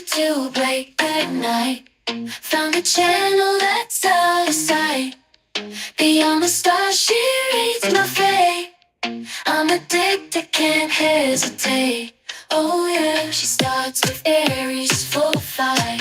to a break. Good night. Found a channel that's out of sight. Beyond the stars, she reads my fate. I'm addicted, can't hesitate. Oh yeah, she starts with Aries, full of fire,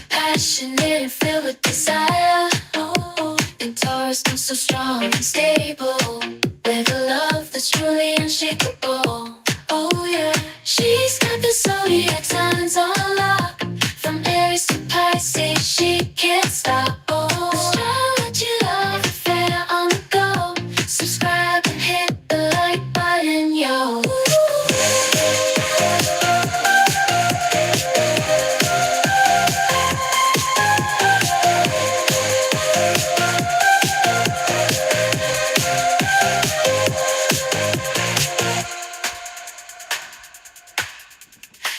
passionate and filled with desire. Oh, and Taurus comes so strong and stable, with a love that's truly unshakable. Oh yeah, she's got the zodiac signs on lock. From Aries to Pisces, she can't stop. Oh, astrology love affair on the go. Subscribe and hit the like button, yo.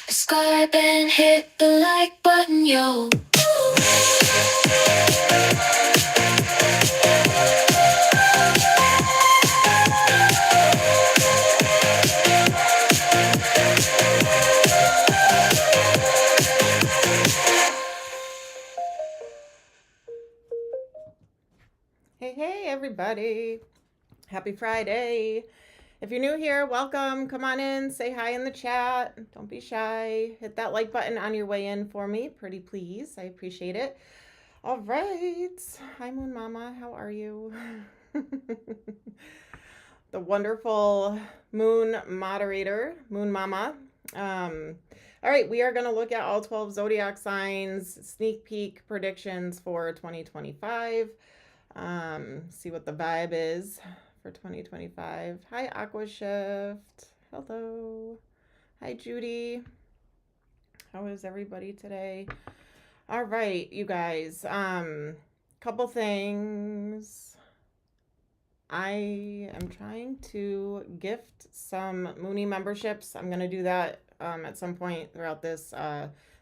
Subscribe and hit the like button, yo. Hey everybody, happy Friday. If you're new here, welcome. Come on in, say hi in the chat. Don't be shy. Hit that like button on your way in for me, pretty please. I appreciate it. All right. Hi Moon Mama, how are you? The wonderful Moon moderator, Moon Mama. All right, we are going to look at all 12 zodiac signs, sneak peek predictions for 2025. See what the vibe is for 2025. Hi, Aqua Shift. Hello. Hi, Judy. How is everybody today? All right, you guys. Couple things. I am trying to gift some Mooney memberships. I'm gonna do that at some point throughout this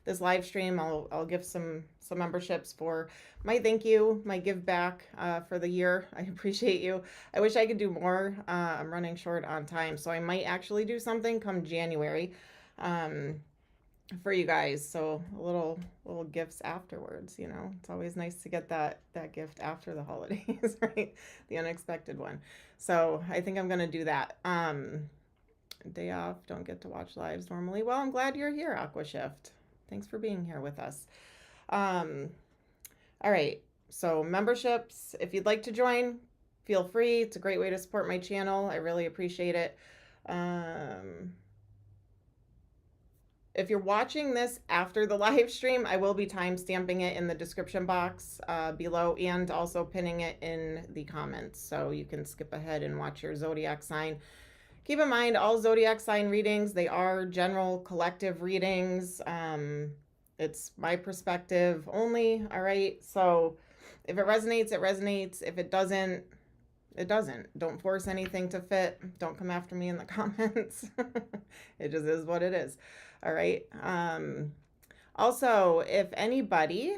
this live stream. I'll give some memberships for my thank you, my give back for the year. I appreciate you. I wish I could do more. I'm running short on time, so I might actually do something come January for you guys. So a little gifts afterwards, you know. It's always nice to get that gift after the holidays, right? The unexpected one. So I think I'm gonna do that. Day off, don't get to watch lives normally. Well, I'm glad you're here, Aqua Shift. Thanks for being here with us. All right, so memberships, if you'd like to join, feel free. It's a great way to support my channel. I really appreciate it. If you're watching this after the live stream, I will be time-stamping it in the description box below and also pinning it in the comments, so you can skip ahead and watch your zodiac sign. Keep in mind, all zodiac sign readings, they are general collective readings. It's my perspective only, all right? So if it resonates, it resonates. If it doesn't, it doesn't. Don't force anything to fit. Don't come after me in the comments. It just is what it is, all right? Also, if anybody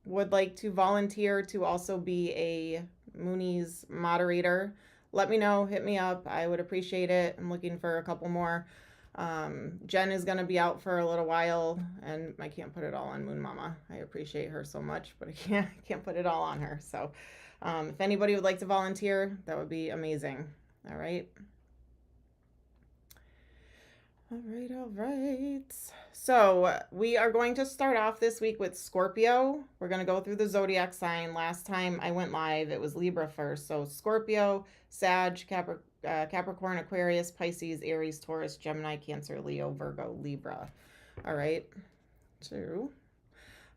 would like to volunteer to also be a Moonies moderator, let me know, hit me up. I would appreciate it. I'm looking for a couple more. Jen is going to be out for a little while, and I can't put it all on Moon Mama. I appreciate her so much, but I can't put it all on her. So if anybody would like to volunteer, that would be amazing. All right. All right. So we are going to start off this week with Scorpio. We're going to go through the zodiac sign. Last time I went live, it was Libra first. So Scorpio, Sag, Capricorn, Aquarius, Pisces, Aries, Taurus, Gemini, Cancer, Leo, Virgo, Libra. All right. So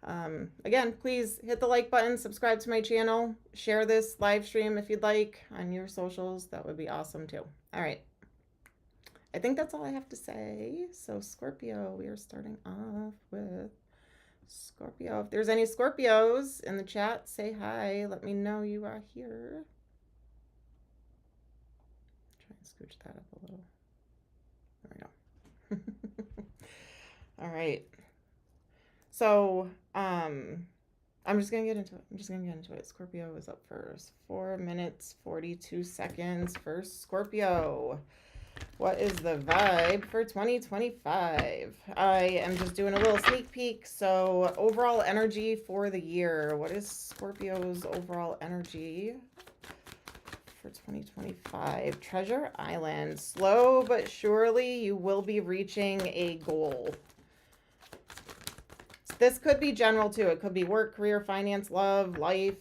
again, please hit the like button, subscribe to my channel, share this live stream if you'd like on your socials. That would be awesome too. All right. I think that's all I have to say. So Scorpio, we are starting off with Scorpio. If there's any Scorpios in the chat, say hi. Let me know you are here. Try and scooch that up a little. There we go. All right. So, I'm just going to get into it. Scorpio is up first. 4 minutes, 42 seconds for Scorpio. What is the vibe for 2025? I am just doing a little sneak peek. So overall energy for the year. What is Scorpio's overall energy for 2025? Treasure Island. Slow but surely you will be reaching a goal. This could be general too. It could be work, career, finance, love, life,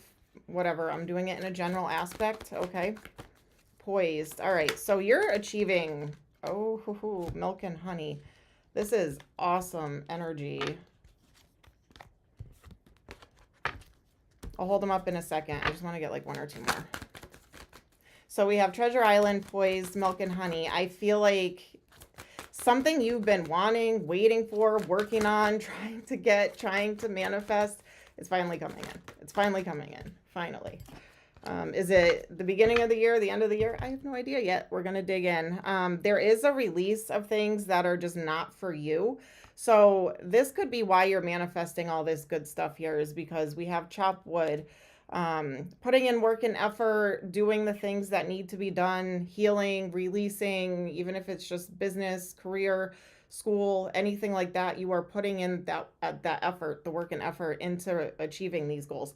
whatever. I'm doing it in a general aspect. Okay. Poised. All right. So you're achieving, milk and honey. This is awesome energy. I'll hold them up in a second. I just want to get like one or two more. So we have Treasure Island, Poised, Milk and Honey. I feel like something you've been wanting, waiting for, working on, trying to manifest is finally coming in. It's finally coming in. Finally. Is it the beginning of the year, the end of the year? I have no idea yet. We're going to dig in. There is a release of things that are just not for you. So this could be why you're manifesting all this good stuff here, is because we have chopped wood. Putting in work and effort, doing the things that need to be done, healing, releasing, even if it's just business, career, school, anything like that, you are putting in that effort, the work and effort into achieving these goals.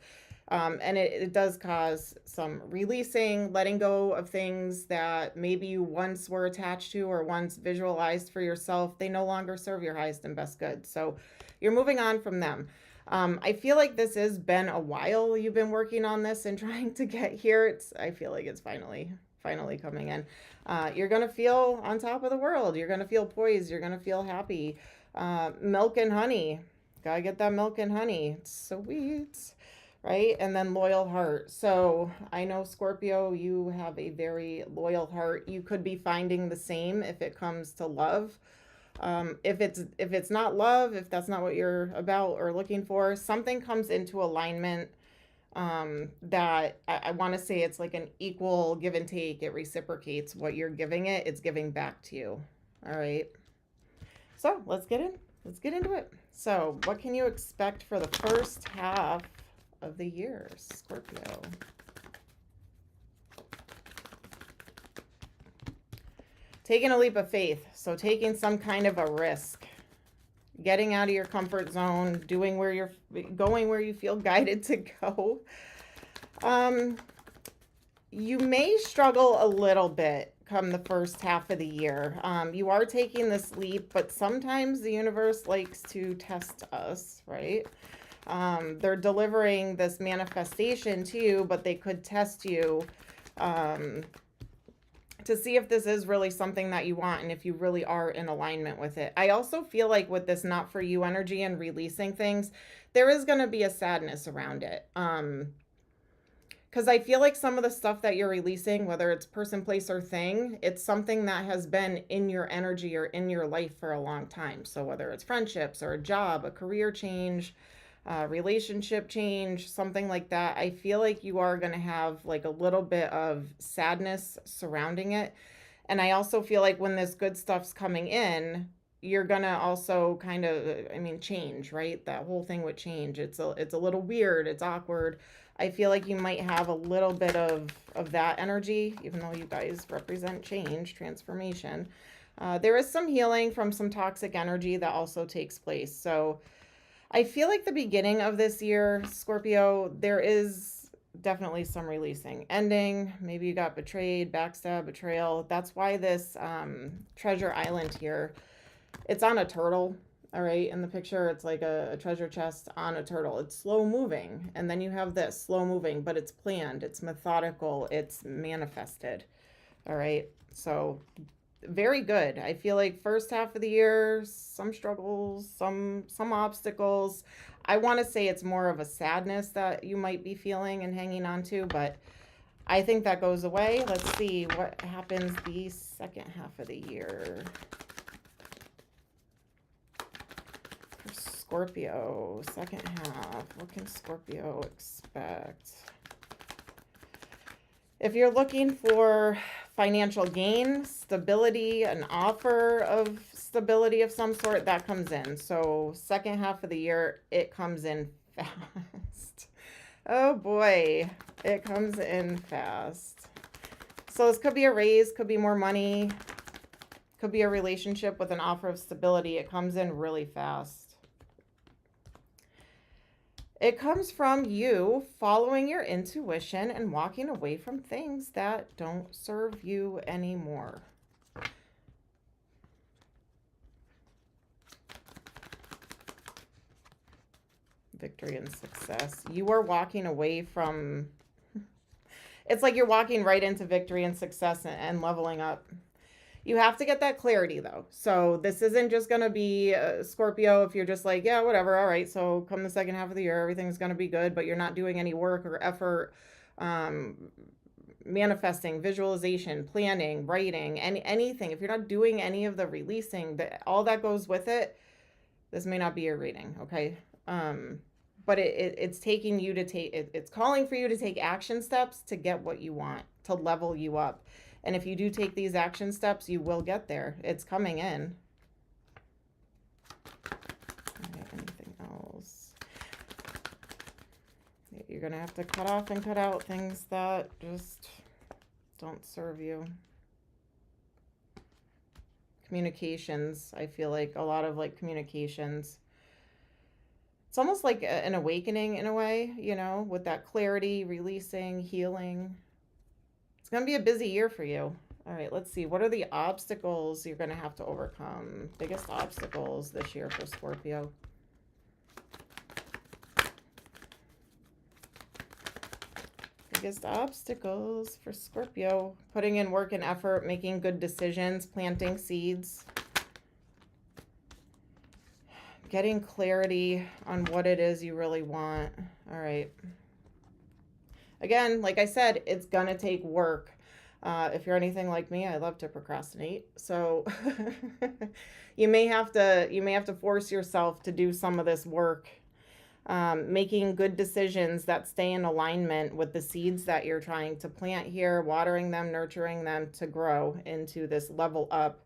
And it does cause some releasing, letting go of things that maybe you once were attached to or once visualized for yourself. They no longer serve your highest and best good. So you're moving on from them. I feel like this has been a while you've been working on this and trying to get here. I feel like it's finally coming in. You're going to feel on top of the world. You're going to feel poised. You're going to feel happy. Milk and honey. Gotta get that milk and honey. It's sweet. Right? And then loyal heart. So I know, Scorpio, you have a very loyal heart. You could be finding the same if it comes to love. If it's not love, if that's not what you're about or looking for, something comes into alignment that I want to say it's like an equal give and take. It reciprocates what you're giving it. It's giving back to you. All right. So let's get into it. So what can you expect for the first half of the year, Scorpio? Taking a leap of faith. So taking some kind of a risk, getting out of your comfort zone, going where you feel guided to go. You may struggle a little bit come the first half of the year. You are taking this leap, but sometimes the universe likes to test us, right? They're delivering this manifestation to you, but they could test you to see if this is really something that you want and if you really are in alignment with it. I also feel like with this not for you energy and releasing things, there is going to be a sadness around it. Because I feel like some of the stuff that you're releasing, whether it's person, place, or thing, it's something that has been in your energy or in your life for a long time. So whether it's friendships or a job, a career change, relationship change, something like that, I feel like you are going to have like a little bit of sadness surrounding it. And I also feel like when this good stuff's coming in, you're going to also kind of, change, right? That whole thing with change, it's a little weird, it's awkward. I feel like you might have a little bit of that energy, even though you guys represent change, transformation. There is some healing from some toxic energy that also takes place. So I feel like the beginning of this year, Scorpio, there is definitely some releasing, ending. Maybe you got betrayed, backstab, betrayal. That's why this treasure island here, it's on a turtle. All right. In the picture, it's like a treasure chest on a turtle. It's slow moving. And then you have this slow moving, but it's planned. It's methodical. It's manifested. All right. So very good. I feel like first half of the year, some struggles, some obstacles. I want to say it's more of a sadness that you might be feeling and hanging on to, but I think that goes away. Let's see what happens the second half of the year. For Scorpio, second half, what can Scorpio expect? If you're looking for financial gain, stability, an offer of stability of some sort, that comes in. So second half of the year, it comes in fast. Oh boy, it comes in fast. So this could be a raise, could be more money. Could be a relationship with an offer of stability. It comes in really fast. It comes from you following your intuition and walking away from things that don't serve you anymore. Victory and success. You are walking away from... It's like you're walking right into victory and success and leveling up. You have to get that clarity, though. So this isn't just going to be Scorpio if you're just like, yeah, whatever, all right, so come the second half of the year, everything's going to be good, but you're not doing any work or effort, manifesting, visualization, planning, writing, anything. If you're not doing any of the releasing, all that goes with it, this may not be your reading, okay? But it's taking you to it's calling for you to take action steps to get what you want, to level you up. And if you do take these action steps, you will get there. It's coming in. All right, anything else? You're going to have to cut off and cut out things that just don't serve you. Communications. I feel like a lot of like communications. It's almost like an awakening in a way, you know, with that clarity, releasing, healing. It's going to be a busy year for you. All right, let's see. What are the obstacles you're going to have to overcome? Biggest obstacles this year for Scorpio. Biggest obstacles for Scorpio. Putting in work and effort, making good decisions, planting seeds. Getting clarity on what it is you really want. All right. Again, like I said, it's going to take work. If you're anything like me, I love to procrastinate. So you may have to force yourself to do some of this work, making good decisions that stay in alignment with the seeds that you're trying to plant here, watering them, nurturing them to grow into this level up.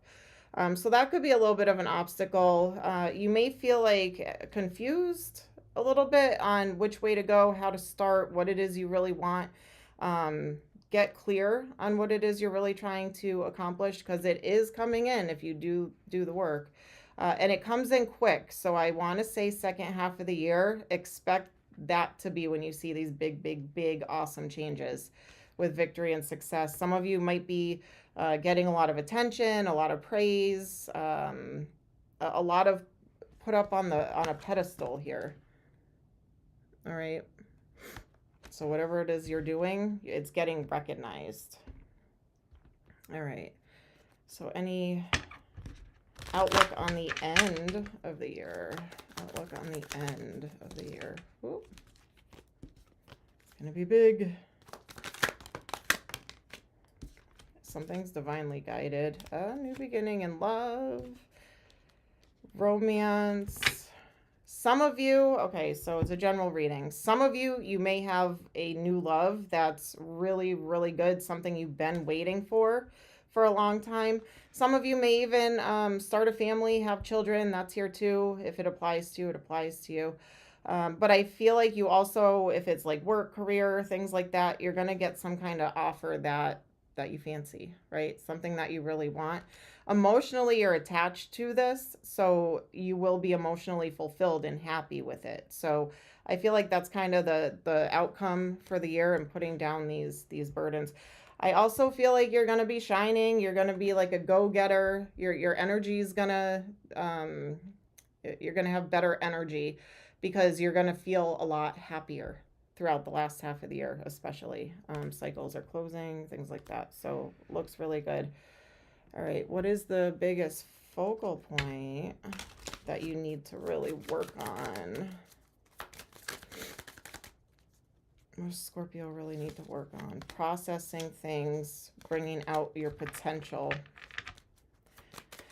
So that could be a little bit of an obstacle. You may feel like confused a little bit on which way to go, how to start, what it is you really want. Get clear on what it is you're really trying to accomplish, because it is coming in if you do the work. And it comes in quick. So I want to say second half of the year, expect that to be when you see these big, awesome changes with victory and success. Some of you might be getting a lot of attention, a lot of praise, a lot of put up on a pedestal here. All right. So whatever it is you're doing, it's getting recognized. All right. So any outlook on the end of the year? Outlook on the end of the year. Ooh. It's going to be big. Something's divinely guided. A new beginning in love. Romance. Some of you, okay, so it's a general reading. Some of you, you may have a new love that's really, really good, something you've been waiting for a long time. Some of you may even start a family, have children. That's here too. If it applies to you, it applies to you. But I feel like you also, if it's like work, career, things like that, you're going to get some kind of offer that you fancy, right? Something that you really want. Emotionally, you're attached to this, so you will be emotionally fulfilled and happy with it. So I feel like that's kind of the outcome for the year, and putting down these burdens. I also feel like you're going to be shining. You're going to be like a go-getter. Your energy is going to, you're going to have better energy, because you're going to feel a lot happier throughout the last half of the year, especially. Cycles are closing, things like that. So looks really good. All right, what is the biggest focal point that you need to really work on? What does Scorpio really need to work on? Processing things, bringing out your potential.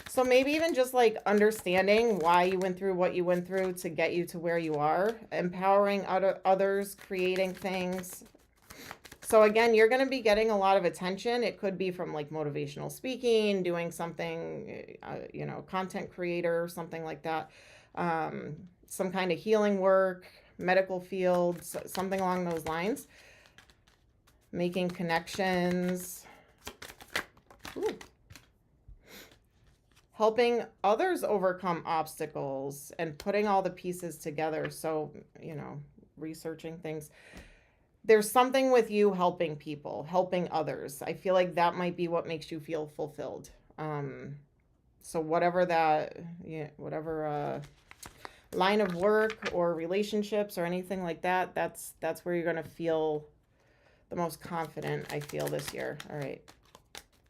So maybe even just like understanding why you went through what you went through to get you to where you are, empowering others, creating things. So again, you're going to be getting a lot of attention. It could be from like motivational speaking, doing something, you know, content creator, something like that. Some kind of healing work, medical field, something along those lines. Making connections. Ooh. helping others overcome obstacles and putting all the pieces together. So, you know, researching things. There's something with you helping people, helping others. I feel like that might be what makes you feel fulfilled. So whatever that, yeah, whatever line of work or relationships or anything like that, that's where you're going to feel the most confident, I feel, this year. All right.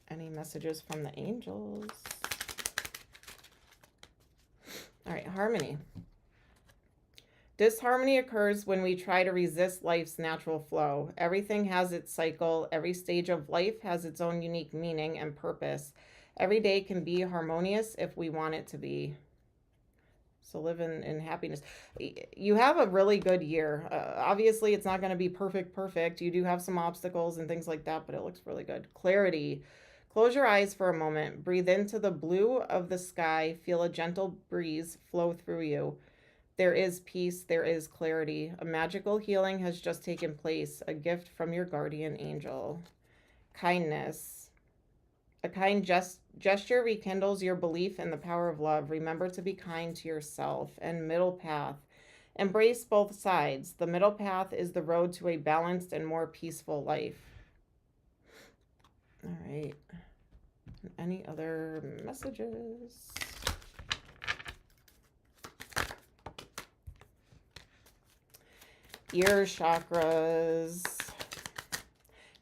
Any messages from the angels? All right, harmony. Disharmony occurs when we try to resist life's natural flow. Everything has its cycle. Every stage of life has its own unique meaning and purpose. Every day can be harmonious if we want it to be. So live in happiness. You have a really good year. Obviously, it's not going to be perfect. You do have some obstacles and things like that, but it looks really good. Clarity. Close your eyes for a moment. Breathe into the blue of the sky. Feel a gentle breeze flow through you. There is peace. There is clarity. A magical healing has just taken place. A gift from your guardian angel. Kindness. A kind gesture rekindles your belief in the power of love. Remember to be kind to yourself. And middle path. Embrace both sides. The middle path is the road to a balanced and more peaceful life. All right. Any other messages? Ear chakras.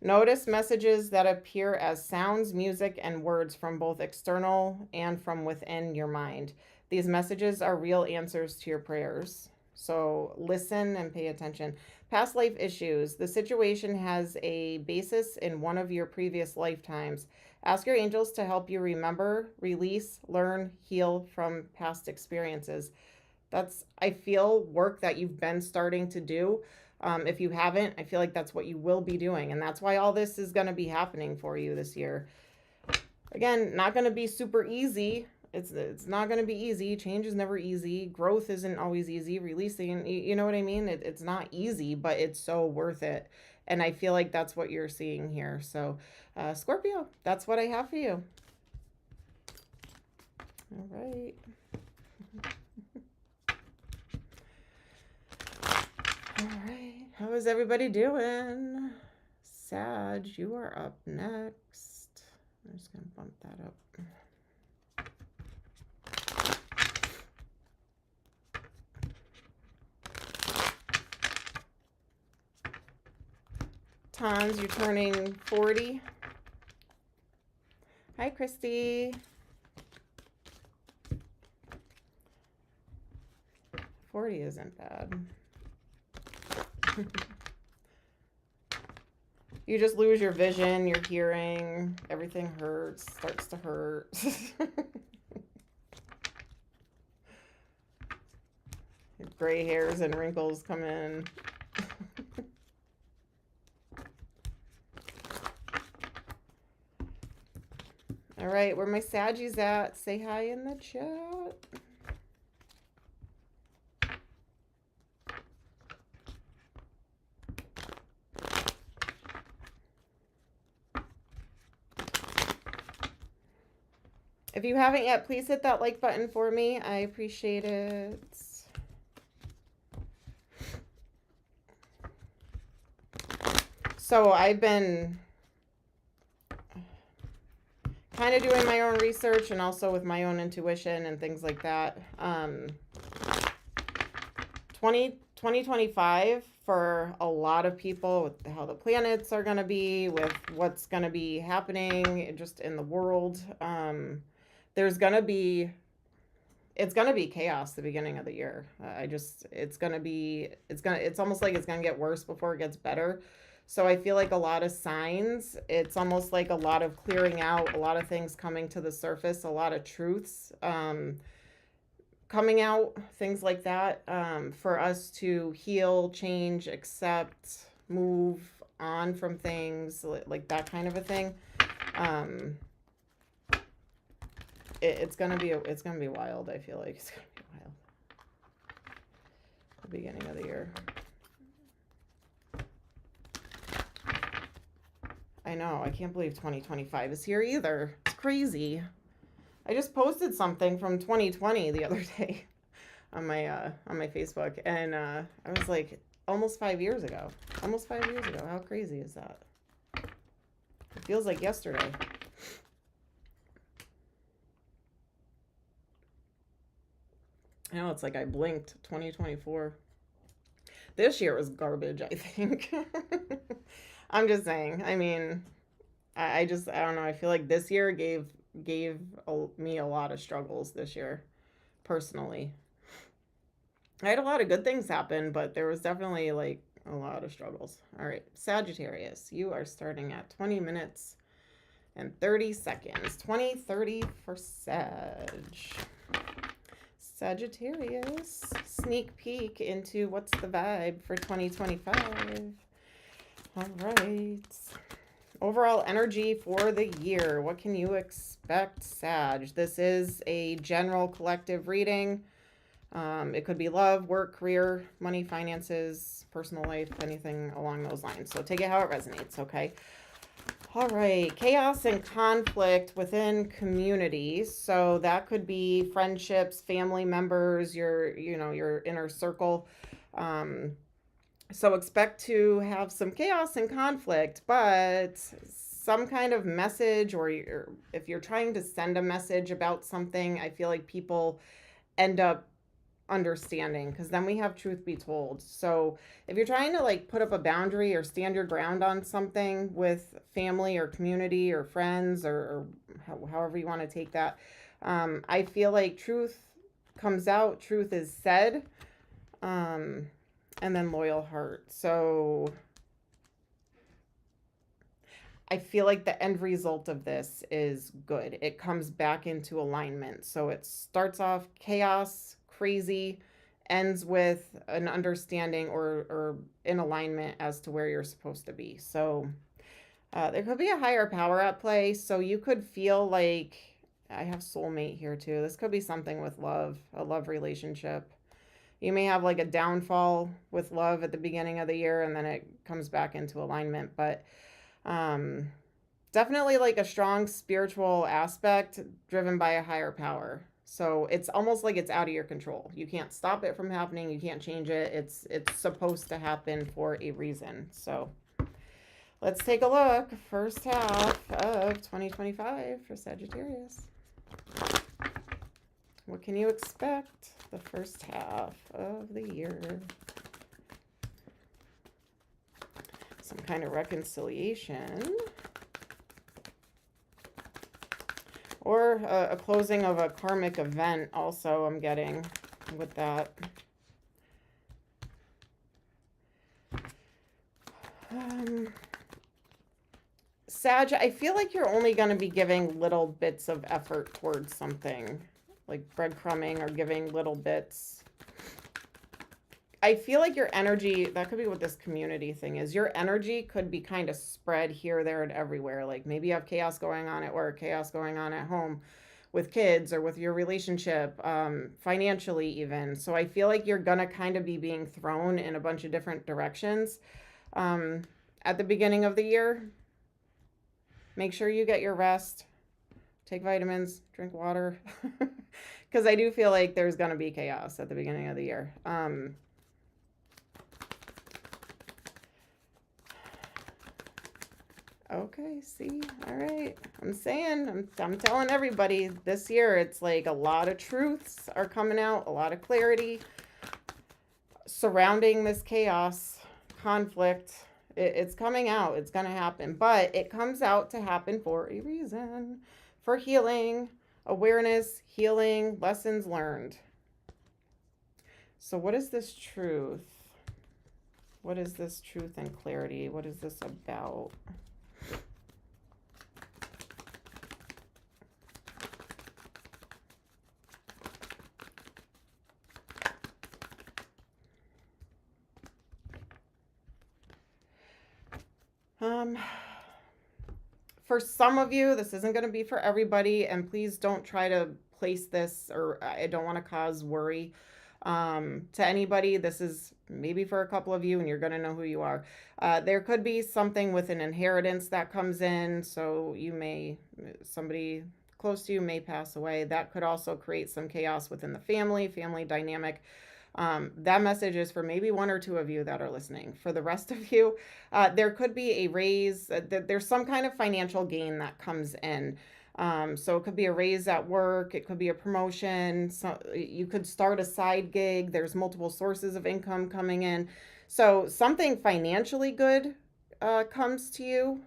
Notice messages that appear as sounds, music, and words from both external and from within your mind. These messages are real answers to your prayers. So listen and pay attention. Past life issues. The situation has a basis in one of your previous lifetimes. Ask your angels to help you remember, release, learn, heal from past experiences. That's, I feel, work that you've been starting to do. If you haven't, I feel like that's what you will be doing. And that's why all this is going to be happening for you this year. Again, not going to be super easy. It's not going to be easy. Change is never easy. Growth isn't always easy. Releasing, you know what I mean? It's not easy, but it's so worth it. And I feel like that's what you're seeing here. So, Scorpio, that's what I have for you. All right. All right. How is everybody doing? Sag, you are up next. I'm just going to bump that up. Tons, you're turning 40. Hi, Christy. 40 isn't bad. You just lose your vision, your hearing, everything hurts, starts to hurt. Gray hairs and wrinkles come in. All right, where my Saggies at? Say hi in the chat. If you haven't yet, please hit that like button for me. I appreciate it. So I've been kind of doing my own research and also with my own intuition and things like that. 2025 for a lot of people, with how the planets are going to be, with what's going to be happening just in the world. It's going to be chaos the beginning of the year. It's almost like it's going to get worse before it gets better. So I feel like a lot of signs, it's almost like a lot of clearing out, a lot of things coming to the surface, a lot of truths coming out, things like that, for us to heal, change, accept, move on from things, like that kind of a thing. It's gonna be wild. I feel like it's gonna be wild. The beginning of the year. I know. I can't believe 2025 is here either. It's crazy. I just posted something from 2020 the other day on my Facebook, and I was like, almost 5 years ago. Almost 5 years ago. How crazy is that? It feels like yesterday. I know, it's like I blinked. 2024. This year was garbage, I think. I'm just saying. I mean, I don't know. I feel like this year gave me a lot of struggles this year, personally. I had a lot of good things happen, but there was definitely like a lot of struggles. All right, Sagittarius, you are starting at 20 minutes and 30 seconds. 20:30 for Sag. Sagittarius, sneak peek into what's the vibe for 2025. All right. Overall energy for the year. What can you expect, Sag? This is a general collective reading. It could be love, work, career, money, finances, personal life, anything along those lines. So take it how it resonates, okay? All right, chaos and conflict within communities. So that could be friendships, family members, your inner circle. So expect to have some chaos and conflict, but some kind of message, or if you're trying to send a message about something, I feel like people end up understanding, because then we have truth be told. So if you're trying to like put up a boundary or stand your ground on something with family or community or friends, or however you want to take that, I feel like truth comes out, truth is said, and then loyal heart. So I feel like the end result of this is good. It comes back into alignment. So it starts off chaos, crazy, ends with an understanding or in alignment as to where you're supposed to be. So there could be a higher power at play. So you could feel like, I have soulmate here too. This could be something with love, a love relationship. You may have like a downfall with love at the beginning of the year, and then it comes back into alignment. But definitely like a strong spiritual aspect driven by a higher power. So it's almost like it's out of your control. You can't stop it from happening. You can't change it. It's supposed to happen for a reason. So let's take a look. First half of 2025 for Sagittarius. What can you expect the first half of the year? Some kind of reconciliation. Or a closing of a karmic event also, I'm getting with that. Sag, I feel like you're only going to be giving little bits of effort towards something, like breadcrumbing or giving little bits. I feel like your energy, that could be what this community thing is. Your energy could be kind of spread here, there, and everywhere. Like maybe you have chaos going on at work, chaos going on at home with kids or with your relationship, financially even. So I feel like you're going to kind of be being thrown in a bunch of different directions at the beginning of the year. Make sure you get your rest. Take vitamins, drink water. Because I do feel like there's going to be chaos at the beginning of the year. Okay, see, all right. I'm saying, I'm telling everybody this year, it's like a lot of truths are coming out, a lot of clarity surrounding this chaos, conflict. It's coming out, it's going to happen, but it comes out to happen for a reason, for healing, awareness, healing, lessons learned. So what is this truth? What is this truth and clarity? What is this about? For some of you, this isn't going to be for everybody, and please don't try to place this, or I don't want to cause worry to anybody. This is maybe for a couple of you, and you're going to know who you are. There could be something with an inheritance that comes in, so you may, somebody close to you may pass away. That could also create some chaos within the family dynamic. That message is for maybe one or two of you that are listening. For the rest of you, there could be a raise. There's some kind of financial gain that comes in. So it could be a raise at work. It could be a promotion. So you could start a side gig. There's multiple sources of income coming in. So something financially good comes to you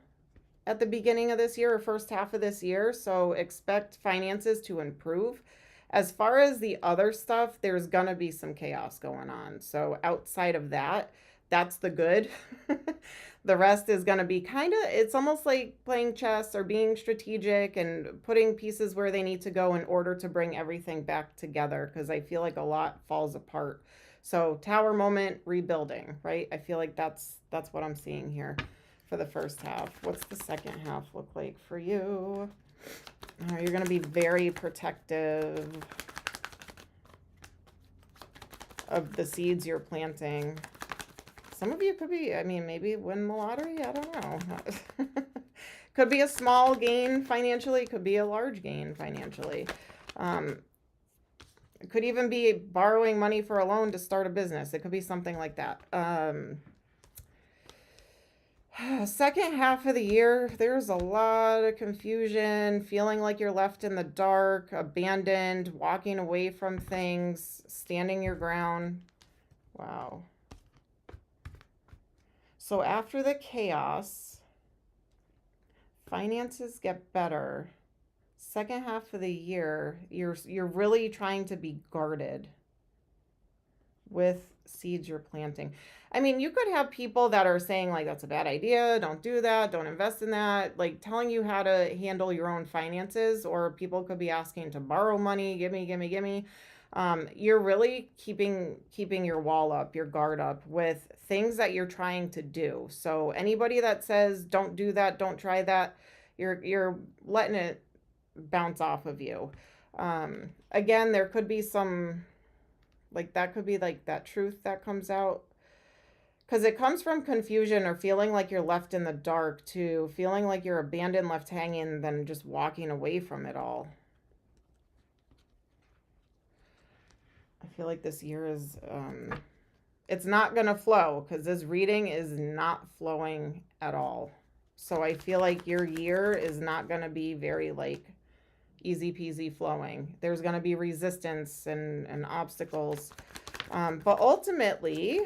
at the beginning of this year or first half of this year. So expect finances to improve. As far as the other stuff, there's going to be some chaos going on. So outside of that, that's the good. The rest is going to be kind of, it's almost like playing chess or being strategic and putting pieces where they need to go in order to bring everything back together, because I feel like a lot falls apart. So tower moment, rebuilding, right? I feel like that's what I'm seeing here for the first half. What's the second half look like for you? You're going to be very protective of the seeds you're planting. Some of you could be, I mean, maybe win the lottery. I don't know. Could be a small gain financially. Could be a large gain financially. It could even be borrowing money for a loan to start a business. It could be something like that. Second half of the year, there's a lot of confusion, feeling like you're left in the dark, abandoned, walking away from things, standing your ground. Wow. So after the chaos, finances get better. Second half of the year, you're really trying to be guarded with seeds you're planting. I mean, you could have people that are saying like, that's a bad idea, don't do that, don't invest in that, like telling you how to handle your own finances, or people could be asking to borrow money, give me. You're really keeping your wall up, your guard up with things that you're trying to do. So anybody that says don't do that, don't try that, you're letting it bounce off of you. Again, there could be some, like that could be like that truth that comes out, because it comes from confusion or feeling like you're left in the dark to feeling like you're abandoned, left hanging, then just walking away from it all. I feel like this year is, it's not going to flow, because this reading is not flowing at all. So I feel like your year is not going to be very like easy peasy flowing. There's going to be resistance and obstacles. But ultimately,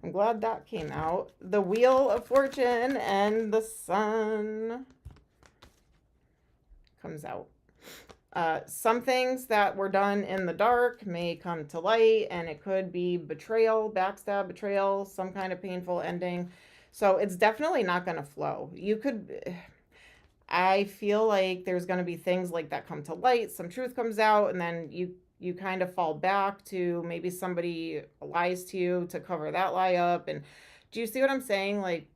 I'm glad that came out. The Wheel of Fortune and the Sun comes out. Some things that were done in the dark may come to light, and it could be betrayal, backstab, betrayal, some kind of painful ending. So it's definitely not going to flow. I feel like there's going to be things like that come to light, some truth comes out, and then you kind of fall back to maybe somebody lies to you to cover that lie up. And do you see what I'm saying? Like,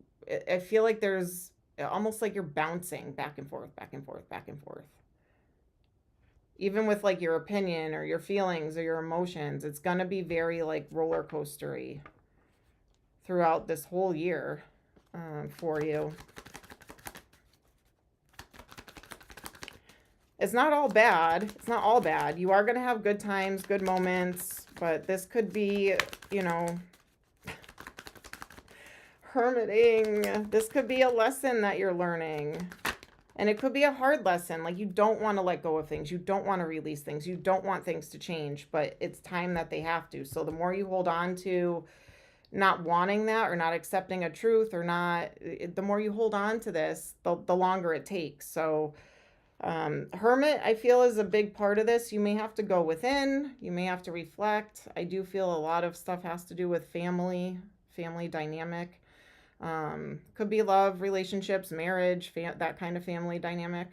I feel like there's almost like you're bouncing back and forth, back and forth, back and forth. Even with like your opinion or your feelings or your emotions, it's going to be very like roller coastery throughout this whole year for you. It's not all bad. It's not all bad. You are going to have good times, good moments, but this could be, you know, hermiting. This could be a lesson that you're learning. And it could be a hard lesson. Like, you don't want to let go of things. You don't want to release things. You don't want things to change, but it's time that they have to. So the more you hold on to not wanting that or not accepting a truth or not, the more you hold on to this, the longer it takes. So Hermit, I feel, is a big part of this. You may have to go within. You may have to reflect. I do feel a lot of stuff has to do with family dynamic. Could be love, relationships, marriage, that kind of family dynamic.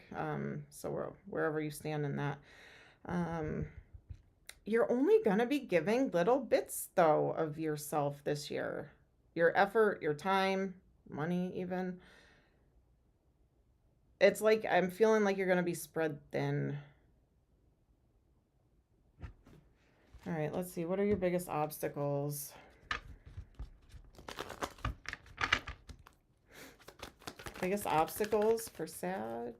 So wherever you stand in that. You're only going to be giving little bits, though, of yourself this year. Your effort, your time, money even. It's like I'm feeling like you're going to be spread thin. All right, let's see. What are your biggest obstacles? Biggest obstacles for Sag?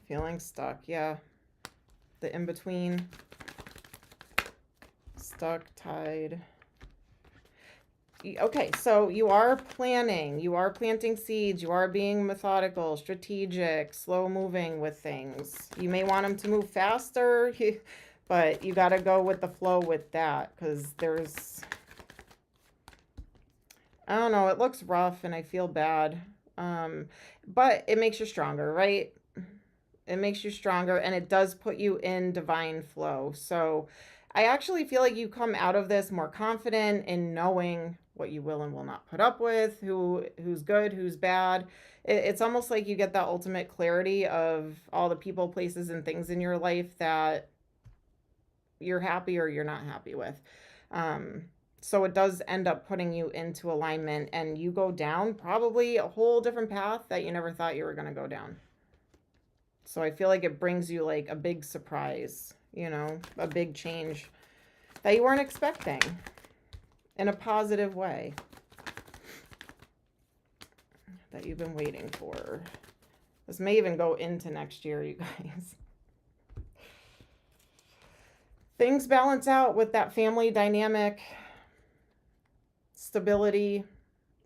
Feeling stuck, yeah. The in-between. Stuck, tied. Okay, so you are planning. You are planting seeds. You are being methodical, strategic, slow-moving with things. You may want them to move faster, but you got to go with the flow with that because there's... I don't know. It looks rough and I feel bad. But it makes you stronger, right? It makes you stronger and it does put you in divine flow. So I actually feel like you come out of this more confident in knowing what you will and will not put up with, who's good, who's bad. It's almost like you get that ultimate clarity of all the people, places, and things in your life that you're happy or you're not happy with. So it does end up putting you into alignment and you go down probably a whole different path that you never thought you were going to go down. So I feel like it brings you like a big surprise, you know, a big change that you weren't expecting in a positive way that you've been waiting for. This may even go into next year, you guys. Things balance out with that family dynamic, stability,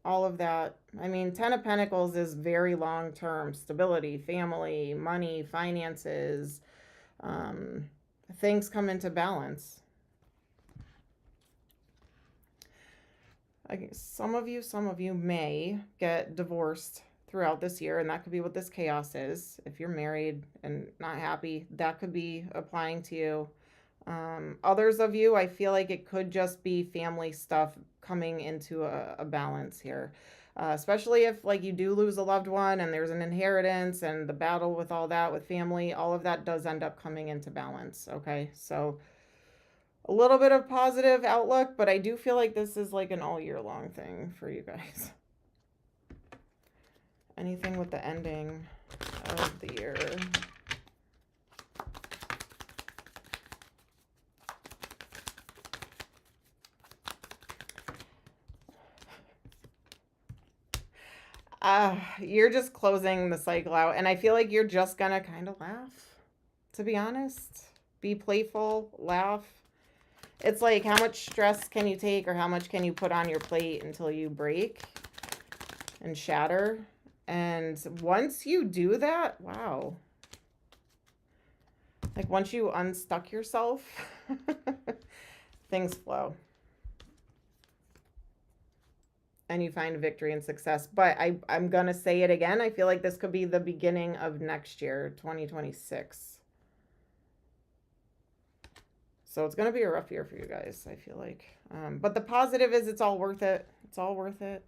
all of that. I mean, 10 of Pentacles is very long-term. Stability, family, money, finances. Things come into balance. Some of you may get divorced throughout this year, and that could be what this chaos is. If you're married and not happy, that could be applying to you. Others of you, I feel like it could just be family stuff coming into a balance here. Especially if like you do lose a loved one and there's an inheritance and the battle with all that with family, all of that does end up coming into balance. Okay, so a little bit of positive outlook, but I do feel like this is like an all year long thing for you guys. Anything with the ending of the year. You're just closing the cycle out, and I feel like you're just gonna kind of laugh, to be honest. Be playful, laugh. It's like, how much stress can you take or how much can you put on your plate until you break and shatter? And once you do that, wow. Like once you unstuck yourself, things flow. And you find victory and success. But I'm going to say it again. I feel like this could be the beginning of next year, 2026. So it's going to be a rough year for you guys, I feel like. But the positive is it's all worth it. It's all worth it.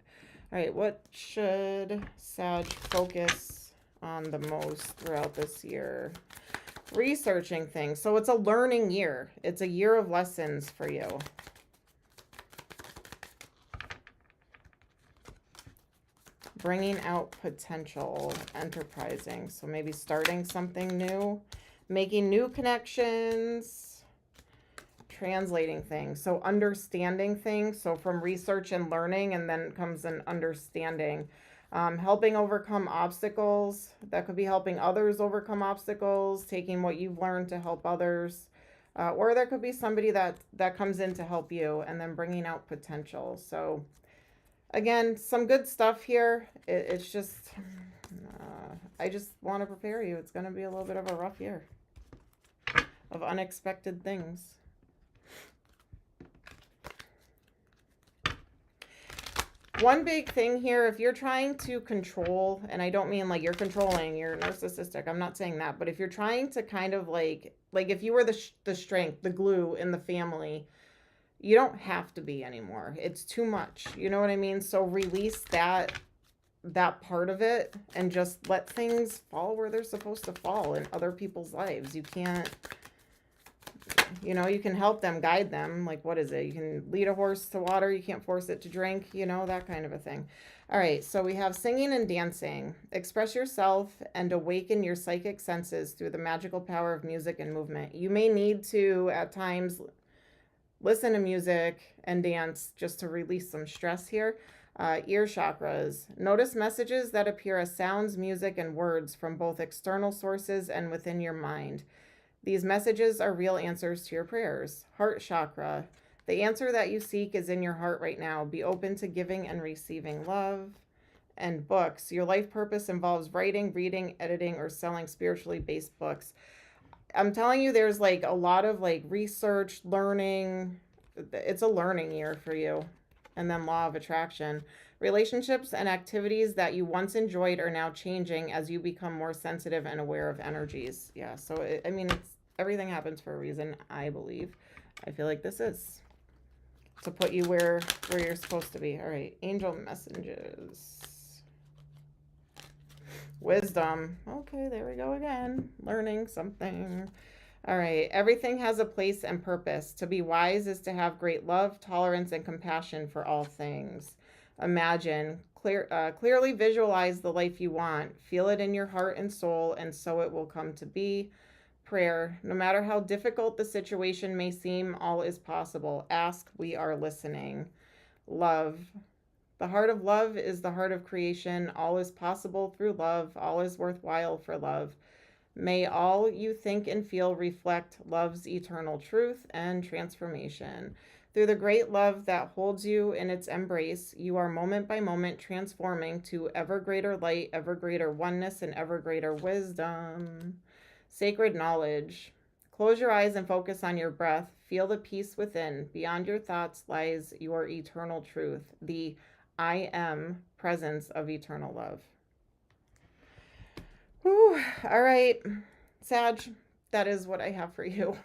All right, what should Sag focus on the most throughout this year? Researching things. So it's a learning year. It's a year of lessons for you. Bringing out potential, enterprising. So maybe starting something new, making new connections, translating things. So understanding things. So from research and learning, and then comes an understanding. Helping overcome obstacles. That could be helping others overcome obstacles, taking what you've learned to help others. Or there could be somebody that comes in to help you, and then bringing out potential. So again, some good stuff here. It's just, I just want to prepare you. It's going to be a little bit of a rough year of unexpected things. One big thing here, if you're trying to control, and I don't mean like you're controlling, you're narcissistic, I'm not saying that, but if you're trying to kind of like if you were the strength, the glue in the family, you don't have to be anymore. It's too much. You know what I mean? So release that part of it and just let things fall where they're supposed to fall in other people's lives. You can't, you know, you can help them, guide them. Like, what is it? You can lead a horse to water. You can't force it to drink, you know, that kind of a thing. All right. So we have singing and dancing. Express yourself and awaken your psychic senses through the magical power of music and movement. You may need to, at times, listen to music and dance just to release some stress here. Ear chakras. Notice messages that appear as sounds, music, and words from both external sources and within your mind. These messages are real answers to your prayers. Heart chakra. The answer that you seek is in your heart right now. Be open to giving and receiving love. And books. Your life purpose involves writing, reading, editing, or selling spiritually based books. I'm telling you, there's like a lot of like research, learning. It's a learning year for you. And then law of attraction. Relationships and activities that you once enjoyed are now changing as you become more sensitive and aware of energies. Yeah, so I mean, everything happens for a reason, I believe. I feel like this is to put you where you're supposed to be. All right, angel messages. Wisdom. Okay, there we go again. Learning something. All right. Everything has a place and purpose. To be wise is to have great love, tolerance, and compassion for all things. Imagine, clearly visualize the life you want. Feel it in your heart and soul, and so it will come to be. Prayer. No matter how difficult the situation may seem, all is possible. Ask, we are listening. Love. The heart of love is the heart of creation. All is possible through love. All is worthwhile for love. May all you think and feel reflect love's eternal truth and transformation. Through the great love that holds you in its embrace, you are moment by moment transforming to ever greater light, ever greater oneness, and ever greater wisdom. Sacred knowledge. Close your eyes and focus on your breath. Feel the peace within. Beyond your thoughts lies your eternal truth, the I am presence of eternal love. Whew. All right, Sag, that is what I have for you.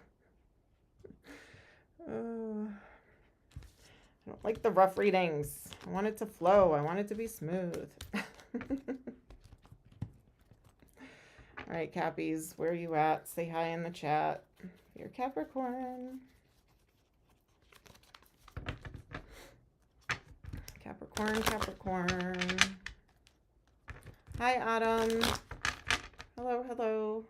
I don't like the rough readings. I want it to flow. I want it to be smooth. All right, Cappies, where are you at? Say hi in the chat. You're Capricorn. Capricorn, Capricorn. Hi, Autumn. Hello, hello.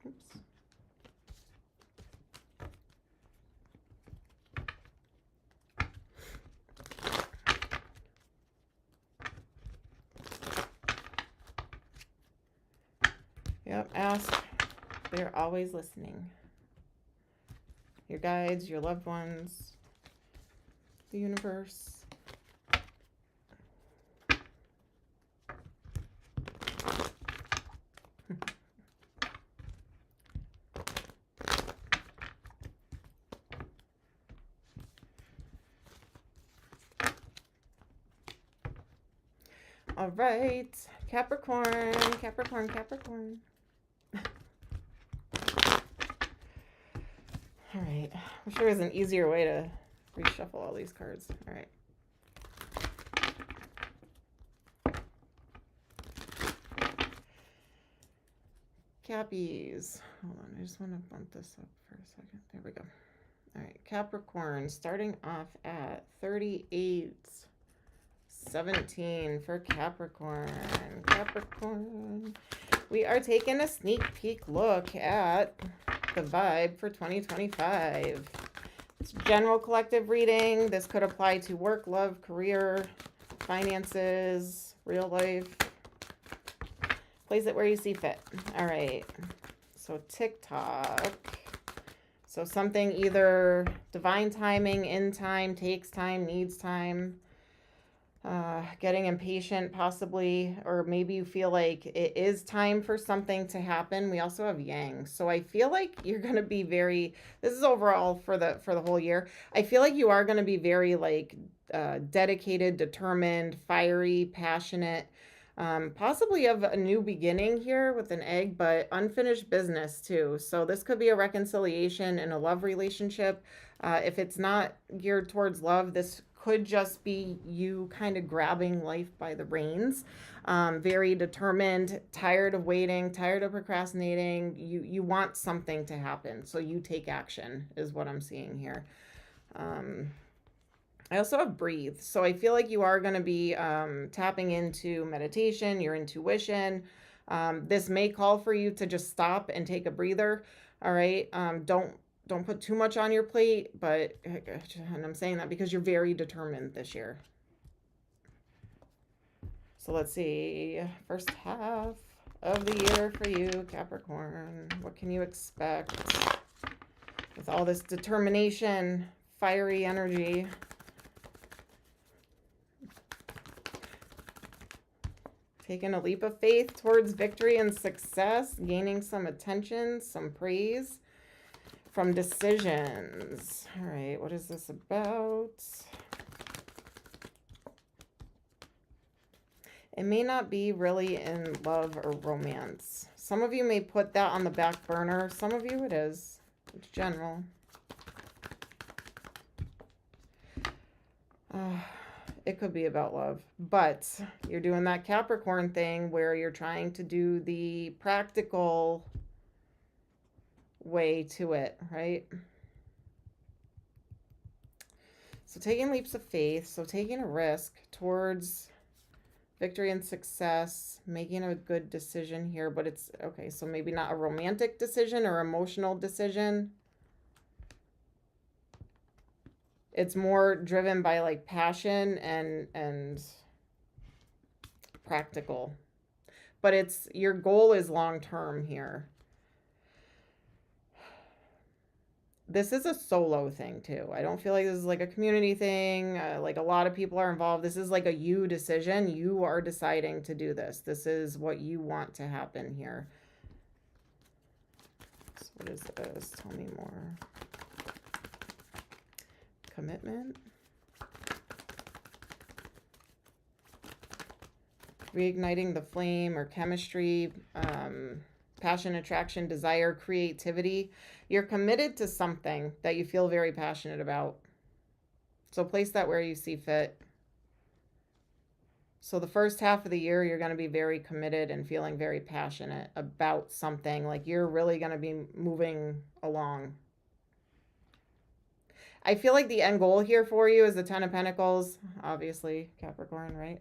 Oops. Yep, ask. They're always listening. Your guides, your loved ones, the universe. All right, Capricorn, Capricorn, Capricorn. All right, I'm sure there's an easier way to reshuffle all these cards. All right. Cappies. Hold on, I just want to bump this up for a second. There we go. All right, Capricorn, starting off at 3817 for Capricorn. Capricorn. We are taking a sneak peek look at the vibe for 2025. It's general collective reading. This could apply to work, love, career, finances, real life. Place it where you see fit. All right. So TikTok. So something either divine timing, in time, takes time, needs time. Getting impatient possibly, or maybe you feel like it is time for something to happen. We also have Yang. So I feel like you're going to be very, this is overall for the whole year. I feel like you are going to be very like dedicated, determined, fiery, passionate, possibly of a new beginning here with an egg, but unfinished business too. So this could be a reconciliation in a love relationship. If it's not geared towards love, this could just be you kind of grabbing life by the reins. Very determined, tired of waiting, tired of procrastinating. You want something to happen, so you take action is what I'm seeing here. I also have breathe. So I feel like you are going to be tapping into meditation, your intuition. This may call for you to just stop and take a breather. All right. Don't don't put too much on your plate, but, and I'm saying that because you're very determined this year. So let's see, first half of the year for you, Capricorn. What can you expect with all this determination, fiery energy? Taking a leap of faith towards victory and success, gaining some attention, some praise from decisions. All right, what is this about? It may not be really in love or romance. Some of you may put that on the back burner. Some of you it is. It's general. It could be about love. But you're doing that Capricorn thing where you're trying to do the practical way to it, right? So taking leaps of faith. So taking a risk towards victory and success, making a good decision here, but it's okay. So maybe not a romantic decision or emotional decision. It's more driven by like passion and practical, but it's your goal is long term here. This is a solo thing too. I don't feel like this is like a community thing. Like a lot of people are involved. This is like a you decision. You are deciding to do this. This is what you want to happen here. So what is this? Tell me more. Commitment. Reigniting the flame or chemistry. Passion, attraction, desire, creativity. You're committed to something that you feel very passionate about. So place that where you see fit. So the first half of the year, you're going to be very committed and feeling very passionate about something. Like you're really going to be moving along. I feel like the end goal here for you is the Ten of Pentacles. Obviously, Capricorn, right?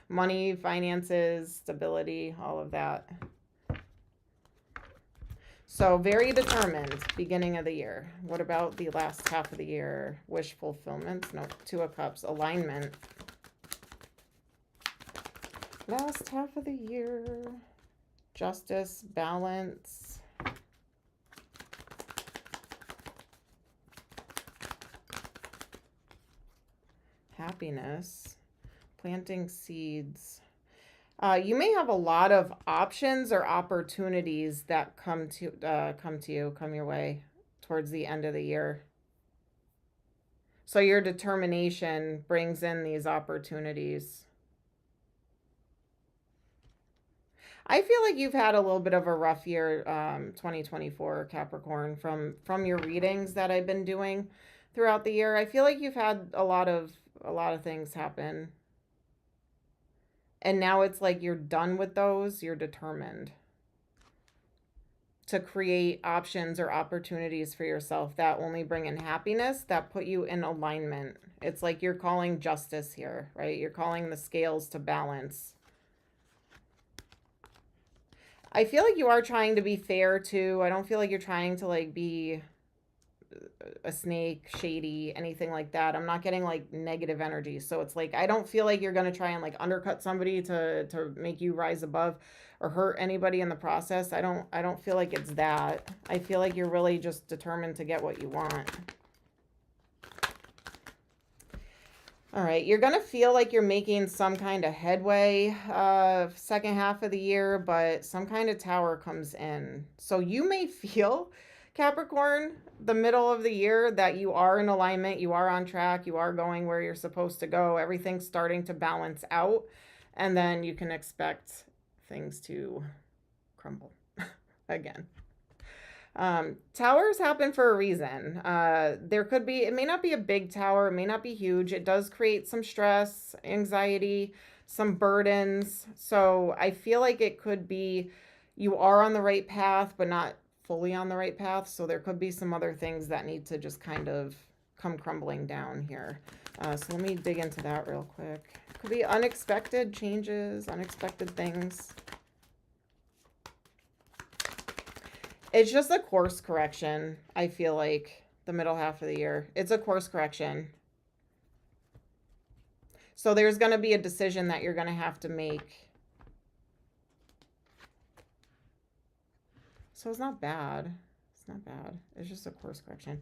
Money, finances, stability, all of that. So very determined beginning of the year. What about the last half of the year? Wish fulfillment. No, Two of Cups. Alignment. Last half of the year. Justice. Balance. Happiness. Planting seeds. You may have a lot of options or opportunities that come your way towards the end of the year. So your determination brings in these opportunities. I feel like you've had a little bit of a rough year, 2024, Capricorn, from your readings that I've been doing throughout the year. I feel like you've had a lot of things happen. And now it's like you're done with those. You're determined to create options or opportunities for yourself that only bring in happiness, that put you in alignment. It's like you're calling justice here, right? You're calling the scales to balance. I feel like you are trying to be fair too. I don't feel like you're trying to like be a snake, shady, anything like that. I'm not getting like negative energy. So it's like I don't feel like you're going to try and like undercut somebody to make you rise above or hurt anybody in the process. I don't feel like it's that. I feel like you're really just determined to get what you want. All right, you're going to feel like you're making some kind of headway second half of the year, but some kind of tower comes in. So you may feel, Capricorn, the middle of the year that you are in alignment, you are on track, you are going where you're supposed to go, everything's starting to balance out, and then you can expect things to crumble again. Towers happen for a reason. There could be, it may not be a big tower, it may not be huge. It does create some stress, anxiety, some burdens. So I feel like it could be you are on the right path, but not fully on the right path. So there could be some other things that need to just kind of come crumbling down here. So let me dig into that real quick. Could be unexpected changes, unexpected things. It's just a course correction, I feel like, the middle half of the year. It's a course correction. So there's going to be a decision that you're going to have to make. So it's not bad. It's not bad. It's just a course correction.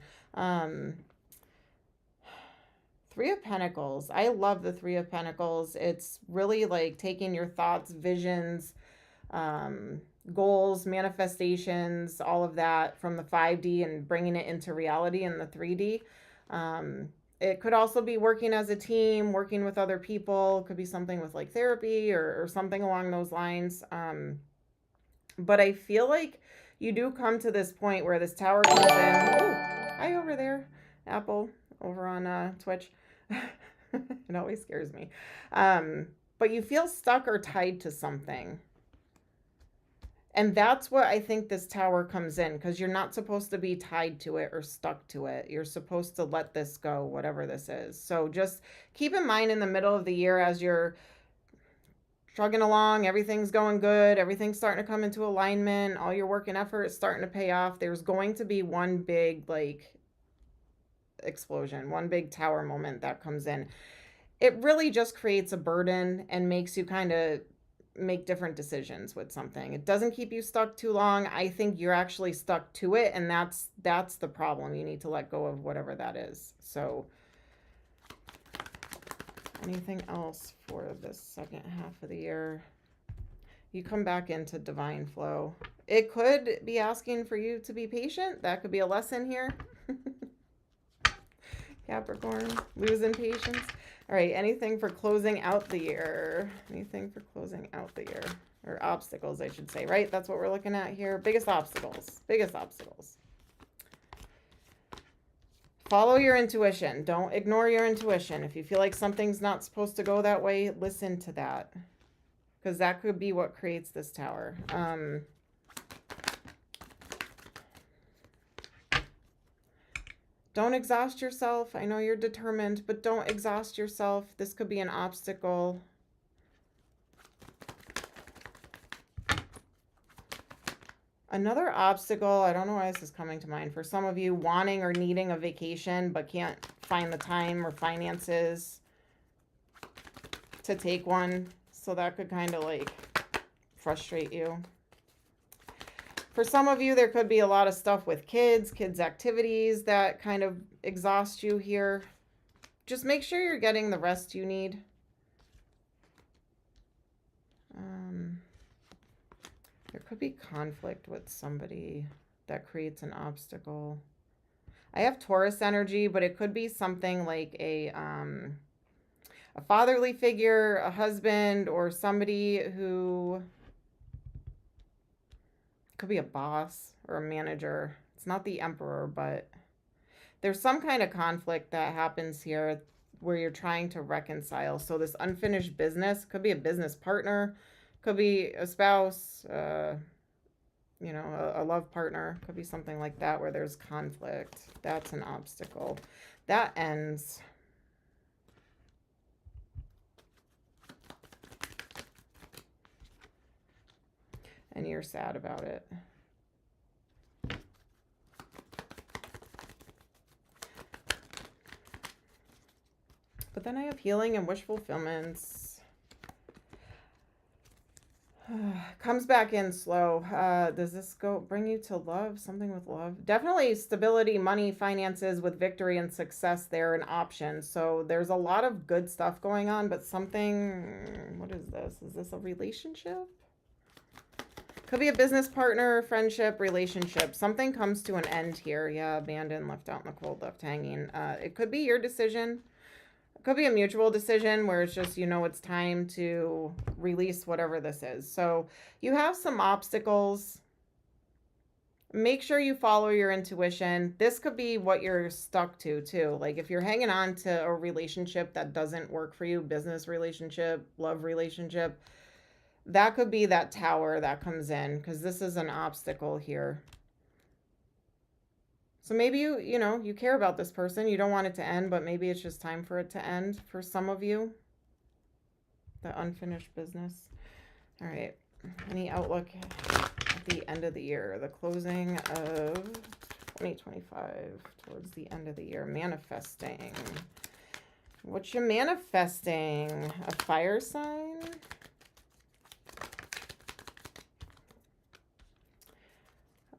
Three of Pentacles. I love the Three of Pentacles. It's really like taking your thoughts, visions, goals, manifestations, all of that from the 5D and bringing it into reality in the 3D. It could also be working as a team, working with other people. It could be something with like therapy or something along those lines. But I feel like you do come to this point where this tower comes in. Oh, hi over there, Apple, over on Twitch. It always scares me. But you feel stuck or tied to something. And that's what I think this tower comes in, because you're not supposed to be tied to it or stuck to it. You're supposed to let this go, whatever this is. So just keep in mind in the middle of the year as you're trugging along, everything's going good, everything's starting to come into alignment, all your work and effort is starting to pay off. There's going to be one big like explosion, one big tower moment that comes in. It really just creates a burden and makes you kind of make different decisions with something. It doesn't keep you stuck too long. I think you're actually stuck to it, and that's the problem. You need to let go of whatever that is. So anything else for the second half of the year? You come back into divine flow. It could be asking for you to be patient. That could be a lesson here. Capricorn, losing patience. All right, anything for closing out the year? Anything for closing out the year? Or obstacles, I should say, right? That's what we're looking at here. Biggest obstacles. Biggest obstacles. Follow your intuition. Don't ignore your intuition. If you feel like something's not supposed to go that way, listen to that. Because that could be what creates this tower. Don't exhaust yourself. I know you're determined, but don't exhaust yourself. This could be an obstacle. Another obstacle, I don't know why this is coming to mind. For some of you, wanting or needing a vacation, but can't find the time or finances to take one. So that could kind of like frustrate you. For some of you, there could be a lot of stuff with kids activities that kind of exhaust you here. Just make sure you're getting the rest you need. There could be conflict with somebody that creates an obstacle. I have Taurus energy, but it could be something like a fatherly figure, a husband, or somebody who could be a boss or a manager. It's not the emperor, but there's some kind of conflict that happens here where you're trying to reconcile. So this unfinished business could be a business partner, could be a spouse, you know, a love partner, could be something like that where there's conflict. That's an obstacle. That ends. And you're sad about it. But then I have healing and wish fulfillments. Comes back in slow. Does this bring you to love? Something with love? Definitely stability, money, finances with victory and success there, an option. So there's a lot of good stuff going on, but something, what is this? Is this a relationship? Could be a business partner, friendship, relationship. Something comes to an end here. Yeah, abandoned, left out in the cold, left hanging. It could be your decision. It could be a mutual decision where it's just, you know, it's time to release whatever this is. So you have some obstacles. Make sure you follow your intuition. This could be what you're stuck to too. Like if you're hanging on to a relationship that doesn't work for you, business relationship, love relationship, that could be that tower that comes in, because this is an obstacle here. So maybe you know, you care about this person. You don't want it to end, but maybe it's just time for it to end for some of you. The unfinished business. All right. Any outlook the end of the year, the closing of 2025 towards the end of the year. Manifesting. What you manifesting? A fire sign?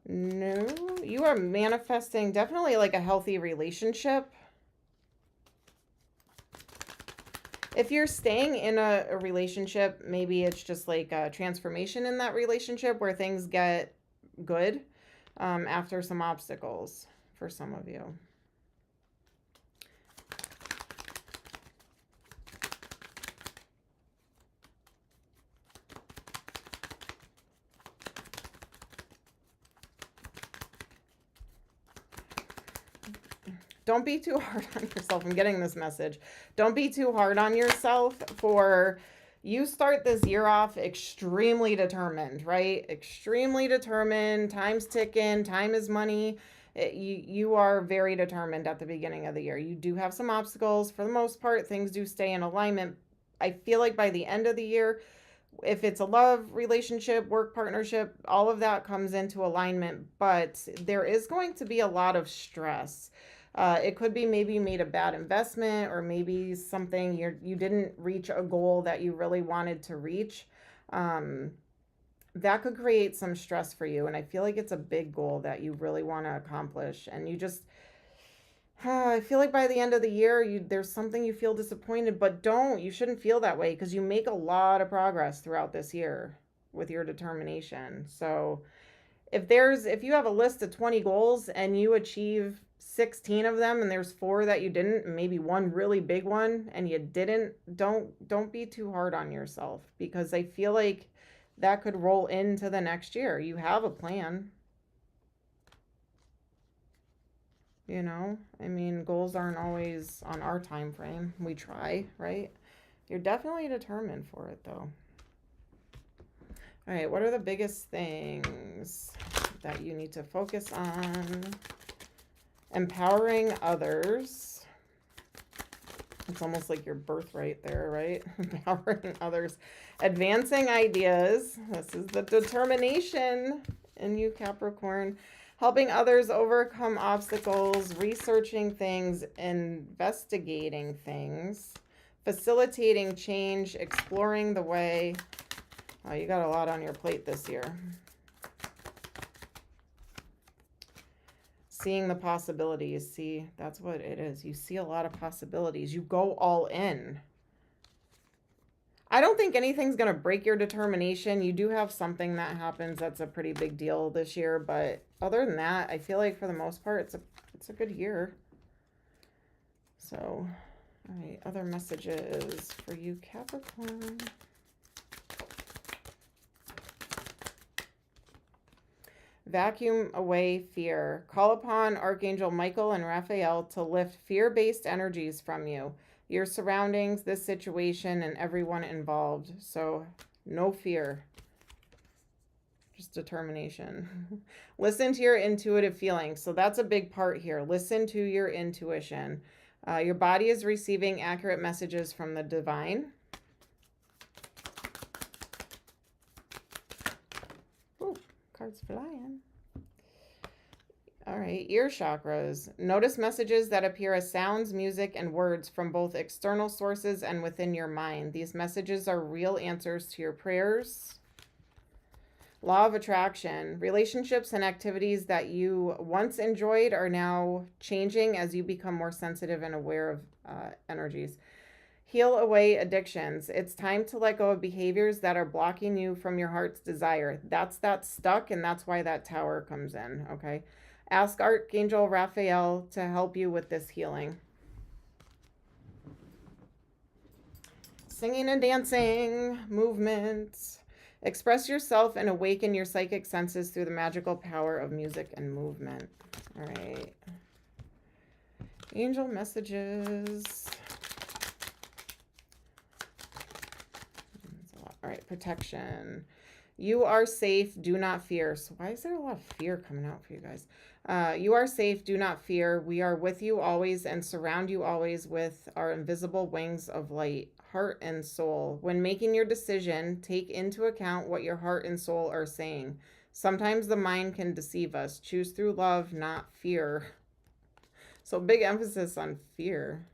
No, you are manifesting definitely like a healthy relationship. If you're staying in a relationship, maybe it's just like a transformation in that relationship where things get good after some obstacles for some of you. Don't be too hard on yourself. I'm getting this message. Don't be too hard on yourself for you start this year off extremely determined, right? Extremely determined. Time's ticking. Time is money. You are very determined at the beginning of the year. You do have some obstacles. For the most part, things do stay in alignment. I feel like by the end of the year, if it's a love relationship, work partnership, all of that comes into alignment. But there is going to be a lot of stress. It could be maybe you made a bad investment, or maybe something you didn't reach a goal that you really wanted to reach. That could create some stress for you. And I feel like it's a big goal that you really want to accomplish. And you just, I feel like by the end of the year, there's something you feel disappointed, but you shouldn't feel that way because you make a lot of progress throughout this year with your determination. So if you have a list of 20 goals and you achieve 16 of them and there's 4 that you didn't, and maybe one really big one and you didn't, don't be too hard on yourself, because I feel like that could roll into the next year. You have a plan. You know, I mean, goals aren't always on our time frame. We try, right? You're definitely determined for it though. All right, what are the biggest things that you need to focus on? Empowering others. It's almost like your birthright there, right? Empowering others. Advancing ideas. This is the determination in you, Capricorn. Helping others overcome obstacles. Researching things. Investigating things. Facilitating change. Exploring the way. Oh, you got a lot on your plate this year. Seeing the possibilities. See, that's what it is. You see a lot of possibilities. You go all in. I don't think anything's going to break your determination. You do have something that happens that's a pretty big deal this year, but other than that, I feel like for the most part, it's a good year. So, all right, other messages for you, Capricorn. Vacuum away fear. Call upon Archangel Michael and Raphael to lift fear-based energies from you, your surroundings, this situation, and everyone involved. So no fear, just determination. Listen to your intuitive feelings. So that's a big part here. Listen to your intuition. Your body is receiving accurate messages from the divine. Ooh, cards flying. All right, ear chakras. Notice messages that appear as sounds, music, and words from both external sources and within your mind. These messages are real answers to your prayers. Law of attraction. Relationships and activities that you once enjoyed are now changing as you become more sensitive and aware of energies. Heal away addictions. It's time to let go of behaviors that are blocking you from your heart's desire. That's that stuck, and that's why that tower comes in, okay? Ask Archangel Raphael to help you with this healing. Singing and dancing, movement. Express yourself and awaken your psychic senses through the magical power of music and movement. All right. Angel messages. All right, protection. You are safe, do not fear. So why is there a lot of fear coming out for you guys? You are safe, do not fear. We are with you always and surround you always with our invisible wings of light, heart and soul. When making your decision, take into account what your heart and soul are saying. Sometimes the mind can deceive us. Choose through love, not fear. So big emphasis on fear.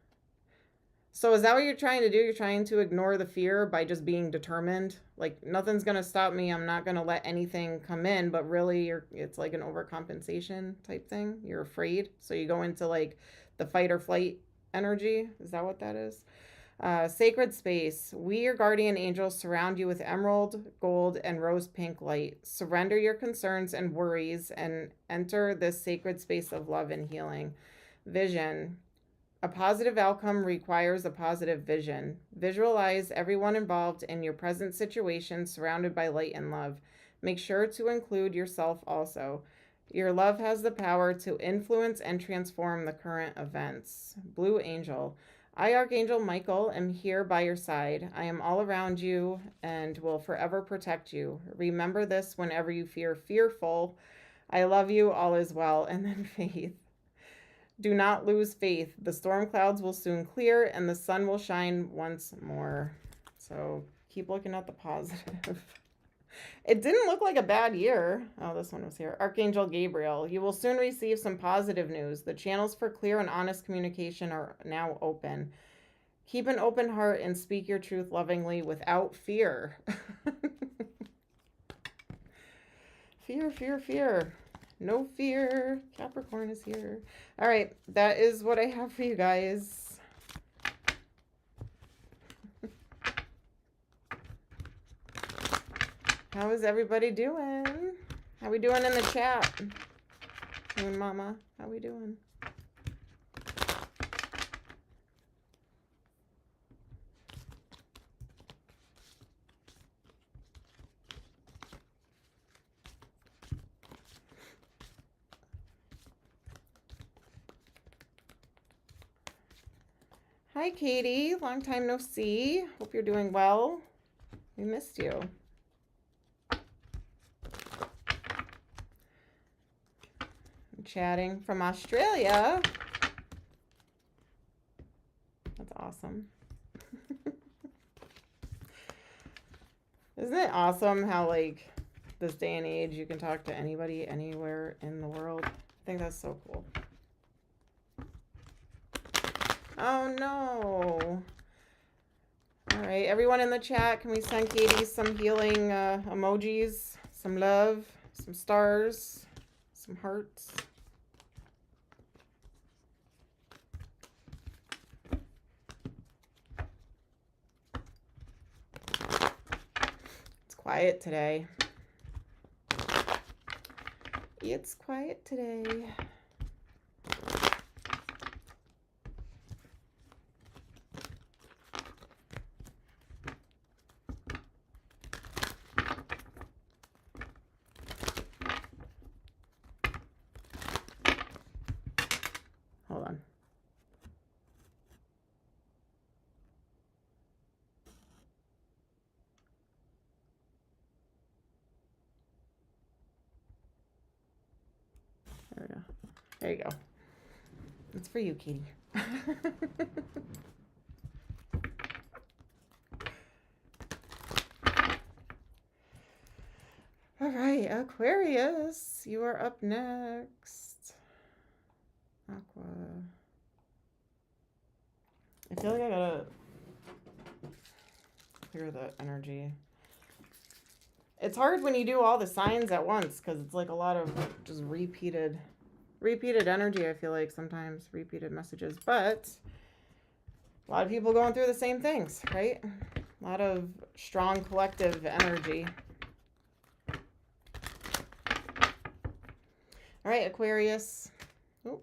So is that what you're trying to do? You're trying to ignore the fear by just being determined? Like, nothing's going to stop me. I'm not going to let anything come in. But really, it's like an overcompensation type thing. You're afraid. So you go into like the fight or flight energy. Is that what that is? Sacred space. We, your guardian angels, surround you with emerald, gold, and rose pink light. Surrender your concerns and worries and enter this sacred space of love and healing. Vision. A positive outcome requires a positive vision. Visualize everyone involved in your present situation surrounded by light and love. Make sure to include yourself also. Your love has the power to influence and transform the current events. Blue Angel. I, Archangel Michael, am here by your side. I am all around you and will forever protect you. Remember this whenever you feel fearful. I love you, all is well. And then faith. Do not lose faith. The storm clouds will soon clear and the sun will shine once more. So keep looking at the positive. It didn't look like a bad year. Oh, this one was here. Archangel Gabriel. You will soon receive some positive news. The channels for clear and honest communication are now open. Keep an open heart and speak your truth lovingly without fear. Fear, fear, fear. No fear. Capricorn is here. All right. That is what I have for you guys. How is everybody doing? How we doing in the chat? You and Mama, how we doing? Hi, Katie. Long time no see. Hope you're doing well. We missed you. I'm chatting from Australia. That's awesome. Isn't it awesome how, like, this day and age you can talk to anybody anywhere in the world? I think that's so cool. Oh no. All right, everyone in the chat, can we send Katie some healing emojis, some love, some stars, some hearts? It's quiet today. It's quiet today. Hold on. There we go. There you go. It's for you, Katie. All right, Aquarius, you are up next. Aqua. I feel like I gotta clear the energy. It's hard when you do all the signs at once because it's like a lot of just repeated energy. I feel like sometimes repeated messages, but a lot of people going through the same things, right? A lot of strong collective energy. All right, Aquarius. Oh.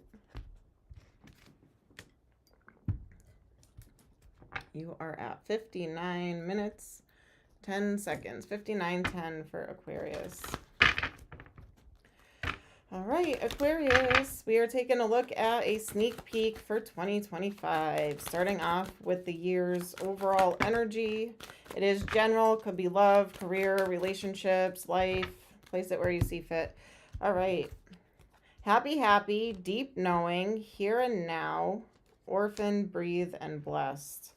You are at 59 minutes, 10 seconds. 59:10 for Aquarius. All right, Aquarius, we are taking a look at a sneak peek for 2025, starting off with the year's overall energy. It is general, could be love, career, relationships, life, place it where you see fit. All right. Happy, happy, deep knowing, here and now, orphan, breathe, and blessed.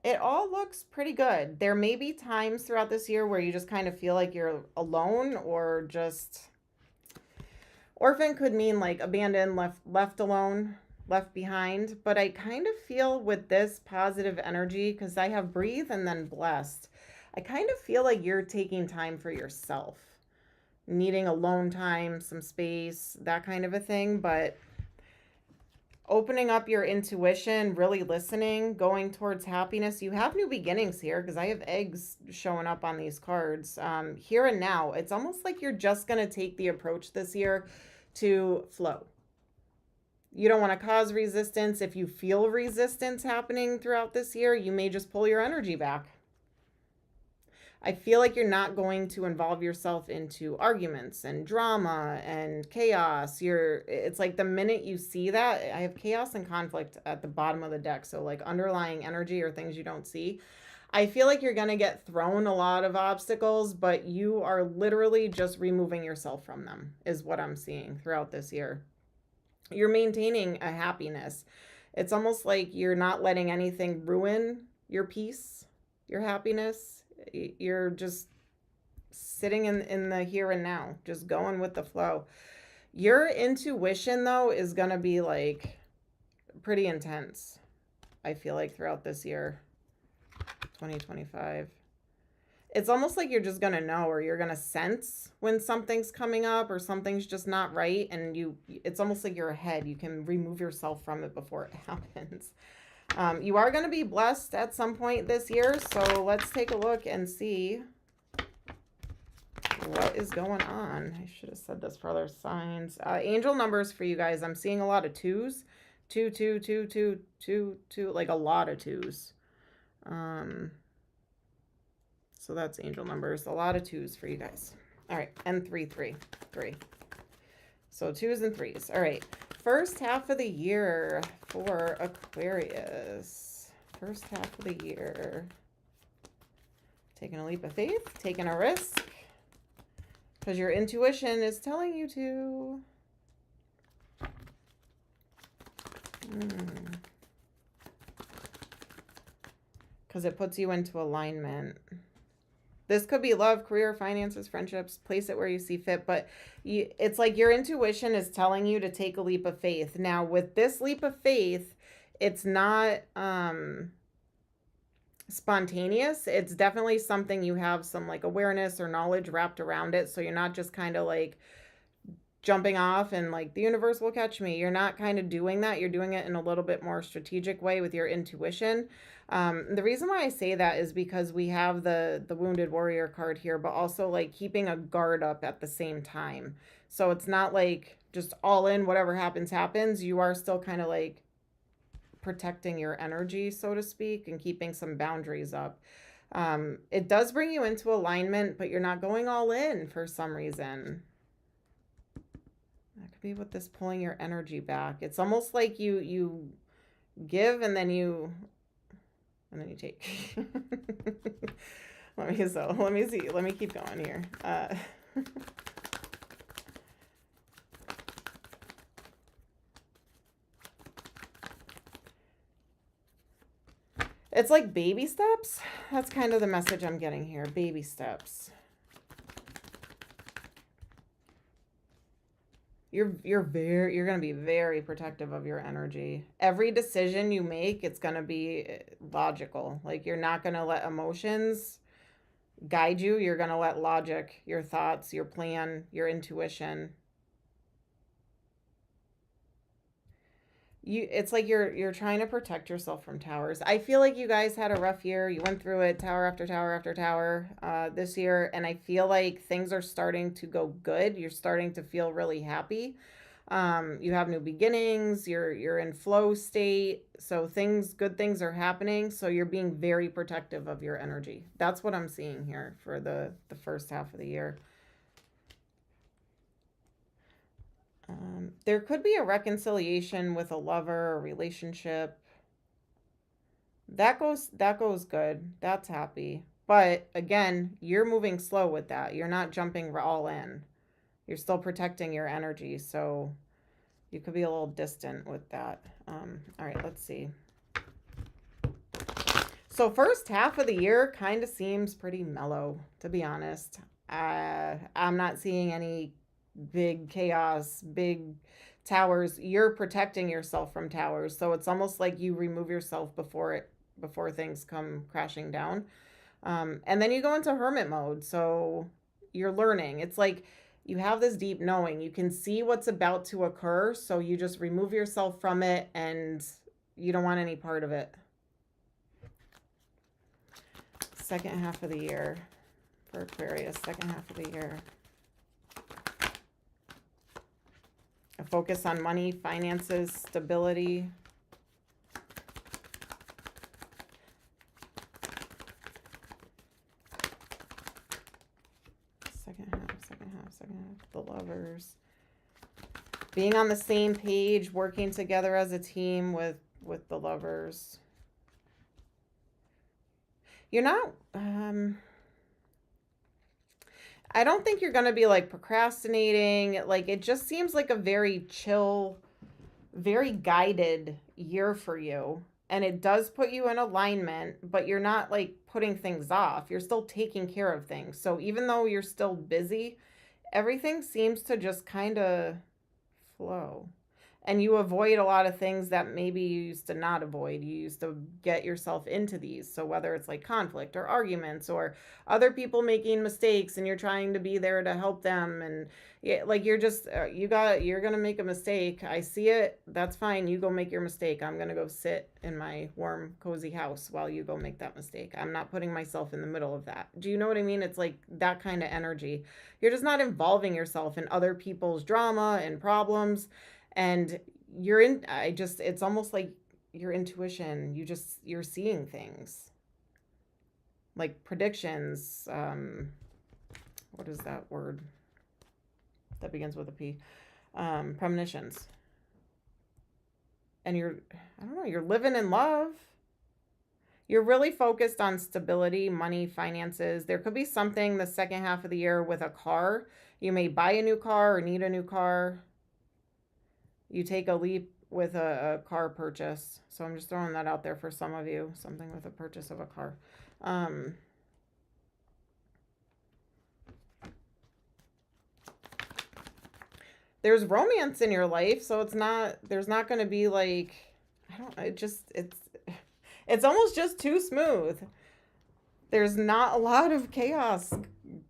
it all looks pretty good. There may be times throughout this year where you just kind of feel like you're alone, or just orphan could mean like abandoned, left alone, left behind. But I kind of feel with this positive energy, because I have breathe and then blessed, I kind of feel like you're taking time for yourself, needing alone time, some space, that kind of a thing. But opening up your intuition, really listening, going towards happiness. You have new beginnings here, because I have eggs showing up on these cards. Here and now, it's almost like you're just going to take the approach this year to flow. You don't want to cause resistance. If you feel resistance happening throughout this year, you may just pull your energy back. I feel like you're not going to involve yourself into arguments and drama and chaos. It's like the minute you see that, I have chaos and conflict at the bottom of the deck. So like underlying energy or things you don't see. I feel like you're going to get thrown a lot of obstacles, but you are literally just removing yourself from them, is what I'm seeing throughout this year. You're maintaining a happiness. It's almost like you're not letting anything ruin your peace, your happiness. You're just sitting in the here and now, just going with the flow. Your intuition, though, is going to be like pretty intense, I feel like, throughout this year, 2025. It's almost like you're just going to know, or you're going to sense when something's coming up or something's just not right. And it's almost like you're ahead. You can remove yourself from it before it happens. You are going to be blessed at some point this year. So let's take a look and see what is going on. I should have said this for other signs. Angel numbers for you guys. I'm seeing a lot of twos. 2, 2, 2, 2, 2, 2, like a lot of twos. So that's angel numbers. A lot of twos for you guys. All right. And 3, 3, 3. So 2s and 3s. All right. First half of the year for Aquarius. First half of the year. Taking a leap of faith. Taking a risk. Because your intuition is telling you to. Because it puts you into alignment. This could be love, career, finances, friendships. Place it where you see fit. But it's like your intuition is telling you to take a leap of faith. Now, with this leap of faith, it's not spontaneous. It's definitely something you have some like awareness or knowledge wrapped around it. So you're not just kind of like jumping off and like the universe will catch me. You're not kind of doing that. You're doing it in a little bit more strategic way with your intuition. The reason why I say that is because we have the wounded warrior card here, but also like keeping a guard up at the same time. So it's not like just all in, whatever happens, happens. You are still kind of like protecting your energy, so to speak, and keeping some boundaries up. It does bring you into alignment, but you're not going all in for some reason. That could be with this pulling your energy back. It's almost like you give and then you take. Let me see. Let me keep going here. It's like baby steps. That's kind of the message I'm getting here. Baby steps. You're going to be very protective of your energy. Every decision you make, it's going to be logical. Like you're not going to let emotions guide you. You're going to let logic, your thoughts, your plan, your intuition. It's like you're trying to protect yourself from towers. I feel like you guys had a rough year. You went through it, tower after tower after tower, this year, and I feel like things are starting to go good. You're starting to feel really happy. You have new beginnings. You're in flow state, so good things are happening. So you're being very protective of your energy. That's what I'm seeing here for the first half of the year. There could be a reconciliation with a lover or relationship. That goes good. That's happy. But again, you're moving slow with that. You're not jumping all in. You're still protecting your energy. So you could be a little distant with that. All right, let's see. So first half of the year kind of seems pretty mellow, to be honest. I'm not seeing any big chaos, big towers. You're protecting yourself from towers, so it's almost like you remove yourself before things come crashing down. And then you go into hermit mode, so you're learning. It's like you have this deep knowing. You can see what's about to occur, so you just remove yourself from it, and you don't want any part of it. Second half of the year for Aquarius, second half of the year. A focus on money, finances, stability. Second half, the Lovers. Being on the same page, working together as a team with the Lovers. You're not, I don't think you're going to be like procrastinating. Like, it just seems like a very chill, very guided year for you. And it does put you in alignment, but you're not like putting things off. You're still taking care of things. So even though you're still busy, everything seems to just kind of flow. And you avoid a lot of things that maybe you used to not avoid. You used to get yourself into these. So whether it's like conflict or arguments or other people making mistakes and you're trying to be there to help them, and yeah, like you're just you're going to make a mistake. I see it. That's fine. You go make your mistake. I'm going to go sit in my warm, cozy house while you go make that mistake. I'm not putting myself in the middle of that. Do you know what I mean? It's like that kind of energy. You're just not involving yourself in other people's drama and problems. And it's almost like your intuition, you're seeing things like predictions. What is that word that begins with a P? Premonitions. And you're living in love. You're really focused on stability, money, finances. There could be something the second half of the year with a car. You may buy a new car or need a new car. You take a leap with a car purchase. So I'm just throwing that out there for some of you. Something with a purchase of a car. There's romance in your life, so there's not going to be like, it's almost just too smooth. There's not a lot of chaos,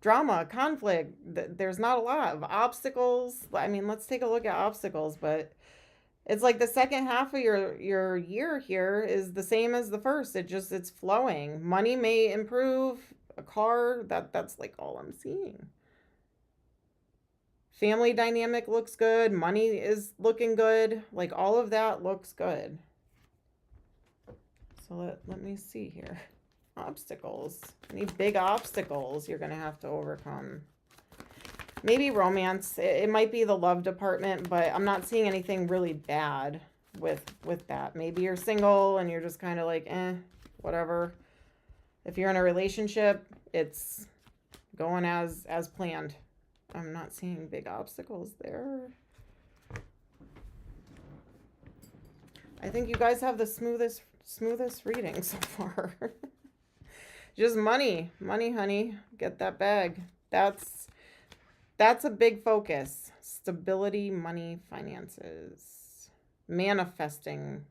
drama, conflict. There's not a lot of obstacles. I mean, let's take a look at obstacles, but it's like the second half of your year here is the same as the first. It's flowing. Money may improve, a car, that's like all I'm seeing. Family dynamic looks good. Money is looking good. Like all of that looks good. So let me see here. Obstacles. Any big obstacles you're going to have to overcome? Maybe romance. It might be the love department, but I'm not seeing anything really bad with that. Maybe you're single and you're just kind of like, whatever. If you're in a relationship, it's going as planned. I'm not seeing big obstacles there. I think you guys have the smoothest reading so far. Just money, honey. Get that bag. That's a big focus. Stability, money, finances, manifesting.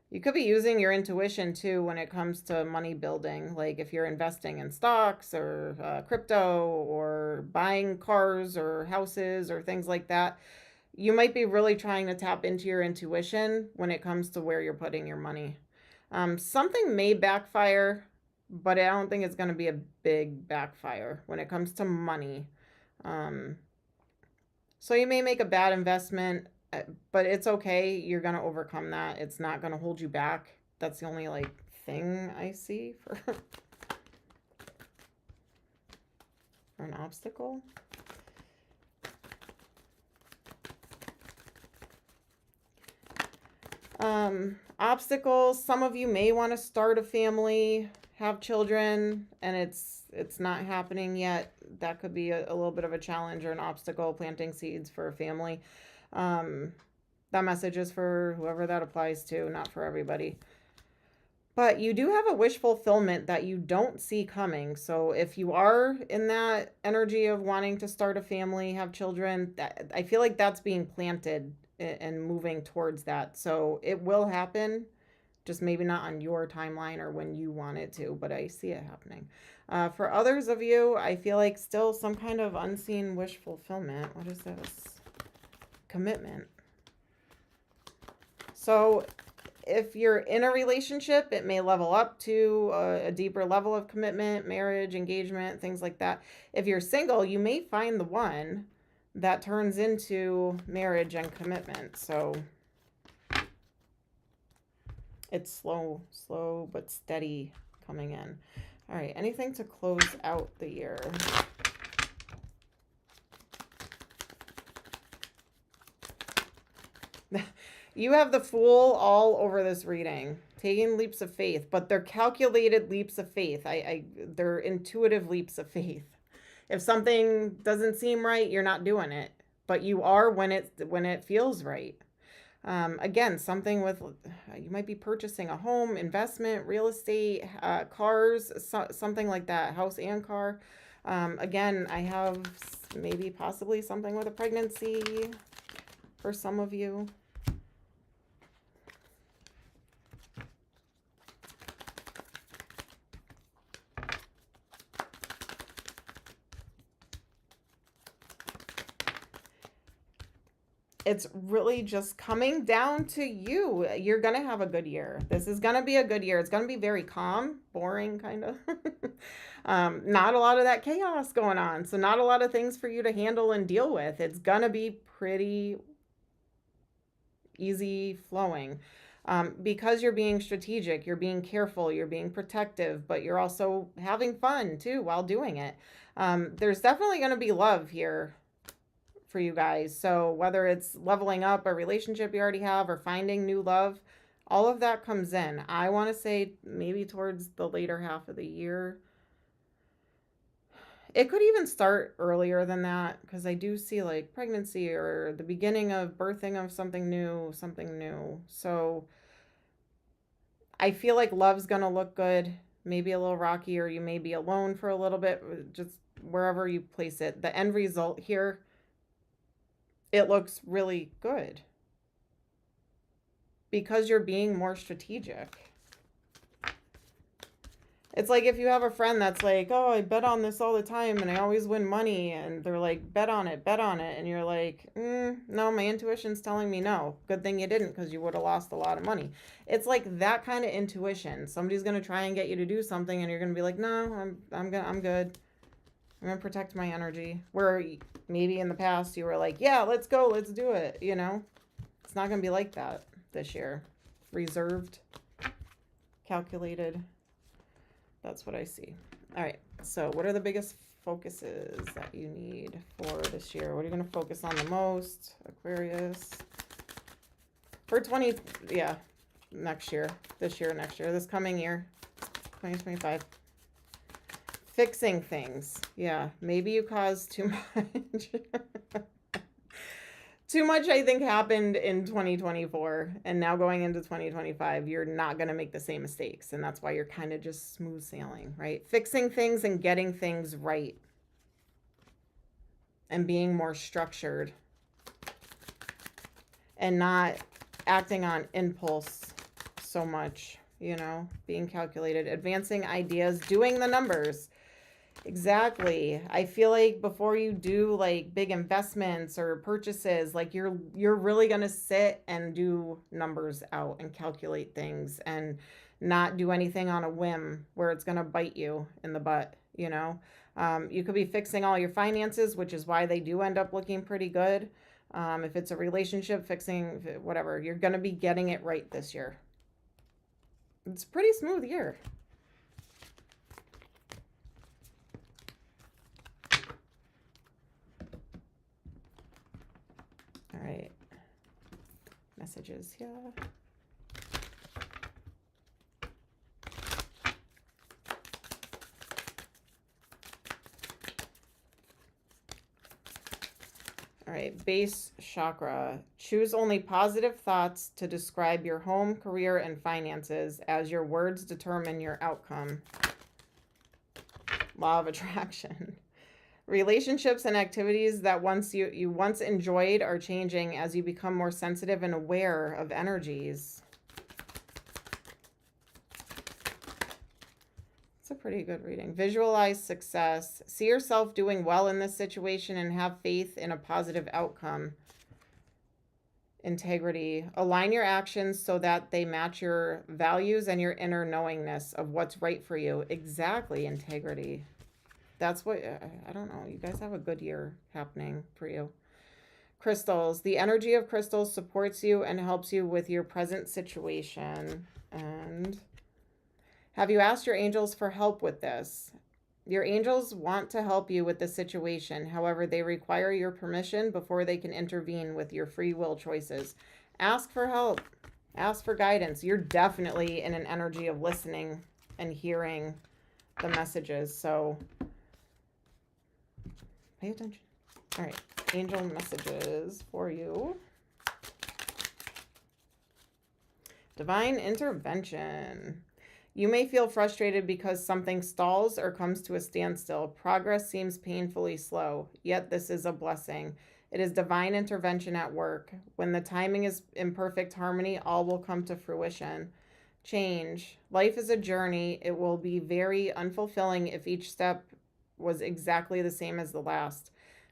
You could be using your intuition too when it comes to money building. Like if you're investing in stocks or crypto or buying cars or houses or things like that. You might be really trying to tap into your intuition when it comes to where you're putting your money. Something may backfire, but I don't think it's going to be a big backfire when it comes to money. So you may make a bad investment, but it's okay. You're going to overcome that. It's not going to hold you back. That's the only like thing I see for an obstacle. Obstacles. Some of you may want to start a family, have children, and it's not happening yet. That could be a little bit of a challenge or an obstacle, planting seeds for a family. That message is for whoever that applies to, not for everybody. But you do have a wish fulfillment that you don't see coming. So if you are in that energy of wanting to start a family, have children, I feel like that's being planted and moving towards that. So it will happen, just maybe not on your timeline or when you want it to, but I see it happening. For others of you, I feel like still some kind of unseen wish fulfillment. What is this? Commitment. So if you're in a relationship, it may level up to a deeper level of commitment, marriage, engagement, things like that. If you're single, you may find the one that turns into marriage and commitment. So it's slow but steady coming in. All right, anything to close out the year? You have the Fool all over this reading, taking leaps of faith, but they're calculated leaps of faith. They're intuitive leaps of faith. If something doesn't seem right, you're not doing it, but you are when it feels right. Again, something with, you might be purchasing a home, investment, real estate, cars, something like that, house and car. Again, I have maybe possibly something with a pregnancy for some of you. It's really just coming down to you. You're going to have a good year. This is going to be a good year. It's going to be very calm, boring, kind of. Not a lot of that chaos going on. So not a lot of things for you to handle and deal with. It's going to be pretty easy flowing. Because you're being strategic, you're being careful, you're being protective, but you're also having fun too while doing it. There's definitely going to be love here for you guys. So whether it's leveling up a relationship you already have or finding new love, all of that comes in. I want to say maybe towards the later half of the year. It could even start earlier than that, because I do see like pregnancy or the beginning of birthing of something new. So I feel like love's going to look good, maybe a little rocky, or you may be alone for a little bit, just wherever you place it. The end result here, it looks really good because you're being more strategic. It's like if you have a friend that's like, oh, I bet on this all the time and I always win money, and they're like, bet on it. And you're like, no, my intuition's telling me no. Good thing you didn't, because you would have lost a lot of money. It's like that kind of intuition. Somebody's going to try and get you to do something and you're going to be like, no, I'm good. I'm going to protect my energy. Where maybe in the past you were like, yeah, let's go, let's do it. You know, it's not going to be like that this year. Reserved, calculated. That's what I see. All right. So what are the biggest focuses that you need for this year? What are you going to focus on the most? Aquarius. For next year, this coming year, 2025. Fixing things. Yeah, maybe you caused too much. Too much, I think, happened in 2024. And now going into 2025, you're not going to make the same mistakes. And that's why you're kind of just smooth sailing, right? Fixing things and getting things right. And being more structured. And not acting on impulse so much, you know, being calculated, advancing ideas, doing the numbers. Exactly. I feel like before you do like big investments or purchases, like you're really going to sit and do numbers out and calculate things and not do anything on a whim where it's going to bite you in the butt, you know. You could be fixing all your finances, which is why they do end up looking pretty good. If it's a relationship, fixing whatever, you're going to be getting it right this year. It's a pretty smooth year. All right. Messages here. All right, base chakra. Choose only positive thoughts to describe your home, career, and finances, as your words determine your outcome. Law of attraction. Relationships and activities that you once enjoyed are changing as you become more sensitive and aware of energies. It's a pretty good reading. Visualize success. See yourself doing well in this situation and have faith in a positive outcome. Integrity. Align your actions so that they match your values and your inner knowingness of what's right for you. Exactly, integrity. That's what, I don't know. You guys have a good year happening for you. Crystals. The energy of crystals supports you and helps you with your present situation. And have you asked your angels for help with this? Your angels want to help you with the situation. However, they require your permission before they can intervene with your free will choices. Ask for help. Ask for guidance. You're definitely in an energy of listening and hearing the messages. So pay attention. All right. Angel messages for you. Divine intervention. You may feel frustrated because something stalls or comes to a standstill. Progress seems painfully slow, yet this is a blessing. It is divine intervention at work. When the timing is in perfect harmony, all will come to fruition. Change. Life is a journey. It will be very unfulfilling if each step was exactly the same as the last.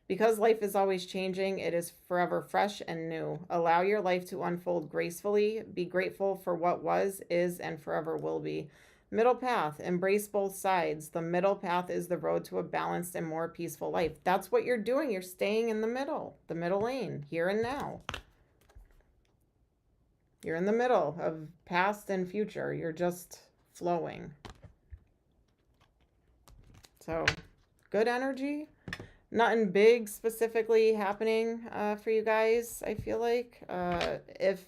Because life is always changing, it is forever fresh and new. Allow your life to unfold gracefully. Be grateful for what was, is, and forever will be. Middle path. Embrace both sides. The middle path is the road to a balanced and more peaceful life. That's what you're doing. You're staying in the middle lane, here and now. You're in the middle of past and future. You're just flowing. So, good energy. Nothing big specifically happening for you guys, I feel like. If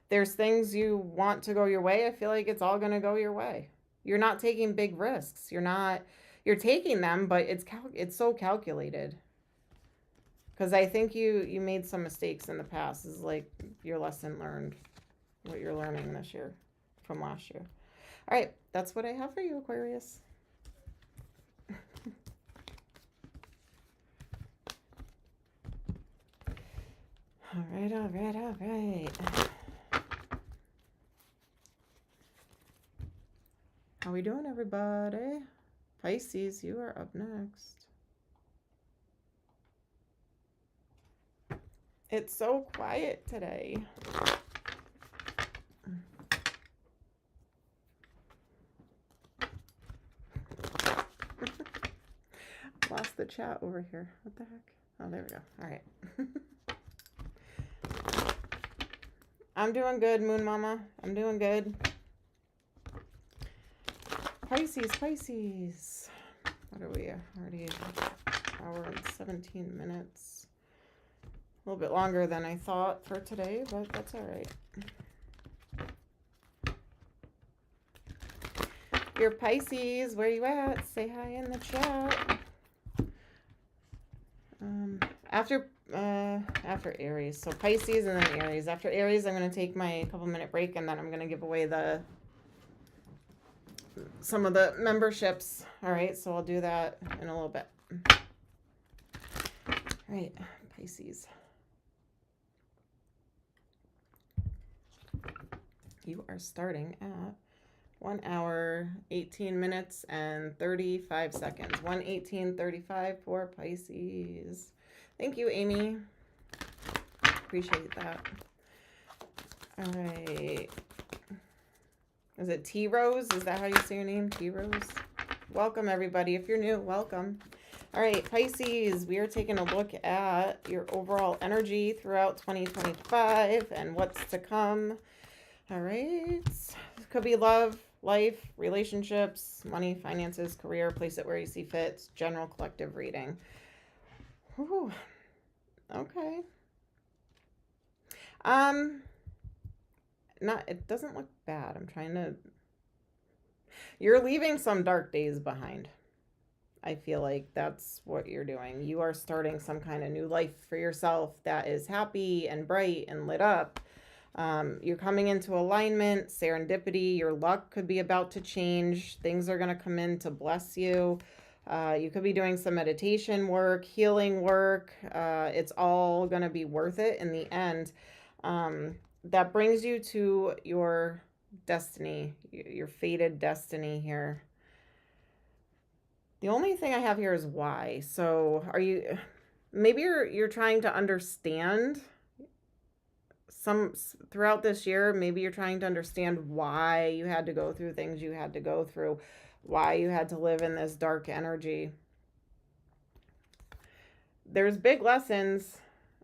there's things you want to go your way, I feel like it's all going to go your way. You're not taking big risks. You're taking them, but it's so calculated. Because I think you made some mistakes in the past. This is like your lesson learned, what you're learning this year from last year. All right, that's what I have for you, Aquarius. All right. How we doing, everybody? Pisces, you are up next. It's so quiet today. Lost the chat over here. What the heck? Oh, there we go. All right. I'm doing good, Moon Mama. I'm doing good. Pisces. What are we? Already an hour and 17 minutes. A little bit longer than I thought for today, but that's all right. Your Pisces, where you at? Say hi in the chat. After Aries. So Pisces and then Aries. After Aries, I'm going to take my couple-minute break, and then I'm going to give away some of the memberships. All right, so I'll do that in a little bit. All right, Pisces. You are starting at 1 hour, 18 minutes, and 35 seconds. 1:18:35 for Pisces. Thank you, Amy. Appreciate that. All right. Is it T Rose? Is that how you say your name? T Rose? Welcome, everybody. If you're new, welcome. All right, Pisces, we are taking a look at your overall energy throughout 2025 and what's to come. All right. It could be love, life, relationships, money, finances, career. Place it where you see fit. It's general collective reading. Whew. Okay. It doesn't look bad. You're leaving some dark days behind. I feel like that's what you're doing. You are starting some kind of new life for yourself that is happy and bright and lit up. You're coming into alignment, serendipity, your luck could be about to change. Things are going to come in to bless you. You could be doing some meditation work, healing work. It's all going to be worth it in the end. That brings you to your destiny, your fated destiny here. The only thing I have here is why. So maybe you're trying to understand throughout this year, maybe you're trying to understand why you had to go through things you had to go through, why you had to live in this dark energy. There's big lessons.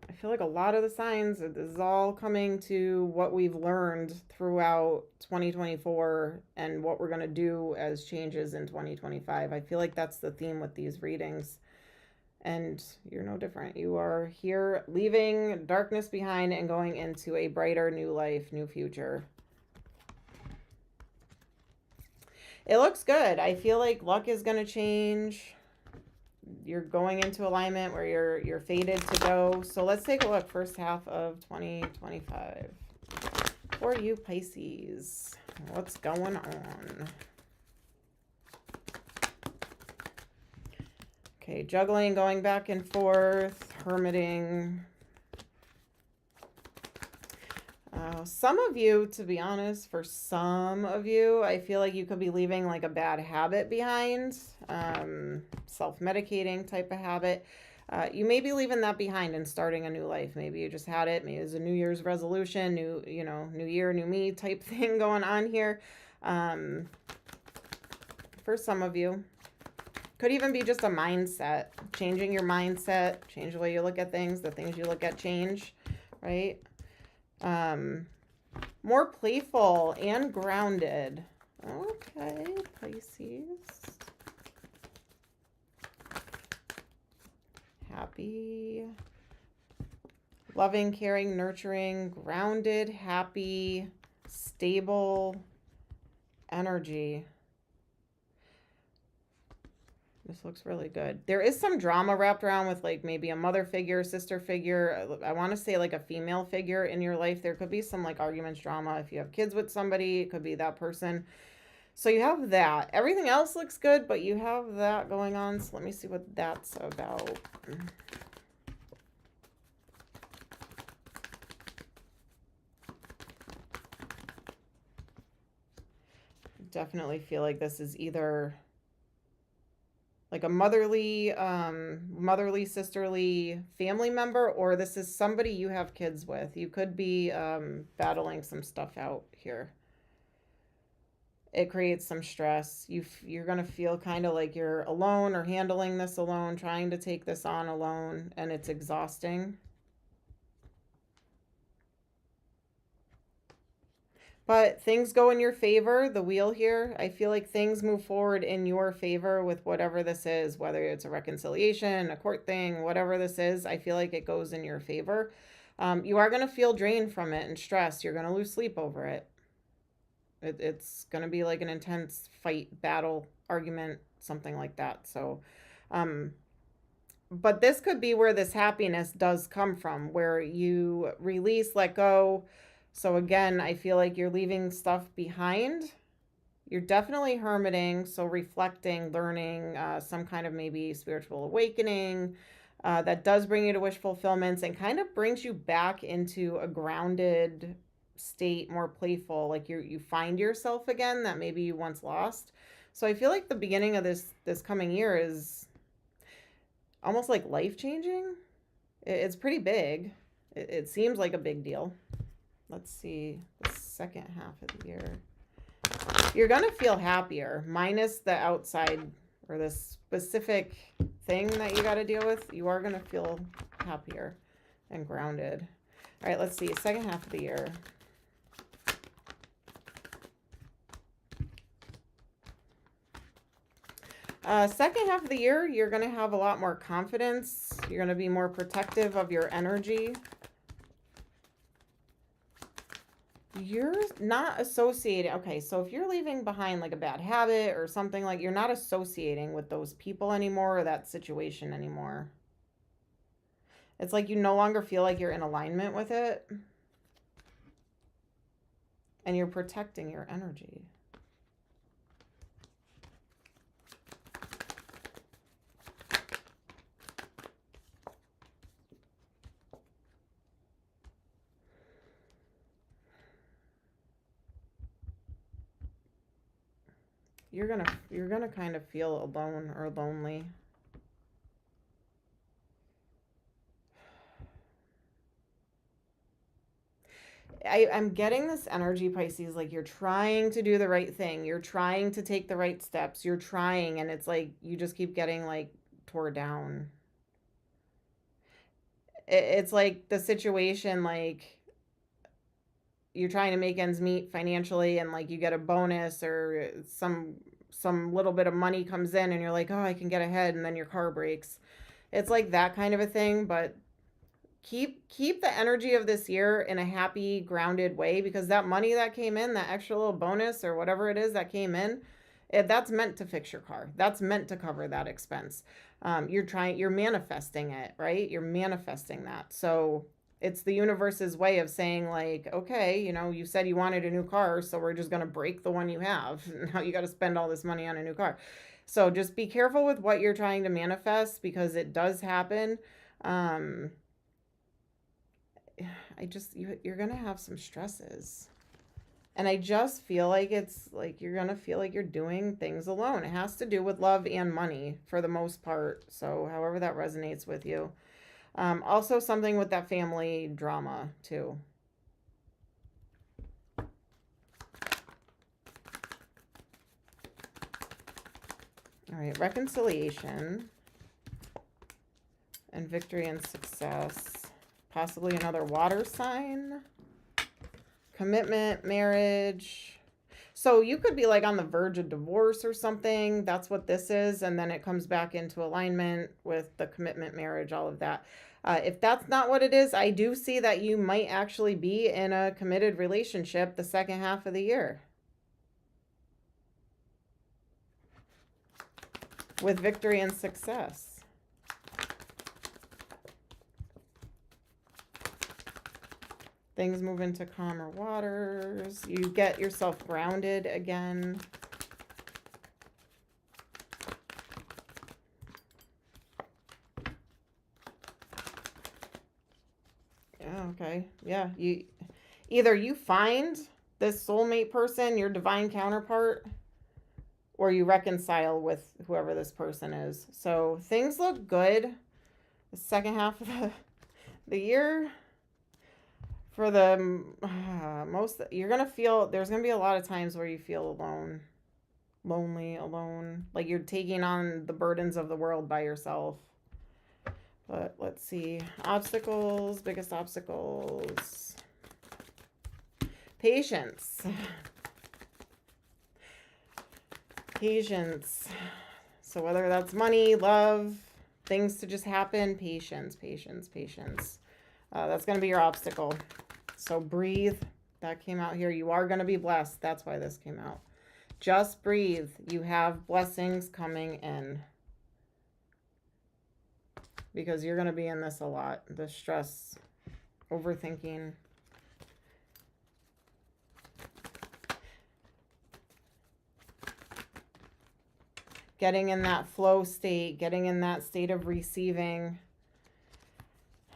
I feel like a lot of the signs, this is all coming to what we've learned throughout 2024 and what we're going to do as changes in 2025. I feel like that's the theme with these readings. And you're no different. You are here leaving darkness behind and going into a brighter new life, new future. It looks good. I feel like luck is going to change. You're going into alignment where you're fated to go. So let's take a look. First half of 2025 for you Pisces. What's going on? Okay, juggling, going back and forth, hermiting. Some of you, to be honest, for some of you, I feel like you could be leaving like a bad habit behind, self-medicating type of habit. You may be leaving that behind and starting a new life. Maybe you just had it. Maybe it's a New Year's resolution, new year, new me type thing going on here. For some of you. Could even be just a mindset, changing your mindset, change the way you look at things, the things you look at change, right? More playful and grounded. Okay, Pisces. Happy. Loving, caring, nurturing, grounded, happy, stable energy. This looks really good. There is some drama wrapped around with like maybe a mother figure, sister figure. I want to say like a female figure in your life. There could be some like arguments, drama. If you have kids with somebody, it could be that person. So you have that. Everything else looks good, but you have that going on. So let me see what that's about. Definitely feel like this is either like a motherly, sisterly family member, or this is somebody you have kids with. You could be battling some stuff out here. It creates some stress. You're going to feel kind of like you're alone or handling this alone, trying to take this on alone, and it's exhausting. But things go in your favor, the wheel here. I feel like things move forward in your favor with whatever this is, whether it's a reconciliation, a court thing, whatever this is. I feel like it goes in your favor. You are going to feel drained from it and stressed. You're going to lose sleep over it. It's going to be like an intense fight, battle, argument, something like that. So, but this could be where this happiness does come from, where you release, let go. So again, I feel like you're leaving stuff behind. You're definitely hermiting, so reflecting, learning, some kind of maybe spiritual awakening that does bring you to wish fulfillments and kind of brings you back into a grounded state, more playful, like you find yourself again that maybe you once lost. So I feel like the beginning of this coming year is almost like life-changing. It's pretty big. It seems like a big deal. Let's see the second half of the year. You're going to feel happier, minus the outside or the specific thing that you got to deal with. You are going to feel happier and grounded. All right, let's see. Second half of the year. Second half of the year, you're going to have a lot more confidence. You're going to be more protective of your energy. You're not associating. Okay, so if you're leaving behind like a bad habit or something, like you're not associating with those people anymore or that situation anymore. It's like you no longer feel like you're in alignment with it. And you're protecting your energy. You're gonna kind of feel alone or lonely. I'm getting this energy, Pisces, like you're trying to do the right thing. You're trying to take the right steps. You're trying, and it's like you just keep getting like tore down. It's like the situation, like you're trying to make ends meet financially, and like you get a bonus or some little bit of money comes in, and you're like, oh, I can get ahead, and then your car breaks. It's like that kind of a thing, but keep the energy of this year in a happy, grounded way, because that money that came in, that extra little bonus or whatever it is that came in, that's meant to fix your car. That's meant to cover that expense. You're manifesting it, right? You're manifesting that. So it's the universe's way of saying like, okay, you said you wanted a new car, so we're just going to break the one you have. Now you got to spend all this money on a new car. So just be careful with what you're trying to manifest, because it does happen. You're going to have some stresses. And I just feel like it's like you're going to feel like you're doing things alone. It has to do with love and money for the most part. So however that resonates with you. Also something with that family drama too. All right, reconciliation and victory and success. Possibly another water sign. Commitment, marriage. So you could be like on the verge of divorce or something. That's what this is. And then it comes back into alignment with the commitment, marriage, all of that. If that's not what it is, I do see that you might actually be in a committed relationship the second half of the year. With victory and success. Things move into calmer waters. You get yourself grounded again. Yeah, okay. Yeah, either you find this soulmate person, your divine counterpart, or you reconcile with whoever this person is. So things look good the second half of the year. For the most, you're going to feel, there's going to be a lot of times where you feel alone, lonely, alone, like you're taking on the burdens of the world by yourself. But let's see, obstacles, biggest obstacles. Patience. Patience. So whether that's money, love, things to just happen, patience. That's going to be your obstacle. So breathe. That came out here. You are going to be blessed. That's why this came out. Just breathe. You have blessings coming in. Because you're going to be in this a lot. The stress, overthinking. Getting in that flow state. Getting in that state of receiving.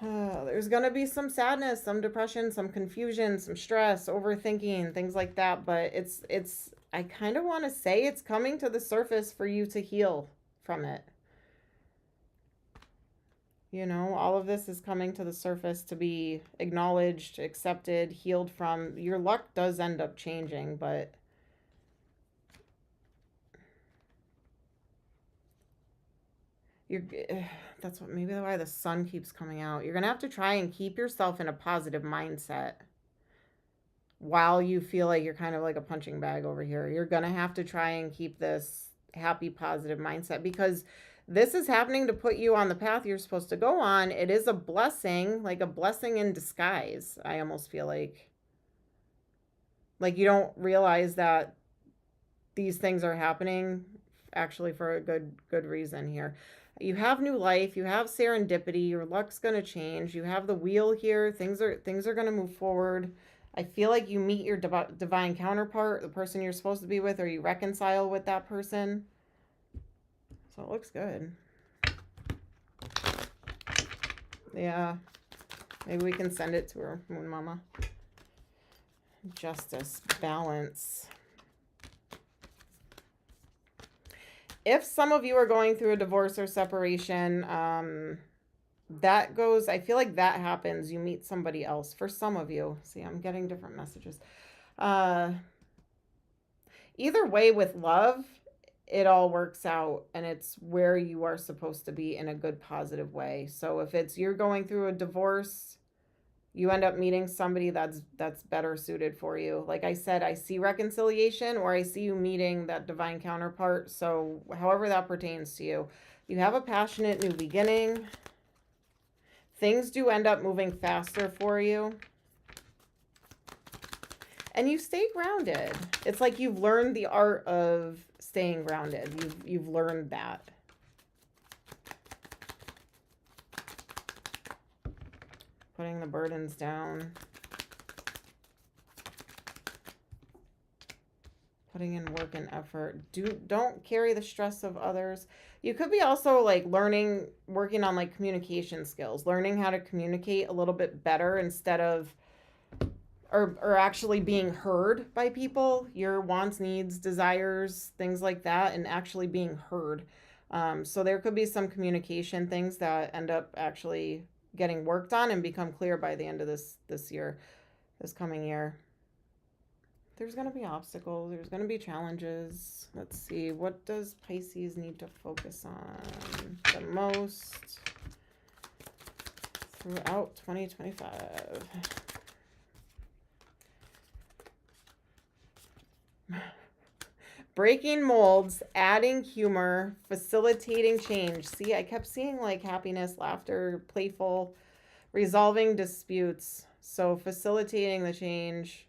There's going to be some sadness, some depression, some confusion, some stress, overthinking, things like that. But I kind of want to say it's coming to the surface for you to heal from it. All of this is coming to the surface to be acknowledged, accepted, healed from. Your luck does end up changing, but that's maybe why the sun keeps coming out. You're going to have to try and keep yourself in a positive mindset while you feel like you're kind of like a punching bag over here. You're going to have to try and keep this happy, positive mindset, because this is happening to put you on the path you're supposed to go on. It is a blessing, like a blessing in disguise. I almost feel like Like, you don't realize that these things are happening actually for a good reason here. You have new life, you have serendipity, your luck's going to change. You have the wheel here. Things are going to move forward. I feel like you meet your divine counterpart, the person you're supposed to be with, or you reconcile with that person. So it looks good. Yeah. Maybe we can send it to her, Moon Mama. Justice, balance. If some of you are going through a divorce or separation, that goes, I feel like that happens. You meet somebody else. For some of you. See, I'm getting different messages. Either way, with love, it all works out, and it's where you are supposed to be in a good, positive way. So if it's you're going through a divorce, you end up meeting somebody that's better suited for you. Like I said, I see reconciliation, or I see you meeting that divine counterpart. So however that pertains to you, you have a passionate new beginning. Things do end up moving faster for you. And you stay grounded. It's like you've learned the art of staying grounded. You've learned that. Putting the burdens down. Putting in work and effort. Don't carry the stress of others. You could be also like working on like communication skills, learning how to communicate a little bit better instead of, or actually being heard by people, your wants, needs, desires, things like that, and actually being heard. So there could be some communication things that end up actually getting worked on and become clear by the end of this coming year. There's going to be obstacles. There's going to be challenges. Let's see. What does Pisces need to focus on the most throughout 2025? Breaking molds, adding humor, facilitating change. See, I kept seeing like happiness, laughter, playful, resolving disputes. So facilitating the change.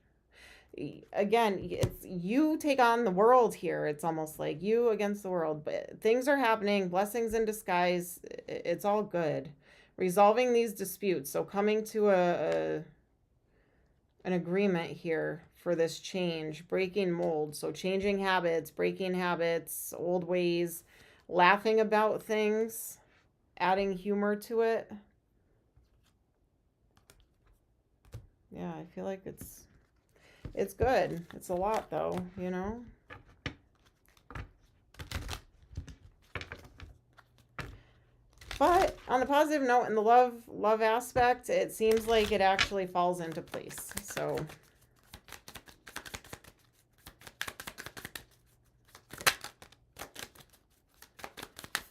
Again, it's you take on the world here. It's almost like you against the world. But things are happening, blessings in disguise. It's all good. Resolving these disputes. So coming to an agreement here for this change, breaking molds. So changing habits, breaking habits, old ways, laughing about things, adding humor to it. Yeah, I feel like it's good. It's a lot though, you know? But on the positive note, in the love aspect, it seems like it actually falls into place. So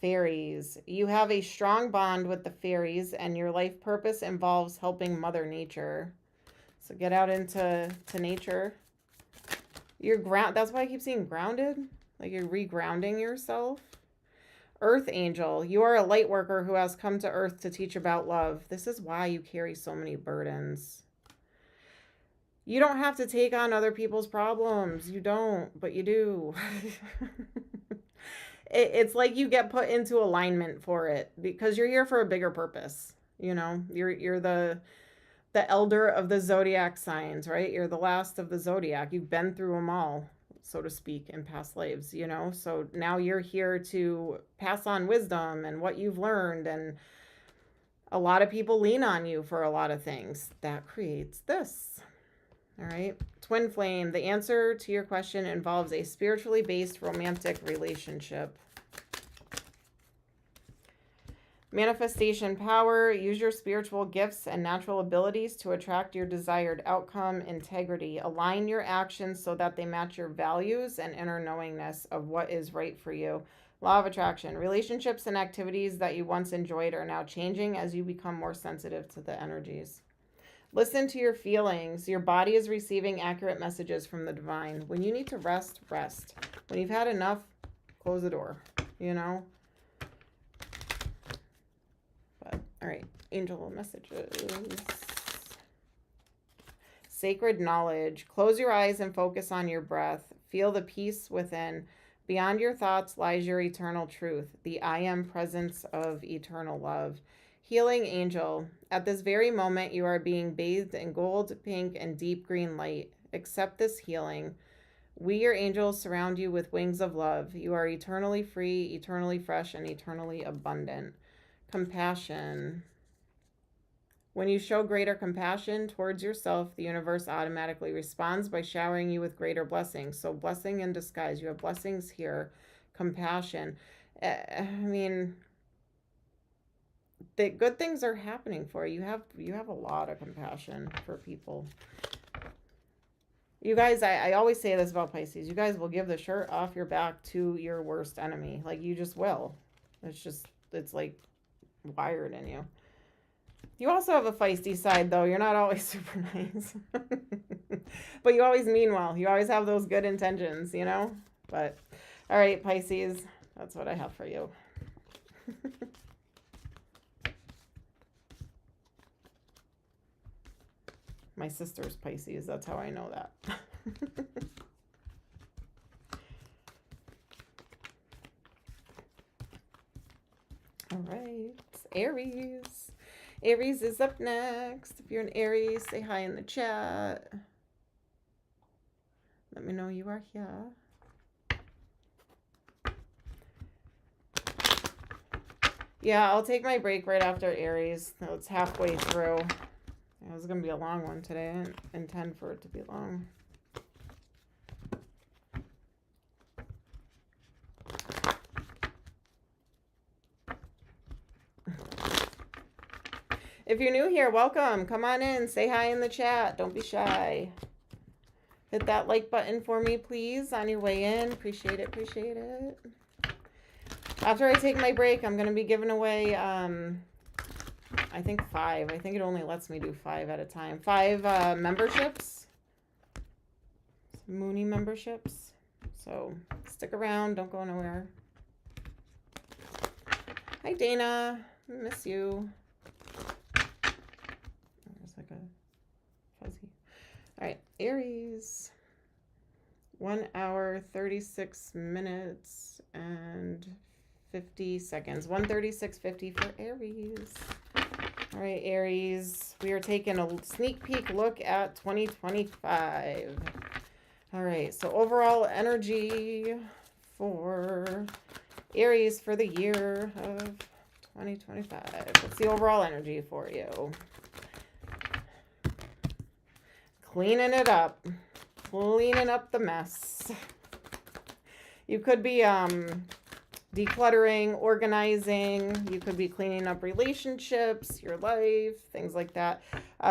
fairies. You have a strong bond with the fairies, and your life purpose involves helping Mother Nature. So get out into nature. You're that's why I keep seeing grounded. Like you're regrounding yourself. Earth angel. You are a light worker who has come to Earth to teach about love. This is why you carry so many burdens. You don't have to take on other people's problems. You don't, but you do. It's like you get put into alignment for it because you're here for a bigger purpose. You know, you're the elder of the zodiac signs, right? You're the last of the zodiac. You've been through them all, so to speak, in past lives, you know? So now you're here to pass on wisdom and what you've learned. And a lot of people lean on you for a lot of things. That creates this. All right. Twin flame. The answer to your question involves a spiritually based romantic relationship. Manifestation power. Use your spiritual gifts and natural abilities to attract your desired outcome. Integrity. Align your actions so that they match your values and inner knowingness of what is right for you. Law of attraction. Relationships and activities that you once enjoyed are now changing as you become more sensitive to the energies. Listen to your feelings. Your body is receiving accurate messages from the divine. When you need to rest, rest. When you've had enough, close the door, you know? But, all right, angel messages. sacred knowledge. Close your eyes and focus on your breath. Feel the peace within. Beyond your thoughts lies your eternal truth, the I am presence of eternal love. Healing angel. At this very moment, you are being bathed in gold, pink, and deep green light. Accept this healing. We, your angels, surround you with wings of love. You are eternally free, eternally fresh, and eternally abundant. Compassion. When you show greater compassion towards yourself, the universe automatically responds by showering you with greater blessings. So blessing in disguise. You have blessings here. Compassion. I mean, the good things are happening for you. You have a lot of compassion for people. You guys, I always say this about Pisces. You guys will give the shirt off your back to your worst enemy. Like, you just will. It's like wired in you. You also have a feisty side, though. You're not always super nice. But you always mean well. You always have those good intentions, you know? But, all right, Pisces, that's what I have for you. My sister's Pisces. That's how I know that. All right. Aries. Aries is up next. If you're an Aries, say hi in the chat. Let me know you are here. Yeah, I'll take my break right after Aries. It's halfway through. It was going to be a long one today. I didn't intend for it to be long. If you're new here, welcome. Come on in. Say hi in the chat. Don't be shy. Hit that like button for me, please, on your way in. Appreciate it. Appreciate it. After I take my break, I'm going to be giving away, I think 5. I think it only lets me do 5 at a time. 5 memberships. Mooney memberships. So stick around. Don't go nowhere. Hi, Dana. I miss you. There's like a fuzzy. All right, Aries. 1 hour, 36 minutes, and 50 seconds. 1:36:50 for Aries. All right, Aries. We are taking a sneak peek look at 2025. All right, so overall energy for Aries for the year of 2025. What's the overall energy for you? Cleaning it up. Cleaning up the mess. You could be decluttering, organizing. You could be cleaning up relationships, your life, things like that.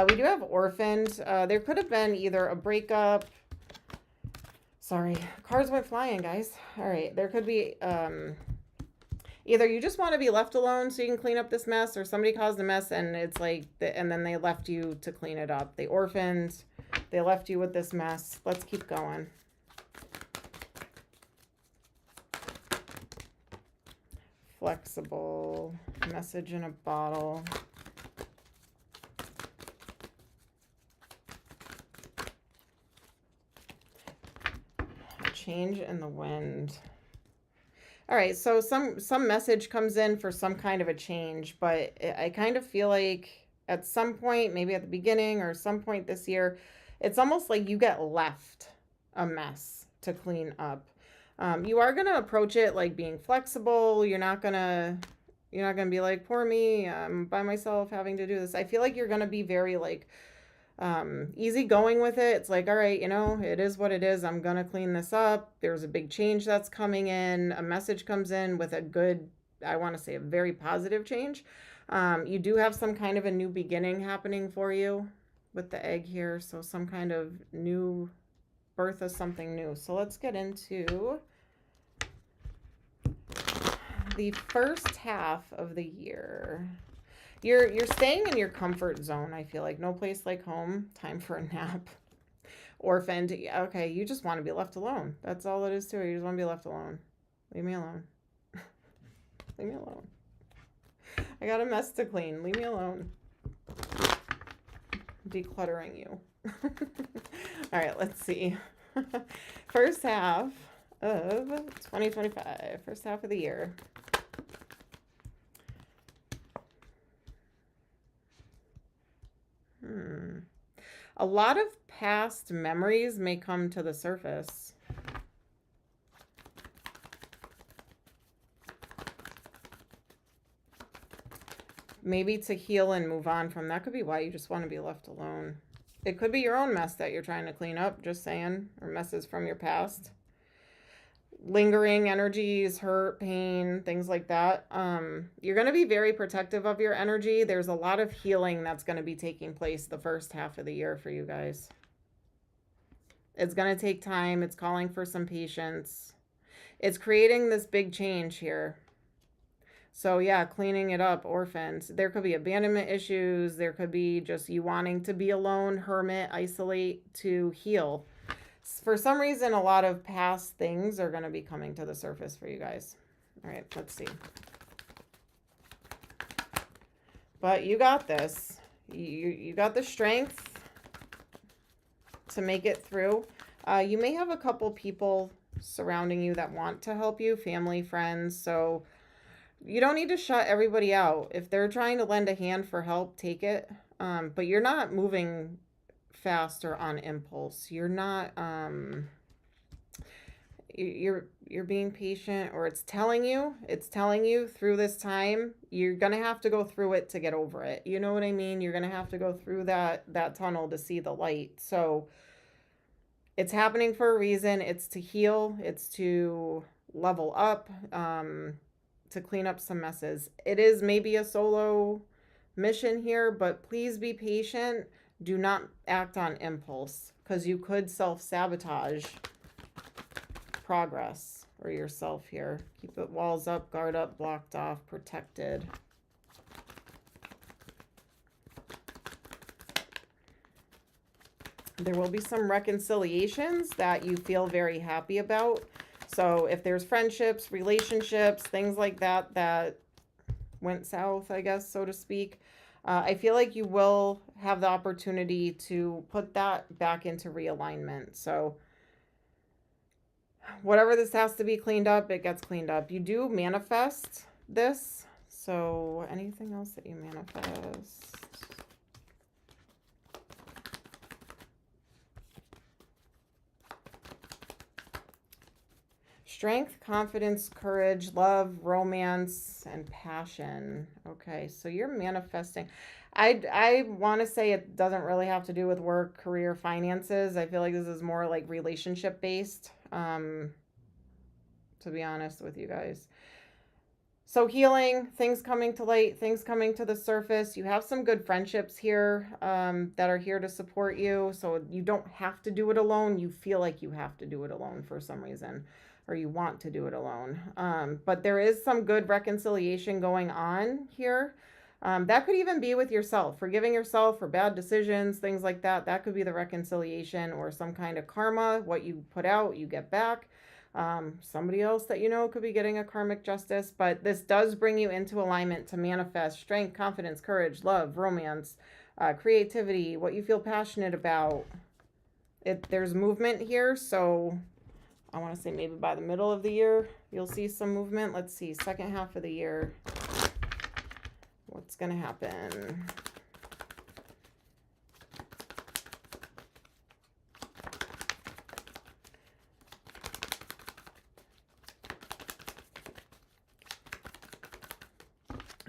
We do have orphaned. There could have been either a breakup. Sorry, cards went flying, guys. All right, there could be either you just want to be left alone so you can clean up this mess, or somebody caused a mess and it's like, and then they left you to clean it up. They orphaned. They left you with this mess. Let's keep going. Flexible. Message in a bottle. A change in the wind. All right, so some message comes in for some kind of a change, but I kind of feel like at some point, maybe at the beginning or some point this year, it's almost like you get left a mess to clean up. You are going to approach it like being flexible. You're not going to be like, poor me, I'm by myself having to do this. I feel like you're going to be very like easy going with it. It's like, all right, you know, it is what it is. I'm going to clean this up. There's a big change that's coming in. A message comes in with a good, I want to say a very positive change. You do have some kind of a new beginning happening for you with the egg here. So some kind of new birth of something new. So let's get into the first half of the year. You're staying in your comfort zone, I feel like. No place like home. Time for a nap. Orphaned. Okay, you just want to be left alone. That's all it is to it. You just want to be left alone. Leave me alone. Leave me alone. I got a mess to clean. Leave me alone. Decluttering you. All right, let's see. First half of 2025, first half of the year. A lot of past memories may come to the surface. Maybe to heal and move on from. That could be why you just want to be left alone. It could be your own mess that you're trying to clean up, just saying, or messes from your past. Lingering energies, hurt, pain, things like that. You're going to be very protective of your energy. There's a lot of healing that's going to be taking place the first half of the year for you guys. It's going to take time. It's calling for some patience. It's creating this big change here. So yeah, cleaning it up, orphans. There could be abandonment issues. There could be just you wanting to be alone, hermit, isolate, to heal. For some reason, a lot of past things are going to be coming to the surface for you guys. All right, let's see. But you got this. You got the strength to make it through. You may have a couple people surrounding you that want to help you, family, friends. So you don't need to shut everybody out. If they're trying to lend a hand for help, take it. But you're not moving fast or on impulse. You're not you're being patient, or it's telling you through this time you're gonna have to go through it to get over it. You know what I mean? You're gonna have to go through that tunnel to see the light. So it's happening for a reason. It's to heal, it's to level up, to clean up some messes. It is maybe a solo mission here, but please be patient. Do not act on impulse, because you could self-sabotage progress or yourself here. Keep the walls up, guard up, blocked off, protected. There will be some reconciliations that you feel very happy about. So if there's friendships, relationships, things like that that went south, I guess, so to speak, I feel like you will have the opportunity to put that back into realignment. So whatever this has to be cleaned up, it gets cleaned up. You do manifest this. So anything else that you manifest? Strength, confidence, courage, love, romance, and passion. Okay, so you're manifesting. I want to say it doesn't really have to do with work, career, finances. I feel like this is more like relationship based, to be honest with you guys. So healing, things coming to light, things coming to the surface. You have some good friendships here, that are here to support you. So you don't have to do it alone. You feel like you have to do it alone for some reason, or you want to do it alone. But there is some good reconciliation going on here. That could even be with yourself, forgiving yourself for bad decisions, things like that. That could be the reconciliation, or some kind of karma. What you put out, you get back. Somebody else that you know could be getting a karmic justice. But this does bring you into alignment to manifest strength, confidence, courage, love, romance, creativity, what you feel passionate about. There's movement here, so I want to say maybe by the middle of the year, you'll see some movement. Let's see, second half of the year, what's going to happen?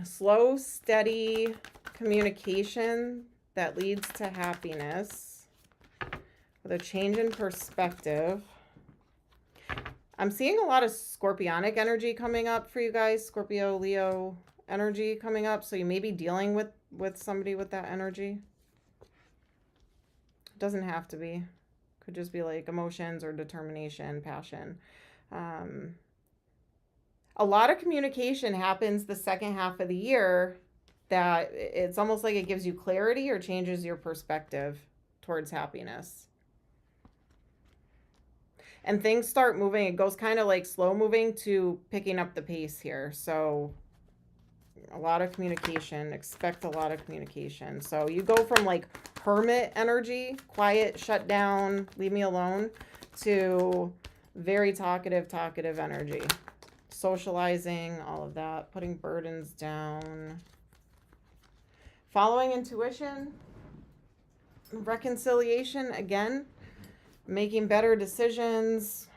Slow, steady communication that leads to happiness with a change in perspective. I'm seeing a lot of scorpionic energy coming up for you guys. Scorpio, Leo energy coming up. So you may be dealing with somebody with that energy. It doesn't have to be. Could just be like emotions or determination, passion. A lot of communication happens the second half of the year that it's almost like it gives you clarity or changes your perspective towards happiness. And things start moving. It goes kind of like slow moving to picking up the pace here. So A lot of communication. Expect a lot of communication. So you go from like hermit energy, quiet, shut down, leave me alone, to very talkative energy. Socializing, all of that. Putting burdens down. Following intuition. Reconciliation again. Making better decisions.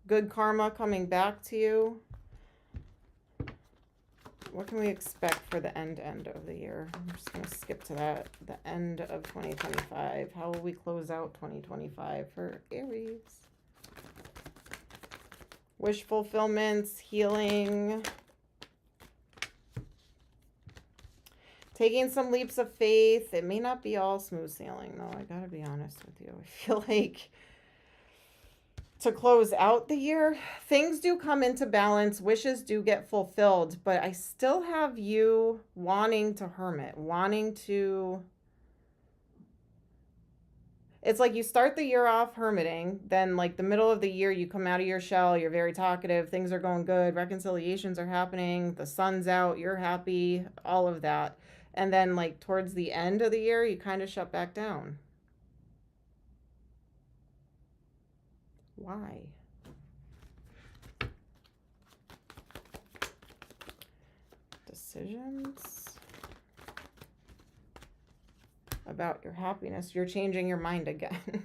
Good karma coming back to you. What can we expect for the end of the year? I'm just going to skip to that. The end of 2025. How will we close out 2025 for Aries? Wish fulfillments, healing. Taking some leaps of faith. It may not be all smooth sailing, though. I got to be honest with you. I feel like to close out the year, things do come into balance, wishes do get fulfilled, but I still have you wanting to hermit, wanting to... It's like you start the year off hermiting, then like the middle of the year, you come out of your shell, you're very talkative, things are going good, reconciliations are happening, the sun's out, you're happy, all of that. And then like towards the end of the year, you kind of shut back down. Why? Decisions about your happiness. You're changing your mind again.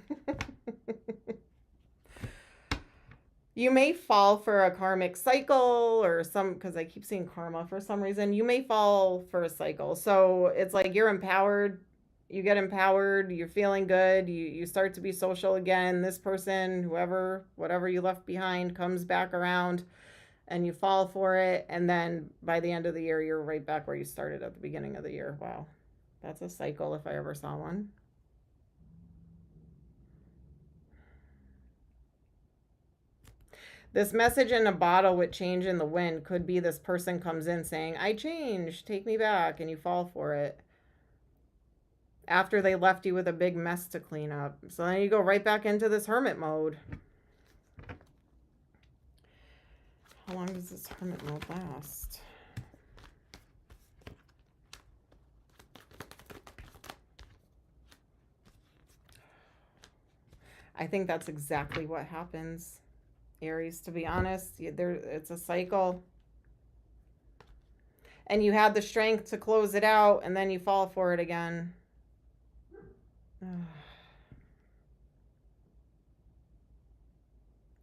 You may fall for a karmic cycle or because I keep seeing karma for some reason. You may fall for a cycle. So it's like you're empowered. You get empowered, you're feeling good, you start to be social again. This person, whoever, whatever you left behind comes back around and you fall for it. And then by the end of the year, you're right back where you started at the beginning of the year. Wow. That's a cycle if I ever saw one. This message in a bottle with change in the wind could be this person comes in saying, I changed, take me back, and you fall for it. After they left you with a big mess to clean up. So then you go right back into this hermit mode. How long does this hermit mode last? I think that's exactly what happens, Aries, to be honest. It's a cycle. And you had the strength to close it out, and then you fall for it again.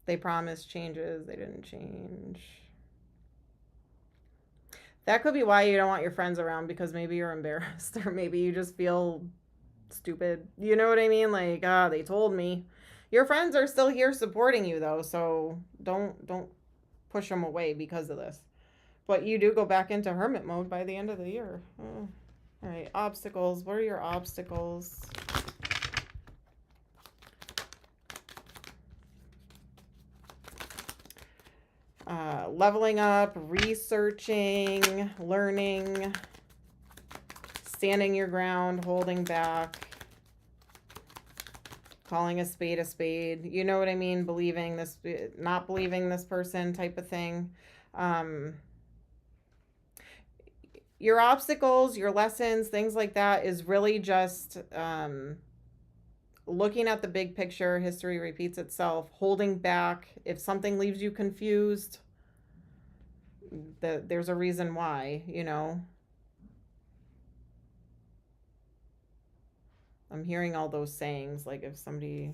They promised changes. They didn't change. That could be why you don't want your friends around, because maybe you're embarrassed or maybe you just feel stupid. You know what I mean? Like, they told me. Your friends are still here supporting you, though, so don't push them away because of this. But you do go back into hermit mode by the end of the year. All right, obstacles. What are your obstacles? Leveling up, researching, learning, standing your ground, holding back, calling a spade. You know what I mean? Believing this, not believing this person type of thing. Your obstacles, your lessons, things like that is really just looking at the big picture. History repeats itself. Holding back. If something leaves you confused, there's a reason why, you know. I'm hearing all those sayings, like if somebody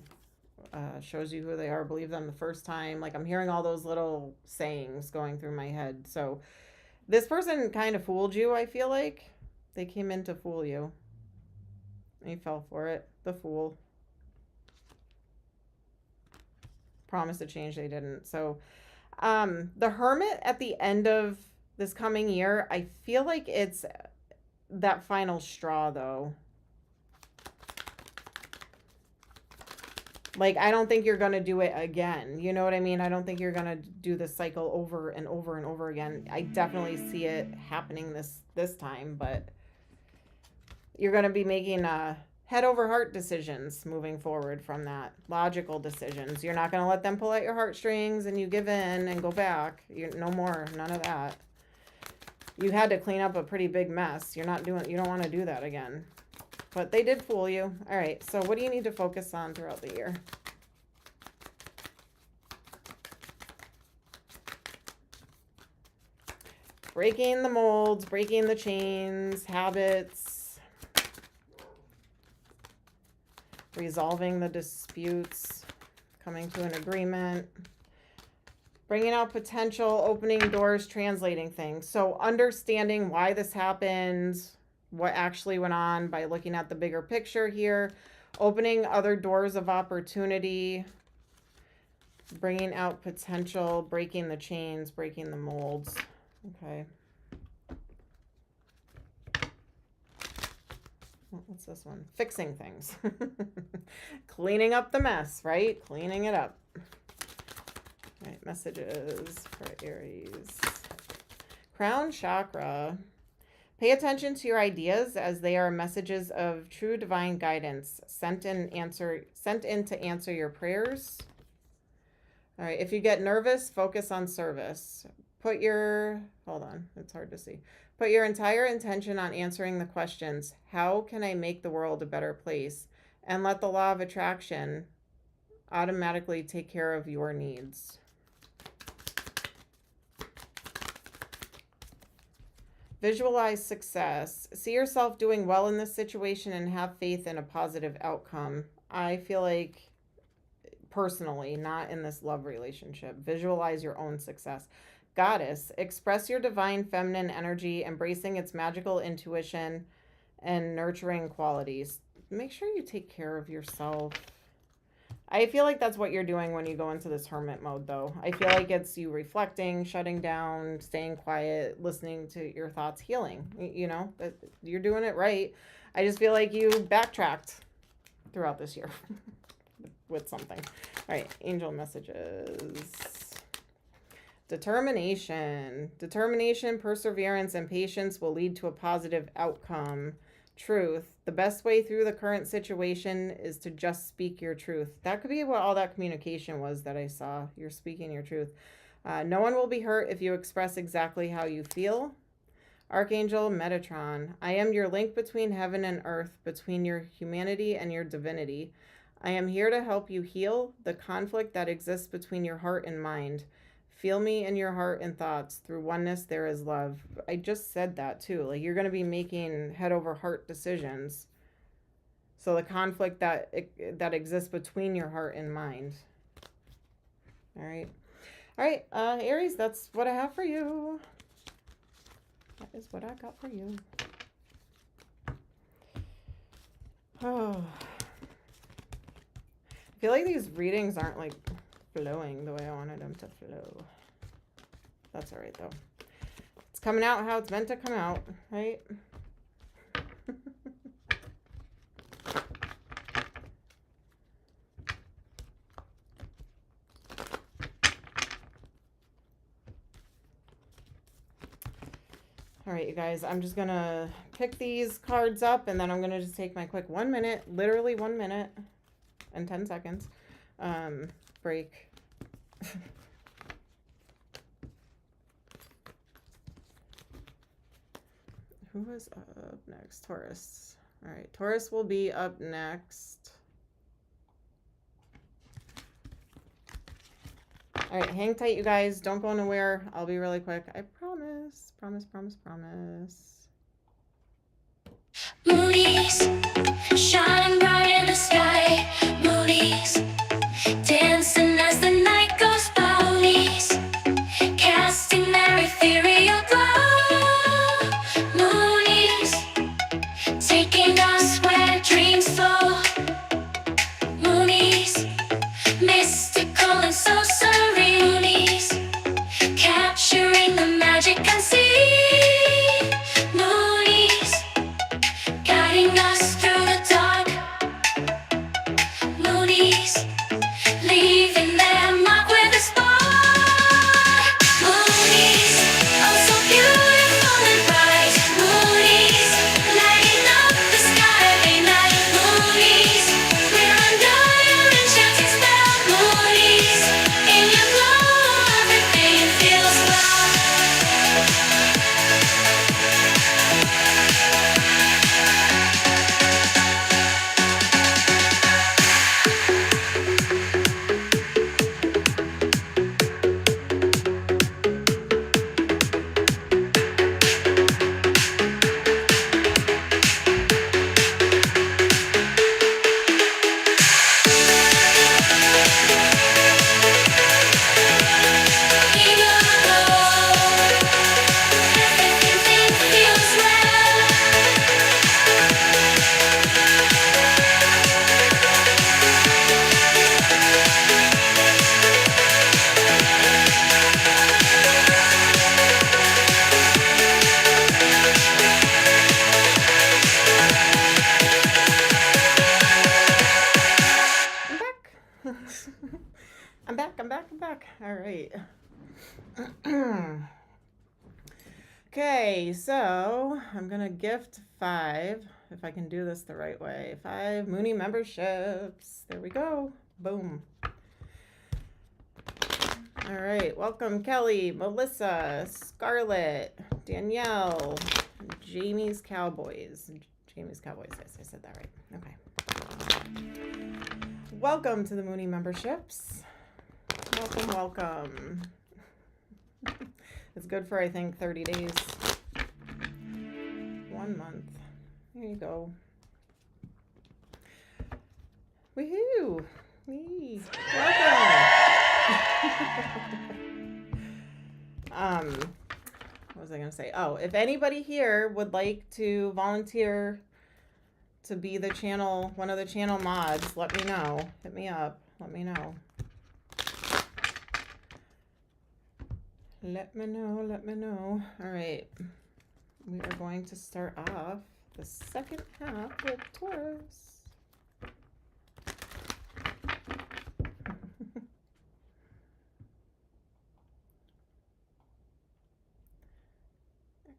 shows you who they are, believe them the first time. Like I'm hearing all those little sayings going through my head. So this person kind of fooled you, I feel like. They came in to fool you. And you fell for it. The fool. Promised a change, they didn't. So the hermit at the end of this coming year, I feel like it's that final straw, though. Like, I don't think you're going to do it again. You know what I mean? I don't think you're going to do the cycle over and over and over again. I definitely see it happening this time, but you're going to be making head over heart decisions moving forward from that. Logical decisions. You're not going to let them pull at your heartstrings and you give in and go back. No more. None of that. You had to clean up a pretty big mess. You don't want to do that again. But they did fool you. All right, so what do you need to focus on throughout the year? Breaking the molds, breaking the chains, habits, resolving the disputes, coming to an agreement, bringing out potential, opening doors, translating things. So understanding why this happened, what actually went on by looking at the bigger picture here, opening other doors of opportunity, bringing out potential, breaking the chains, breaking the molds. Okay. What's this one? Fixing things. Cleaning up the mess, right? Cleaning it up. All right, messages for Aries. Crown chakra. Pay attention to your ideas as they are messages of true divine guidance sent in to answer your prayers. All right, if you get nervous, focus on service. Hold on, it's hard to see. Put your entire intention on answering the questions, how can I make the world a better place? And let the law of attraction automatically take care of your needs. Visualize success. See yourself doing well in this situation and have faith in a positive outcome. I feel like, personally, not in this love relationship, visualize your own success. Goddess, express your divine feminine energy, embracing its magical intuition and nurturing qualities. Make sure you take care of yourself. I feel like that's what you're doing when you go into this hermit mode, though. I feel like it's you reflecting, shutting down, staying quiet, listening to your thoughts, healing. You know, you're doing it right. I just feel like you backtracked throughout this year with something. All right, angel messages. Determination. Determination, perseverance, and patience will lead to a positive outcome. Truth. The best way through the current situation is to just speak your truth. That could be what all that communication was that I saw. You're speaking your truth. No one will be hurt if you express exactly how you feel. Archangel Metatron. I am your link between heaven and earth, between your humanity and your divinity. I am here to help you heal the conflict that exists between your heart and mind. Feel me in your heart and thoughts. Through oneness, there is love. I just said that too. Like, you're going to be making head over heart decisions. So the conflict that exists between your heart and mind. All right. All right, Aries, that's what I have for you. That is what I got for you. Oh. I feel like these readings aren't like flowing the way I wanted them to flow. That's all right, though. It's coming out how it's meant to come out, right? All right, you guys, I'm just going to pick these cards up, and then I'm going to just take my quick 1 minute, literally 1 minute and 10 seconds break. Who is up next? Taurus. All right, Taurus will be up next. All right, hang tight, you guys. Don't go nowhere. I'll be really quick. I promise. Promise, promise, promise. Moonies, shine bright in the sky. Moonies, dancing as the night goes by. Moonies, casting their ethereal glow. Moonies, taking us where dreams flow. Moonies, mystical and so serene. Moonies, capturing the magic unseen. Moonies, guiding us through the dark. Moonies, leaving their mark with a spark. Moonies, oh so beautiful and bright. Moonies, lighting up the sky every night. Moonies, we're under your enchanting spell. Moonies, in your glow everything feels right. back. All right. Okay, so I'm going to gift 5, if I can do this the right way. 5 Mooney memberships. There we go. Boom. All right. Welcome, Kelly, Melissa, Scarlett, Danielle, Jamie's Cowboys. Jamie's Cowboys. Yes, I said that right. Okay. Welcome to the Mooney memberships. Welcome, welcome. It's good for, I think, 30 days. 1 month. There you go. Woohoo! Wee. Welcome! What was I going to say? Oh, if anybody here would like to volunteer to be the channel, one of the channel mods, let me know. Hit me up. Let me know. Let me know, let me know. All right. We are going to start off the second half with Taurus.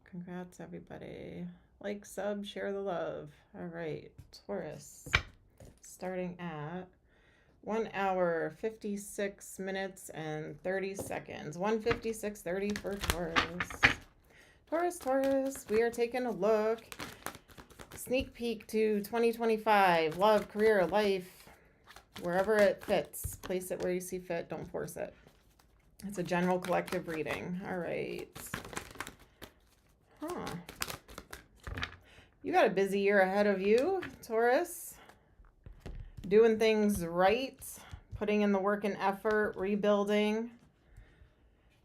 Congrats, everybody. Like, sub, share the love. All right. Taurus. Starting at 1 hour, 56 minutes, and 30 seconds. 1:56:30 for Taurus. Taurus, we are taking a look. Sneak peek to 2025. Love, career, life, wherever it fits. Place it where you see fit. Don't force it. It's a general collective reading. All right. You got a busy year ahead of you, Taurus. Doing things right, putting in the work and effort, rebuilding,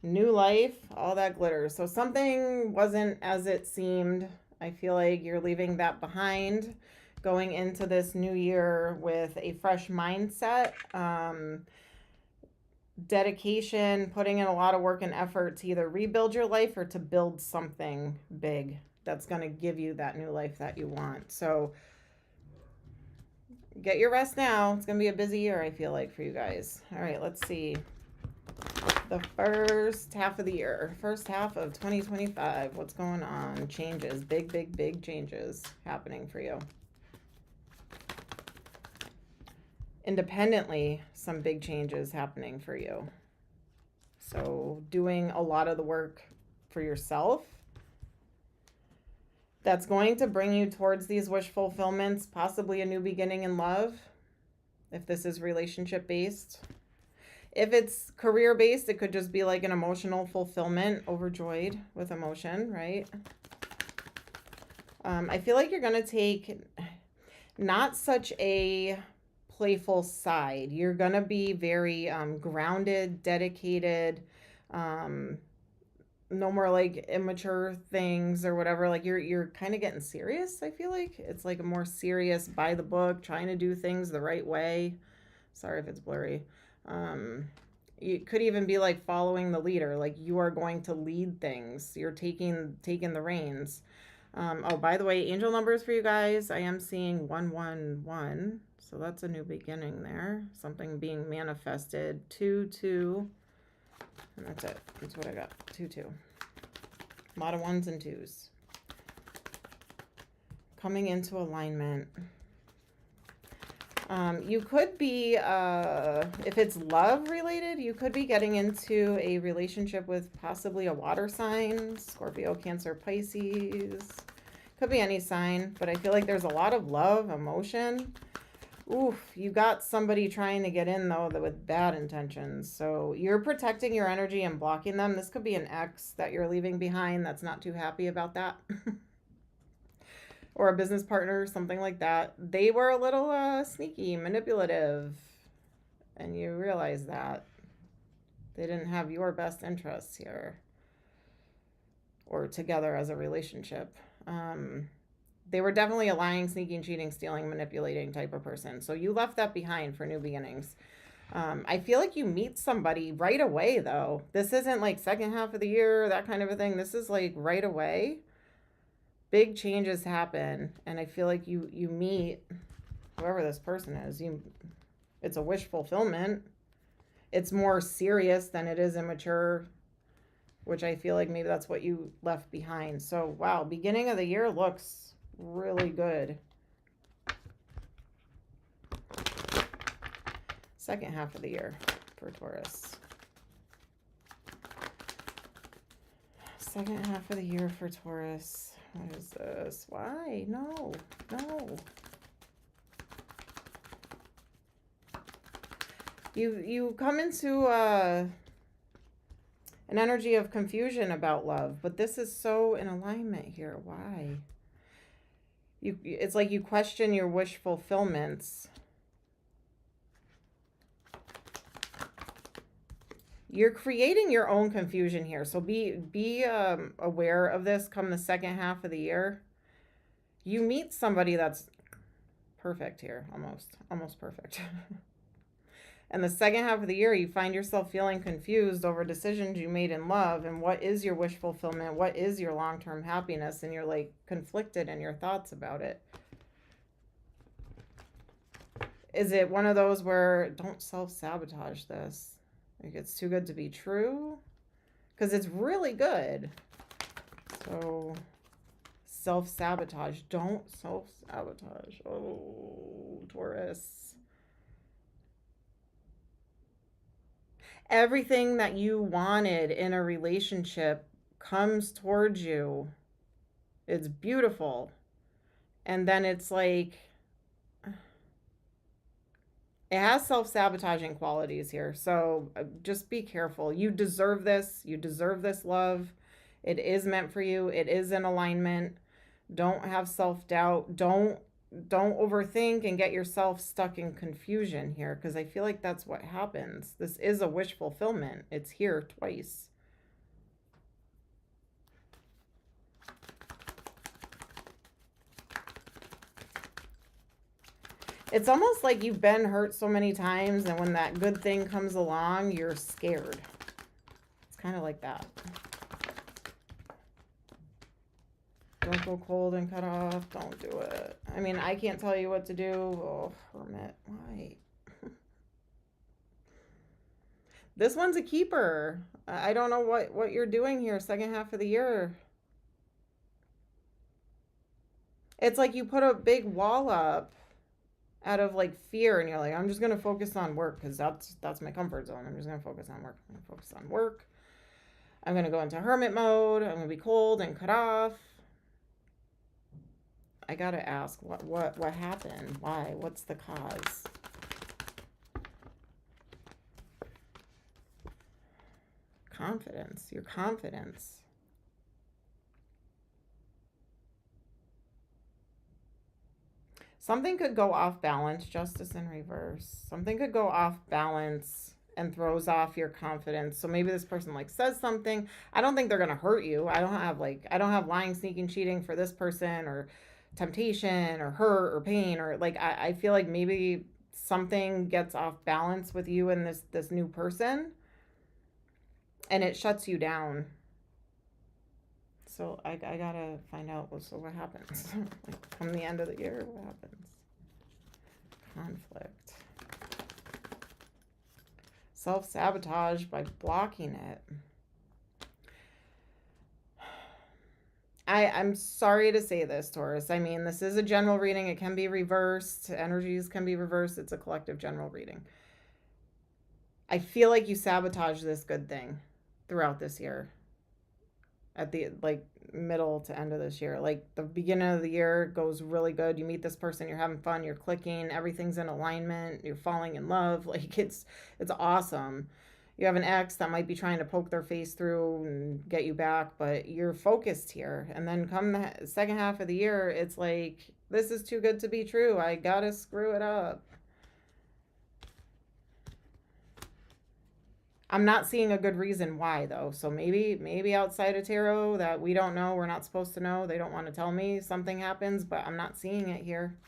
new life, all that glitters. So something wasn't as it seemed. I feel like you're leaving that behind, going into this new year with a fresh mindset, dedication, putting in a lot of work and effort to either rebuild your life or to build something big that's going to give you that new life that you want. So get your rest now. It's going to be a busy year, I feel like, for you guys. All right, let's see. The first half of the year. First half of 2025. What's going on? Changes. Big, big, big changes happening for you. Independently, some big changes happening for you. So doing a lot of the work for yourself. That's going to bring you towards these wish fulfillments, possibly a new beginning in love, if this is relationship based. If it's career based, it could just be like an emotional fulfillment, overjoyed with emotion, right? I feel like you're going to take not such a playful side. You're going to be very grounded, dedicated, no more like immature things or whatever. Like you're kind of getting serious. I feel like it's like a more serious, by the book, trying to do things the right way. Sorry if it's blurry. It could even be like following the leader. Like you are going to lead things. You're taking the reins. Oh, by the way, angel numbers for you guys. I am seeing 111. So that's a new beginning there. Something being manifested. 2-2. And that's it. That's what I got. 2-2. A lot of 1s and 2s. Coming into alignment. You could be, if it's love related, you could be getting into a relationship with possibly a water sign. Scorpio, Cancer, Pisces. Could be any sign, but I feel like there's a lot of love, emotion. Oof, you got somebody trying to get in, though, with bad intentions. So you're protecting your energy and blocking them. This could be an ex that you're leaving behind that's not too happy about that. Or a business partner, something like that. They were a little sneaky, manipulative. And you realize that. They didn't have your best interests here. Or together as a relationship. They were definitely a lying, sneaking, cheating, stealing, manipulating type of person. So you left that behind for new beginnings. I feel like you meet somebody right away, though. This isn't like second half of the year, that kind of a thing. This is like right away. Big changes happen. And I feel like you meet whoever this person is. It's a wish fulfillment. It's more serious than it is immature, which I feel like maybe that's what you left behind. So, wow, beginning of the year looks really good. Second half of the year for Taurus. Second half of the year for Taurus. What is this? Why? No, no. You come into an energy of confusion about love, but this is so in alignment here. Why? It's like you question your wish fulfillments. You're creating your own confusion here. So be aware of this come the second half of the year. You meet somebody that's perfect here, almost perfect. And the second half of the year, you find yourself feeling confused over decisions you made in love and what is your wish fulfillment, what is your long-term happiness, and you're like conflicted in your thoughts about it. Is it one of those where don't self-sabotage this? Like it's too good to be true? Because it's really good. So self-sabotage. Don't self-sabotage. Oh, Taurus. Everything that you wanted in a relationship comes towards you. It's beautiful. And then it's like, it has self-sabotaging qualities here. So just be careful. You deserve this. You deserve this love. It is meant for you. It is in alignment. Don't have self-doubt. Don't overthink and get yourself stuck in confusion here, because I feel like that's what happens. This is a wish fulfillment. It's here twice. It's almost like you've been hurt so many times, and when that good thing comes along, you're scared. It's kind of like that. Don't go cold and cut off. Don't do it. I mean, I can't tell you what to do. Oh, Hermit. Why? This one's a keeper. I don't know what you're doing here second half of the year. It's like you put a big wall up out of like fear, and you're like, I'm just going to focus on work because that's my comfort zone. I'm just going to focus on work. I'm going to focus on work. I'm going to go into hermit mode. I'm going to be cold and cut off. I gotta ask, what happened? Why? What's the cause? Confidence. Your confidence. Something could go off balance. Justice in reverse. Something could go off balance and throws off your confidence. So maybe this person like says something. I don't think they're gonna hurt you. I don't have lying, sneaking, cheating for this person, or temptation or hurt or pain, or like I feel like maybe something gets off balance with you and this new person, and it shuts you down. So I gotta find out what happens. Like, come the end of the year, what happens? Conflict. Self-sabotage by blocking it. I'm sorry to say this, Taurus. I mean, this is a general reading. It can be reversed. Energies can be reversed. It's a collective general reading. I feel like you sabotage this good thing throughout this year. At the middle to end of this year. Like the beginning of the year goes really good. You meet this person, you're having fun, you're clicking, everything's in alignment, you're falling in love. Like it's awesome. You have an ex that might be trying to poke their face through and get you back, but you're focused here. And then come the second half of the year, it's like, this is too good to be true. I gotta screw it up. I'm not seeing a good reason why, though. So maybe outside of tarot that we don't know, we're not supposed to know, they don't want to tell me, something happens, but I'm not seeing it here.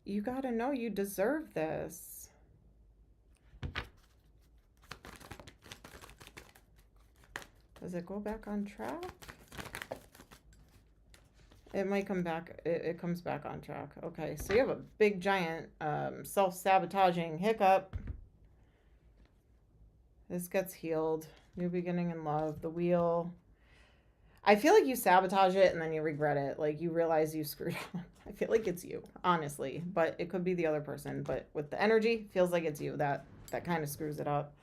You gotta know you deserve this. Does it go back on track? It might come back. It comes back on track. Okay, so you have a big, giant, self-sabotaging hiccup. This gets healed. New beginning in love. The wheel. I feel like you sabotage it and then you regret it. Like you realize you screwed up. I feel like it's you, honestly. But it could be the other person. But with the energy, feels like it's you. That kind of screws it up.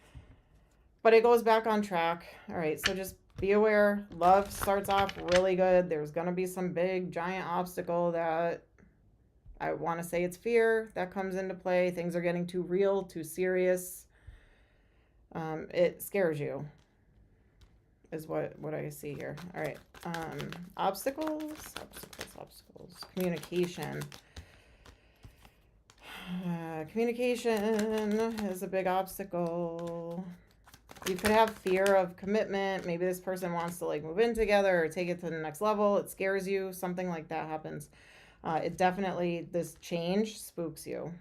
But it goes back on track. All right, so just be aware. Love starts off really good. There's going to be some big, giant obstacle that I want to say it's fear that comes into play. Things are getting too real, too serious. It scares you, is what I see here. All right. Obstacles. Communication. Communication is a big obstacle. You could have fear of commitment. Maybe this person wants to like move in together or take it to the next level. It scares you. Something like that happens. It definitely, this change spooks you.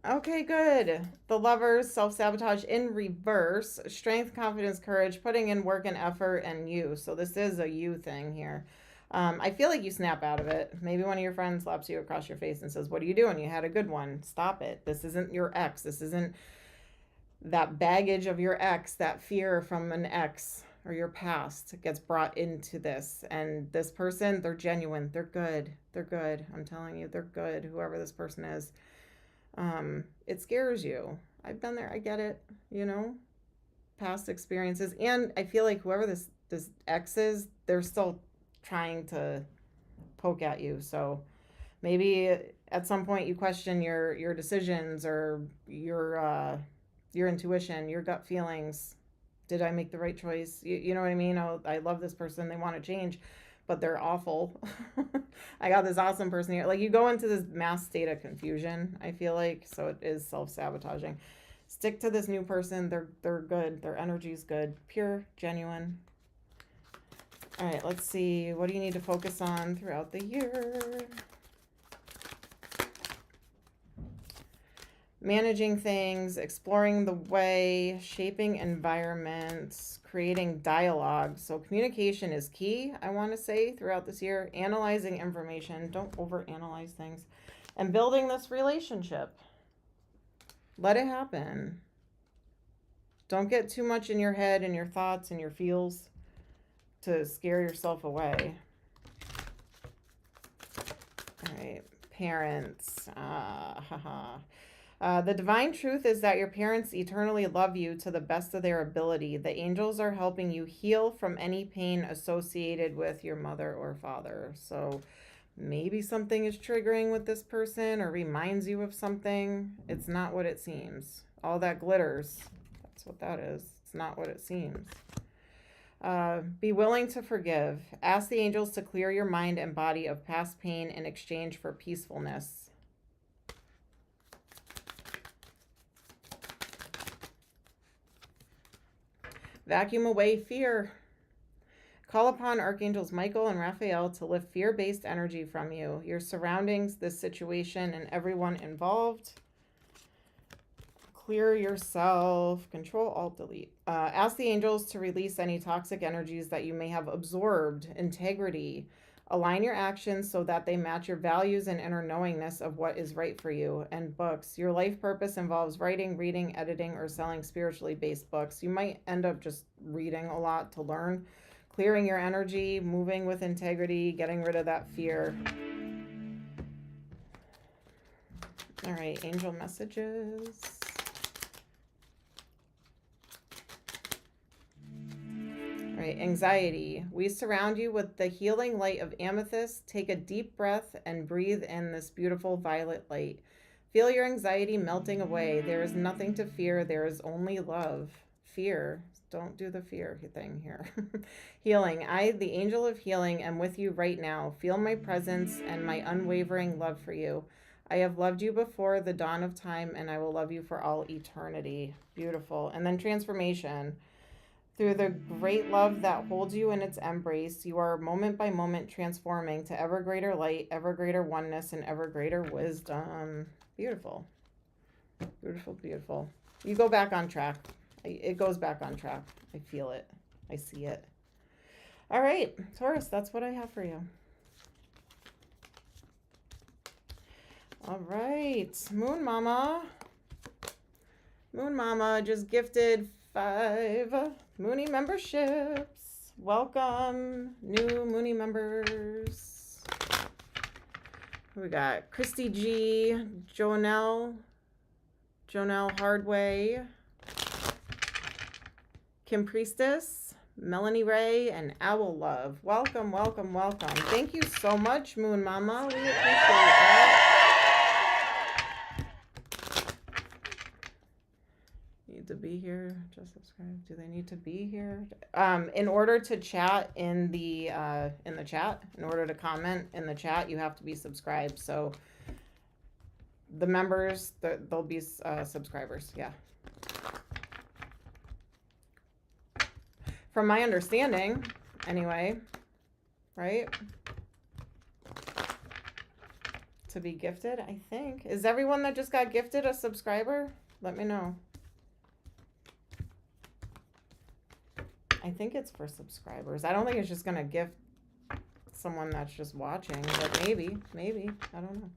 Okay, good. The Lovers, self-sabotage in reverse. Strength, confidence, courage, putting in work and effort, and you. So this is a you thing here. I feel like you snap out of it. Maybe one of your friends slaps you across your face and says, what are you doing? You had a good one. Stop it. This isn't your ex. This isn't that baggage of your ex, that fear from an ex or your past gets brought into this. And this person, they're genuine. They're good. They're good. I'm telling you, they're good. Whoever this person is. It scares you. I've been there. I get it, past experiences. And I feel like whoever this ex is, they're still trying to poke at you. So maybe at some point you question your decisions or your intuition, your gut feelings. Did I make the right choice? You know what I mean? I love this person. They want to change, but they're awful. I got this awesome person here. Like you go into this mass state of confusion, I feel like. So it is self-sabotaging. Stick to this new person. They're good. Their energy is good. Pure, genuine. All right, let's see. What do you need to focus on throughout the year? Managing things, exploring the way, shaping environments, creating dialogue. So communication is key, I want to say, throughout this year. Analyzing information. Don't overanalyze things. And building this relationship. Let it happen. Don't get too much in your head and your thoughts and your feels to scare yourself away. All right. Parents. The divine truth is that your parents eternally love you to the best of their ability. The angels are helping you heal from any pain associated with your mother or father. So maybe something is triggering with this person or reminds you of something. It's not what it seems. All that glitters. That's what that is. It's not what it seems. Be willing to forgive. Ask the angels to clear your mind and body of past pain in exchange for peacefulness. Vacuum away fear. Call upon Archangels Michael and Raphael to lift fear-based energy from you, your surroundings, this situation, and everyone involved. Clear yourself. Control, Alt, Delete. Ask the angels to release any toxic energies that you may have absorbed. Integrity. Align your actions so that they match your values and inner knowingness of what is right for you. And books. Your life purpose involves writing, reading, editing, or selling spiritually based books. You might end up just reading a lot to learn. Clearing your energy, moving with integrity, getting rid of that fear. All right, angel messages. All right, anxiety. We surround you with the healing light of amethyst. Take a deep breath and breathe in this beautiful violet light. Feel your anxiety melting away. There is nothing to fear. There is only love. Fear. Don't do the fear thing here. Healing. I, the angel of healing, am with you right now. Feel my presence and my unwavering love for you. I have loved you before the dawn of time, and I will love you for all eternity. Beautiful. And then transformation. Through the great love that holds you in its embrace, you are moment by moment transforming to ever greater light, ever greater oneness, and ever greater wisdom. Beautiful. Beautiful, beautiful. You go back on track. It goes back on track. I feel it. I see it. All right, Taurus, that's what I have for you. All right, Moon Mama. Moon Mama just gifted 5 Moony memberships. Welcome, new Moony members. We got Christy G, Jonelle Hardway, Kim Priestess, Melanie Ray, and Owl Love. Welcome, welcome, welcome. Thank you so much, Moon Mama. We appreciate that. Need to be here. Just subscribe. Do they need to be here? In order to chat in the chat, in order to comment in the chat, you have to be subscribed. So the members, they'll be subscribers. Yeah. From my understanding, anyway, right? To be gifted, I think. Is everyone that just got gifted a subscriber? Let me know. I think it's for subscribers. I don't think it's just going to gift someone that's just watching, but maybe, I don't know.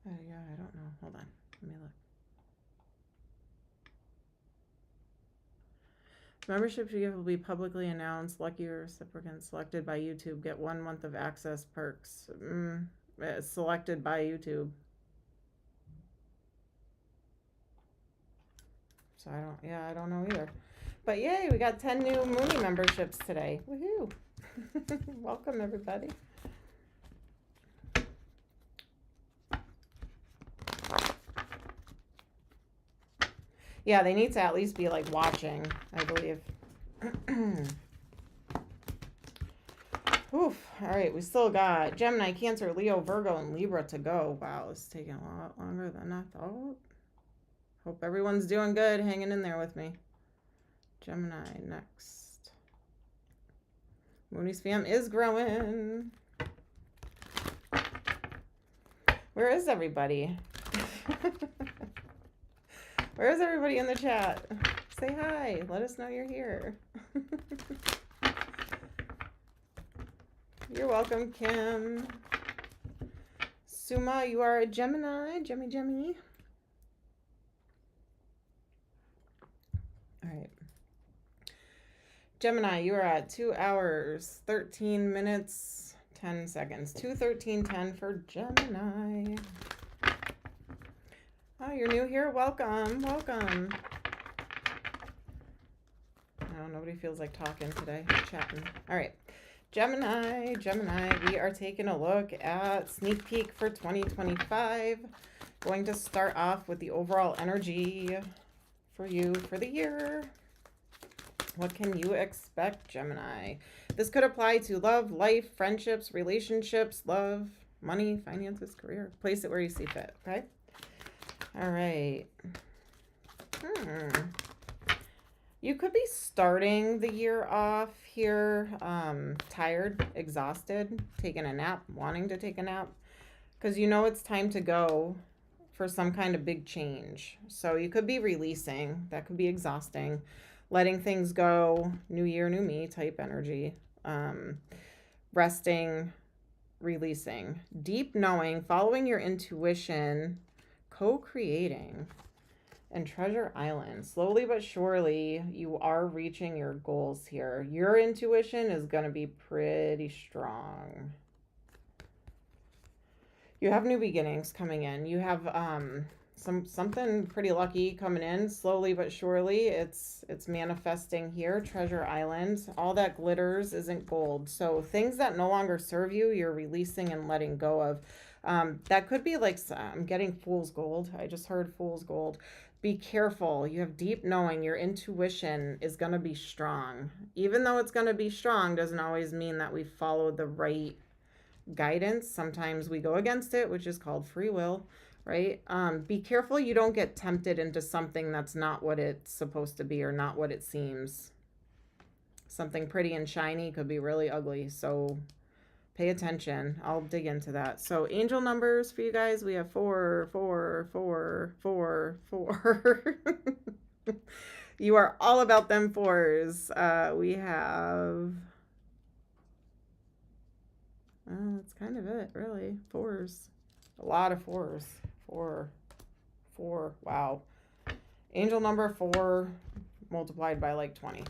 Yeah, I don't know. Hold on. Let me look. Membership you give will be publicly announced. Lucky recipients selected by YouTube get 1 month of access perks. Selected by YouTube. So I don't know either. But yay, we got 10 new Moony memberships today. Woohoo! Welcome, everybody. Yeah, they need to at least be like watching, I believe. Oof. All right, we still got Gemini, Cancer, Leo, Virgo, and Libra to go. Wow, it's taking a lot longer than I thought. Hope everyone's doing good, hanging in there with me. Gemini next. Mooney's fam is growing. Where is everybody? Where is everybody in the chat? Say hi. Let us know you're here. You're welcome, Kim. Suma, you are a Gemini. Gemmy. All right. Gemini, you are at 2 hours, 13 minutes, 10 seconds. 2:13:10 for Gemini. Oh, you're new here? Welcome. Welcome. Oh, nobody feels like talking today. Chatting. All right. Gemini, we are taking a look at sneak peek for 2025. Going to start off with the overall energy for you for the year. What can you expect, Gemini? This could apply to love, life, friendships, relationships, love, money, finances, career. Place it where you see fit, okay? All right. You could be starting the year off here tired, exhausted, taking a nap, wanting to take a nap, because you know it's time to go for some kind of big change. So you could be releasing. That could be exhausting. Letting things go, new year, new me type energy. Resting, releasing. Deep knowing, following your intuition, co-creating. And Treasure Island. Slowly but surely, you are reaching your goals here. Your intuition is going to be pretty strong. You have new beginnings coming in. You have something pretty lucky coming in. Slowly but surely, it's manifesting here. Treasure Island. All that glitters isn't gold. So things that no longer serve you, you're releasing and letting go of. That could be like, I'm getting fool's gold. I just heard fool's gold. Be careful. You have deep knowing. Your intuition is going to be strong. Even though it's going to be strong, doesn't always mean that we follow the right guidance. Sometimes we go against it, which is called free will. right? Be careful you don't get tempted into something that's not what it's supposed to be or not what it seems. Something pretty and shiny could be really ugly, so pay attention. I'll dig into that. So angel numbers for you guys, we have 4, 4, 4, 4, 4. You are all about them fours. We have... that's kind of it, really. Fours. A lot of fours. 4, 4. Wow. Angel number 4 multiplied by like 20.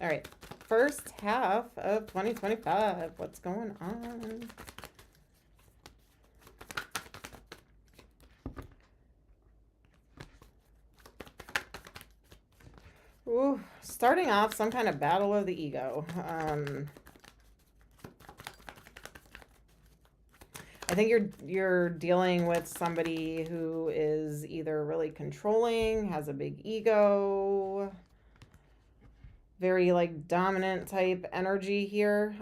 All right. First half of 2025. What's going on? Ooh, starting off some kind of battle of the ego. I think you're dealing with somebody who is either really controlling, has a big ego, very like dominant type energy here.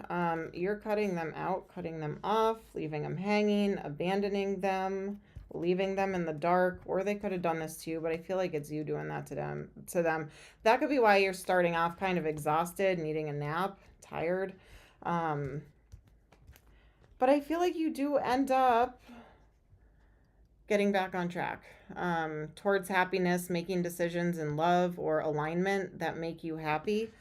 You're cutting them out, cutting them off, leaving them hanging, abandoning them, leaving them in the dark, or they could have done this to you, but I feel like it's you doing that to them. That could be why you're starting off kind of exhausted, needing a nap, tired. But I feel like you do end up getting back on track towards happiness, making decisions in love or alignment that make you happy.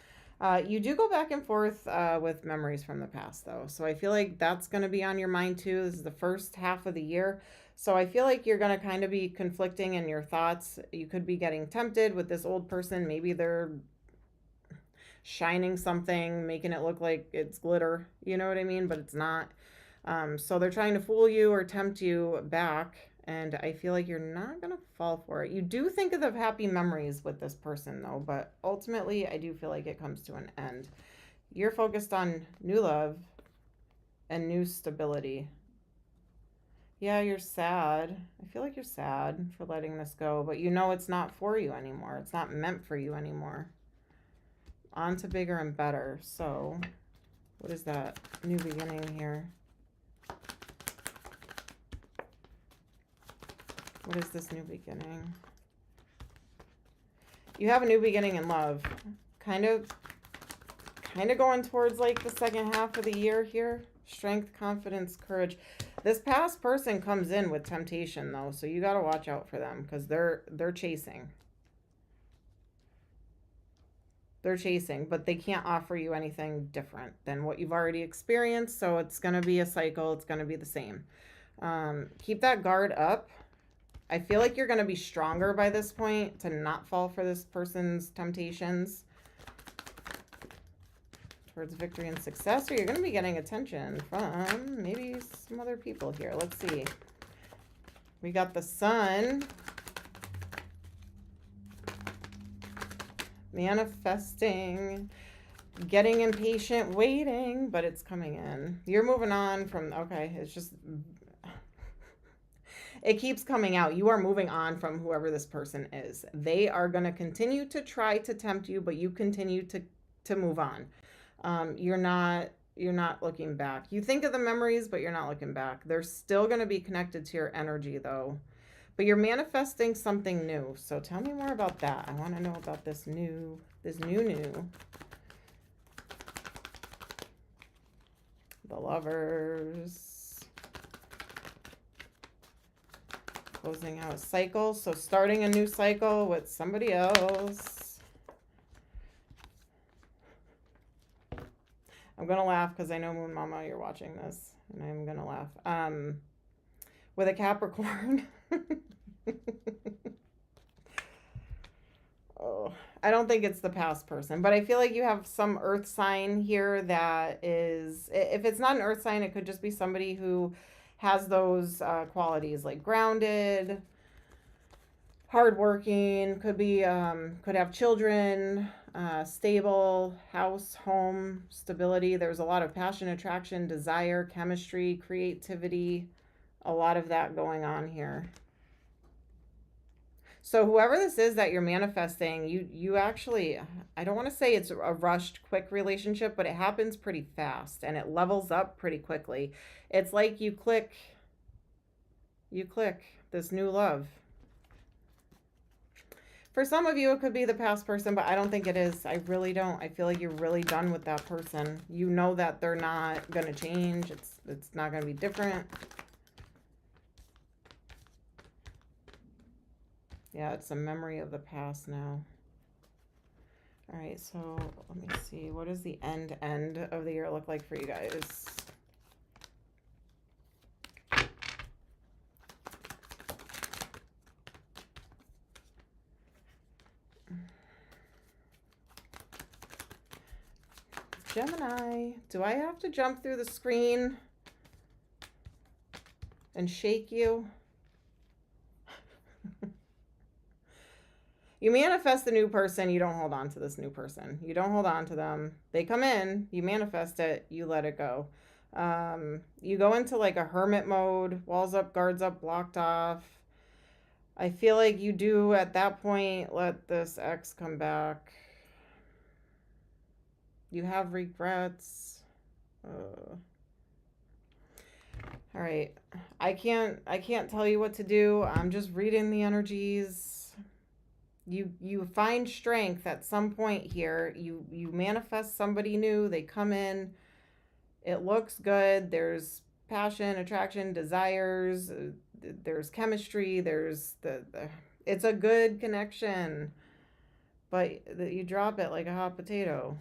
You do go back and forth with memories from the past, though. So I feel like that's going to be on your mind, too. This is the first half of the year. So I feel like you're going to kind of be conflicting in your thoughts. You could be getting tempted with this old person. Maybe they're shining something, making it look like it's glitter. You know what I mean? But it's not. So they're trying to fool you or tempt you back. And I feel like you're not going to fall for it. You do think of the happy memories with this person, though. But ultimately, I do feel like it comes to an end. You're focused on new love and new stability. Yeah, you're sad. I feel like you're sad for letting this go. But you know it's not for you anymore. It's not meant for you anymore. On to bigger and better. So, what is that? New beginning here. What is this new beginning? You have a new beginning in love. Kind of going towards like the second half of the year here. Strength, confidence, courage. This past person comes in with temptation, though, so you got to watch out for them because they're chasing. They're chasing, but they can't offer you anything different than what you've already experienced, so it's going to be a cycle. It's going to be the same. Keep that guard up. I feel like you're going to be stronger by this point to not fall for this person's temptations towards victory and success, or you're going to be getting attention from maybe some other people here. Let's see. We got the Sun. Manifesting. Getting impatient, waiting, but it's coming in. You're moving on from, okay, it's just... It keeps coming out. You are moving on from whoever this person is. They are going to continue to try to tempt you, but you continue to move on. You're not looking back. You think of the memories, but you're not looking back. They're still going to be connected to your energy, though. But you're manifesting something new. So tell me more about that. I want to know about this new. The Lovers. Closing out a cycle. So starting a new cycle with somebody else. I'm going to laugh because I know, Moon Mama, you're watching this. And I'm going to laugh. With a Capricorn. Oh, I don't think it's the past person. But I feel like you have some earth sign here that is... If it's not an earth sign, it could just be somebody who has those qualities like grounded, hardworking, could have children, stable, house, home, stability. There's a lot of passion, attraction, desire, chemistry, creativity, a lot of that going on here. So whoever this is that you're manifesting, you actually, I don't want to say it's a rushed, quick relationship, but it happens pretty fast and it levels up pretty quickly. It's like you click this new love. For some of you, it could be the past person, but I don't think it is. I really don't. I feel like you're really done with that person. You know that they're not going to change. It's not going to be different. Yeah, it's a memory of the past now. All right, so let me see. What does the end of the year look like for you guys? Gemini, do I have to jump through the screen and shake you? You manifest the new person, you don't hold on to this new person. You don't hold on to them. They come in, you manifest it, you let it go. You go into like a hermit mode, walls up, guards up, blocked off. I feel like you do at that point let this ex come back. You have regrets. All right. I can't tell you what to do. I'm just reading the energies. You find strength at some point here. You manifest somebody new. They come in. It looks good. There's passion, attraction, desires. There's chemistry. There's it's a good connection. But you drop it like a hot potato.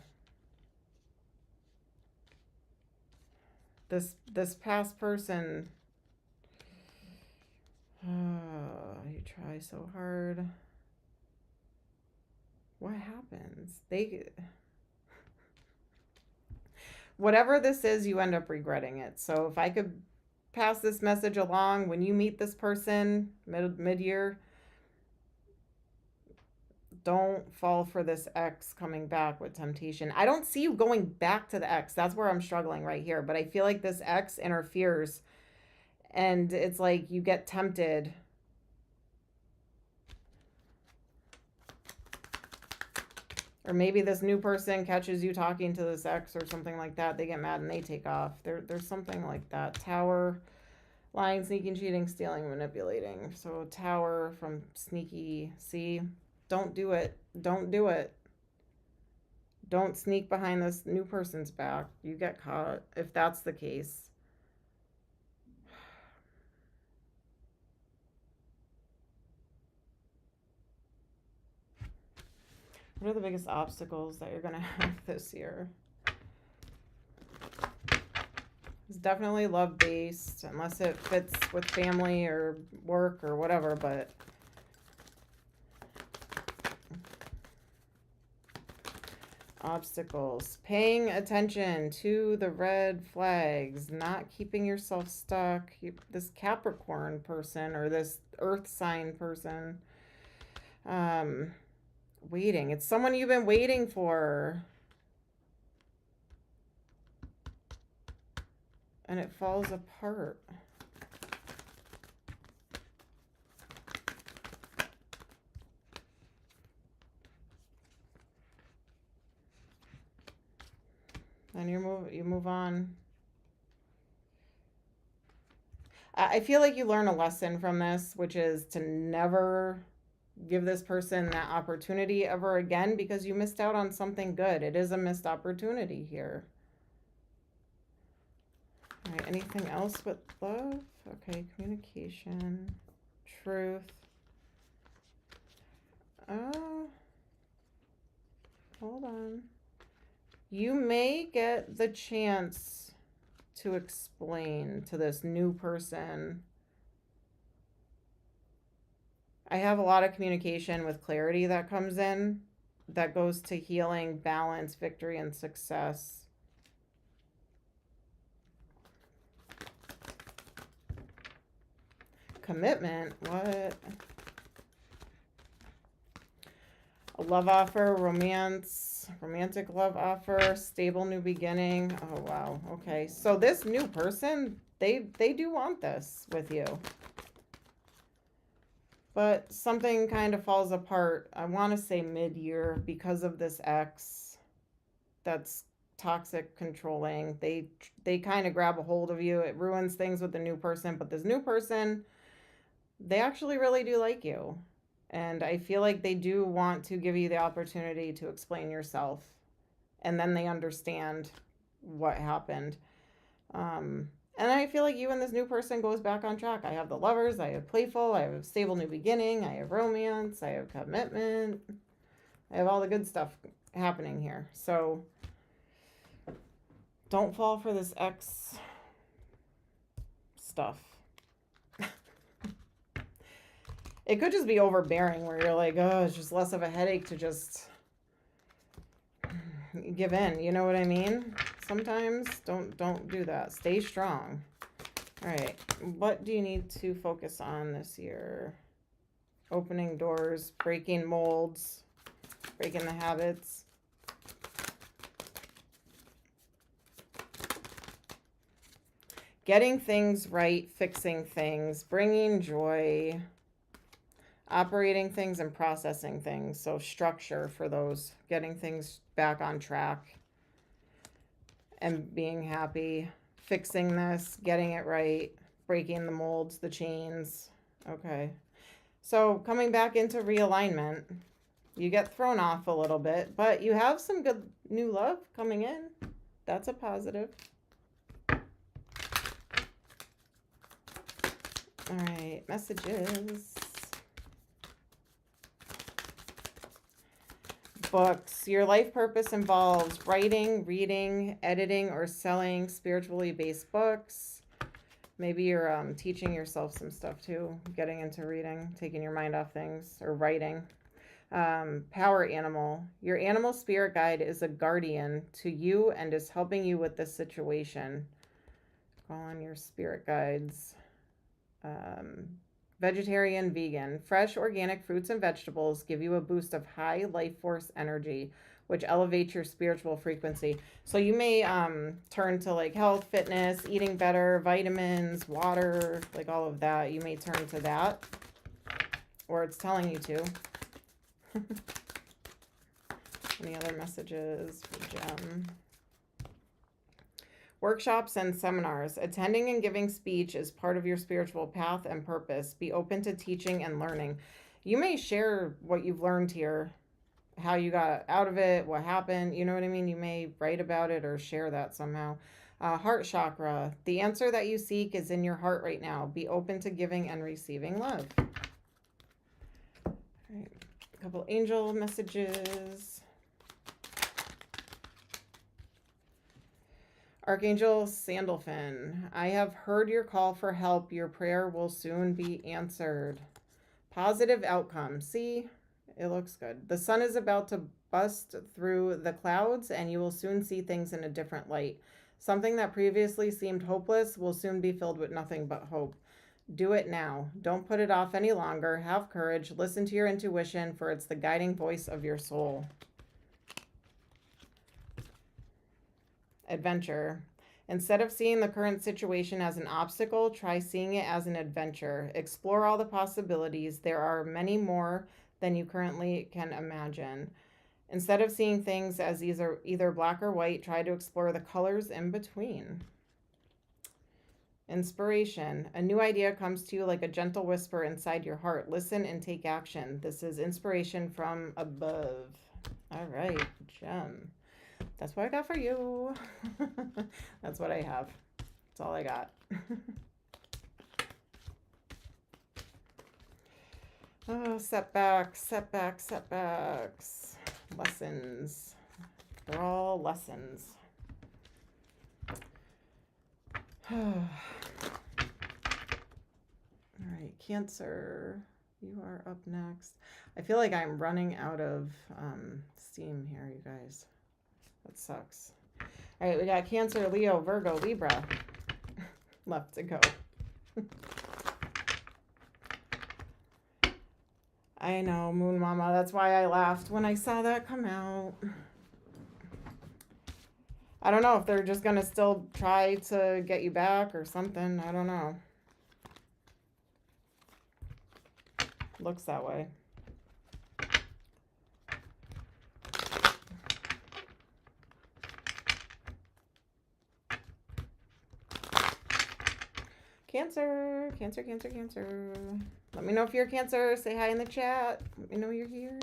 This past person, you try so hard. What happens? Whatever this is, you end up regretting it. So if I could pass this message along, when you meet this person mid-year, don't fall for this ex coming back with temptation. I don't see you going back to the ex. That's where I'm struggling right here. But I feel like this ex interferes and it's like you get tempted. Or maybe this new person catches you talking to this ex or something like that. They get mad and they take off. There's something like that. Tower, lying, sneaking, cheating, stealing, manipulating. So tower from sneaky. See? Don't do it. Don't do it. Don't sneak behind this new person's back. You get caught if that's the case. What are the biggest obstacles that you're going to have this year? It's definitely love-based, unless it fits with family or work or whatever, but obstacles. Paying attention to the red flags, not keeping yourself stuck. This Capricorn person or this earth sign person, waiting. It's someone you've been waiting for. And it falls apart. And you move on. I feel like you learn a lesson from this, which is to never give this person that opportunity ever again because you missed out on something good. It is a missed opportunity here. All right, anything else with love? Okay, communication, truth. Hold on. You may get the chance to explain to this new person. I have a lot of communication with clarity that comes in, that goes to healing, balance, victory, and success. Commitment, what? A love offer, romance, romantic love offer, stable new beginning. Oh, wow. Okay. So this new person, they do want this with you. But something kind of falls apart, I want to say mid-year, because of this ex that's toxic, controlling. They kind of grab a hold of you. It ruins things with the new person, but this new person, they actually really do like you. And I feel like they do want to give you the opportunity to explain yourself. And then they understand what happened. And I feel like you and this new person goes back on track. I have the lovers, I have playful, I have a stable new beginning, I have romance, I have commitment. I have all the good stuff happening here. So don't fall for this ex stuff. It could just be overbearing where you're like, oh, it's just less of a headache to just give in. You know what I mean? Sometimes don't do that. Stay strong. All right. What do you need to focus on this year? Opening doors, breaking molds, breaking the habits. Getting things right, fixing things, bringing joy, operating things and processing things. So structure for those, getting things back on track and being happy, fixing this, getting it right, breaking the molds, the chains. Okay. So coming back into realignment, you get thrown off a little bit, but you have some good new love coming in. That's a positive. All right, messages. Books. Your life purpose involves writing, reading, editing, or selling spiritually based books. Maybe you're teaching yourself some stuff too, getting into reading, taking your mind off things, or writing. Power animal. Your animal spirit guide is a guardian to you and is helping you with this situation. Call on your spirit guides. Vegetarian, vegan. Fresh organic fruits and vegetables give you a boost of high life force energy, which elevates your spiritual frequency. So you may turn to like health, fitness, eating better, vitamins, water, like all of that. You may turn to that, or it's telling you to. Any other messages for Jem? Workshops and seminars. Attending and giving speech is part of your spiritual path and purpose. Be open to teaching and learning. You may share what you've learned here, how you got out of it, what happened. You know what I mean? You may write about it or share that somehow. Heart chakra. The answer that you seek is in your heart right now. Be open to giving and receiving love. All right. A couple angel messages. Archangel Sandalphon, I have heard your call for help. Your prayer will soon be answered. Positive outcome. See, it looks good. The sun is about to bust through the clouds, and you will soon see things in a different light. Something that previously seemed hopeless will soon be filled with nothing but hope. Do it now. Don't put it off any longer. Have courage. Listen to your intuition, for it's the guiding voice of your soul. Adventure. Instead of seeing the current situation as an obstacle, try seeing it as an adventure. Explore all the possibilities. There are many more than you currently can imagine. Instead of seeing things as either black or white, try to explore the colors in between. Inspiration. A new idea comes to you like a gentle whisper inside your heart. Listen and take action. This is inspiration from above. All right, Jem. That's what I got for you. That's what I have. That's all I got. Oh, setbacks. Lessons. They're all lessons. All right, Cancer. You are up next. I feel like I'm running out of steam here, you guys. That sucks. All right, we got Cancer, Leo, Virgo, Libra left to go. I know, Moon Mama. That's why I laughed when I saw that come out. I don't know if they're just going to still try to get you back or something. I don't know. Looks that way. Cancer, Cancer, Cancer, Cancer. Let me know if you're Cancer. Say hi in the chat. Let me know you're here.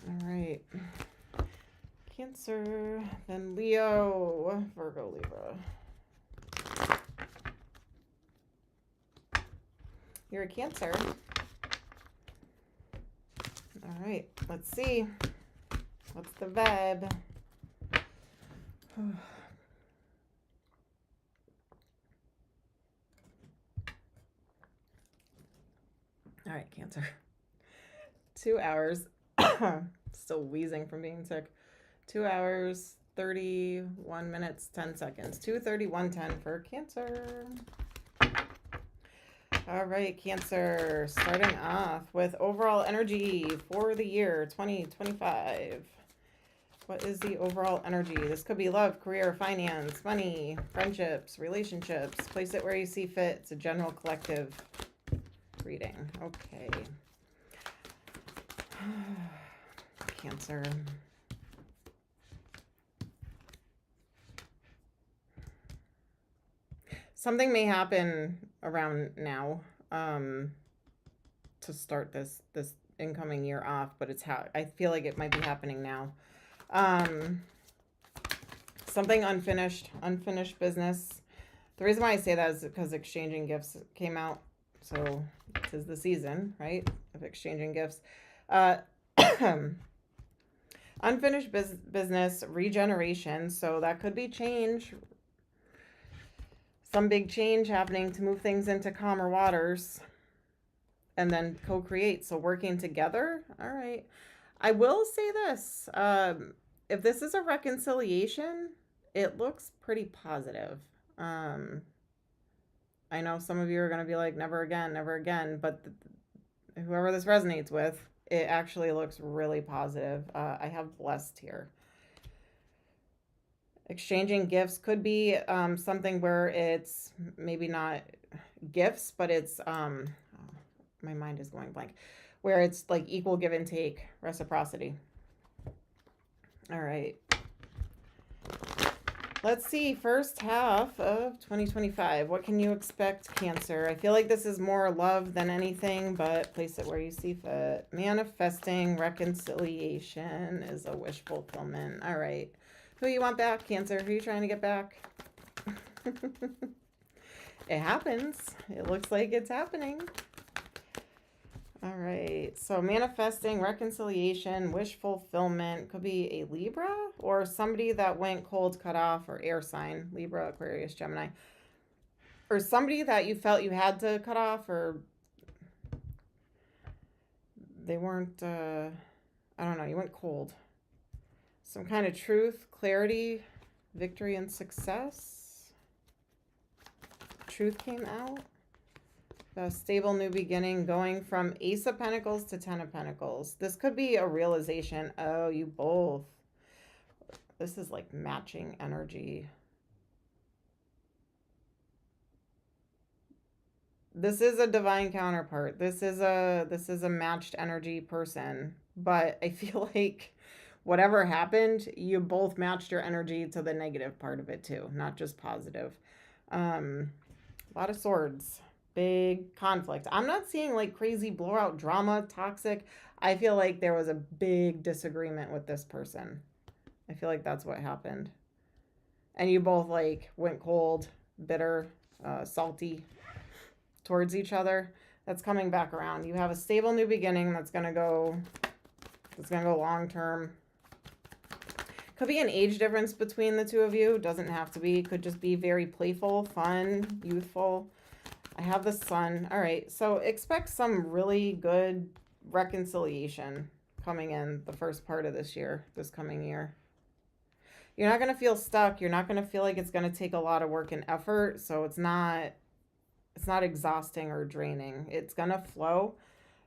All right. Cancer, then Leo, Virgo, Libra. You're a Cancer. All right, let's see. What's the vibe? All right, Cancer. 2 hours. Still wheezing from being sick. 2 hours, 31 minutes, 10 seconds. 2:31:10 for Cancer. All right, Cancer. Starting off with overall energy for the year 2025. What is the overall energy? This could be love, career, finance, money, friendships, relationships. Place it where you see fit. It's a general collective reading. Okay. Cancer. Something may happen around now to start this incoming year off, but it's how I feel like it might be happening now. Something unfinished business. The reason why I say that is because exchanging gifts came out. So it is the season, right, of exchanging gifts. Unfinished business, regeneration. So that could be change. Some big change happening to move things into calmer waters and then co-create. So working together. All right. I will say this. If this is a reconciliation, it looks pretty positive. I know some of you are going to be like, never again. But whoever this resonates with, it actually looks really positive. I have blessed here. Exchanging gifts could be something where it's maybe not gifts, but it's, my mind is going blank, where it's like equal give and take, reciprocity. All right. Let's see, first half of 2025. What can you expect, Cancer? I feel like this is more love than anything, but place it where you see fit. Manifesting reconciliation is a wish fulfillment. All right. Who you want back, Cancer? Who are you trying to get back? It happens. It looks like it's happening. All right. So manifesting reconciliation, wish fulfillment could be a Libra or somebody that went cold, cut off, or air sign. Libra, Aquarius, Gemini. Or somebody that you felt you had to cut off, or they weren't, I don't know, you went cold. Some kind of truth, clarity, victory, and success. Truth came out. A stable new beginning, going from Ace of Pentacles to Ten of Pentacles. This could be a realization. Oh, you both. This is like matching energy. This is a divine counterpart. This is a matched energy person. But I feel like whatever happened, you both matched your energy to the negative part of it too, not just positive. A lot of swords. Big conflict. I'm not seeing like crazy blowout drama, toxic. I feel like there was a big disagreement with this person. I feel like that's what happened. And you both like went cold, bitter, salty towards each other. That's coming back around. You have a stable new beginning that's gonna go long term. Could be an age difference between the two of you. Doesn't have to be. Could just be very playful, fun, youthful. I have the Sun. All right, so expect some really good reconciliation coming in the first part of this year, this coming year. You're not going to feel stuck. You're not going to feel like it's going to take a lot of work and effort. So it's not exhausting or draining. It's going to flow.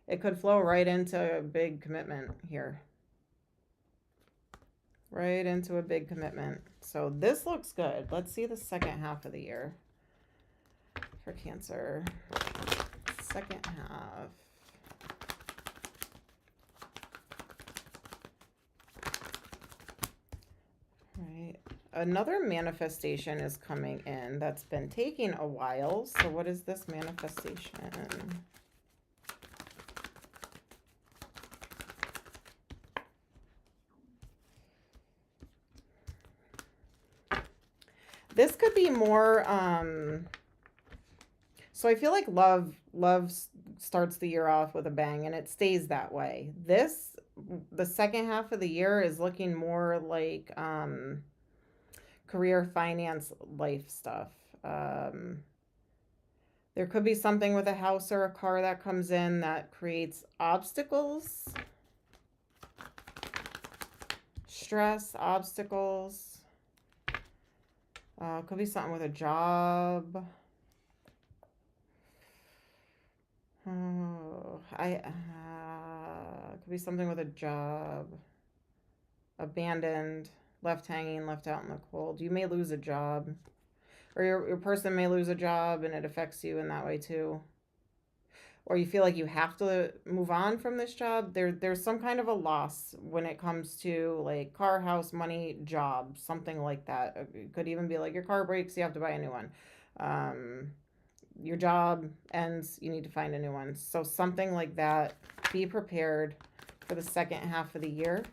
It could flow right into a big commitment here. Right into a big commitment. So this looks good. Let's see the second half of the year for Cancer. Second half. Right. Another manifestation is coming in that's been taking a while. So what is this manifestation? This could be more, so I feel like love starts the year off with a bang, and it stays that way. The second half of the year is looking more like career, finance, life stuff. There could be something with a house or a car that comes in that creates obstacles, stress, obstacles. Could be something with a job. Oh, could be something with a job. Abandoned, left hanging, left out in the cold. You may lose a job, or your person may lose a job, and it affects you in that way too. Or you feel like you have to move on from this job. There's some kind of a loss when it comes to like car, house, money, job, something like that. It could even be like your car breaks, you have to buy a new one. Your job ends, you need to find a new one. So something like that. Be prepared for the second half of the year.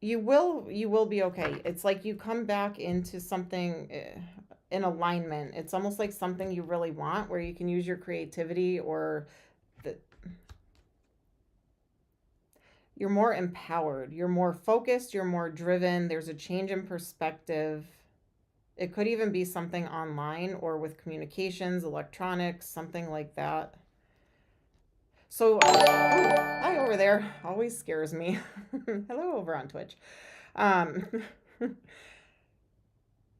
You will be okay. It's like you come back into something in alignment. It's almost like something you really want, where you can use your creativity, or you're more empowered, you're more focused, you're more driven. There's a change in perspective. It could even be something online or with communications, electronics, something like that. So, hi over there. Always scares me. Hello over on Twitch.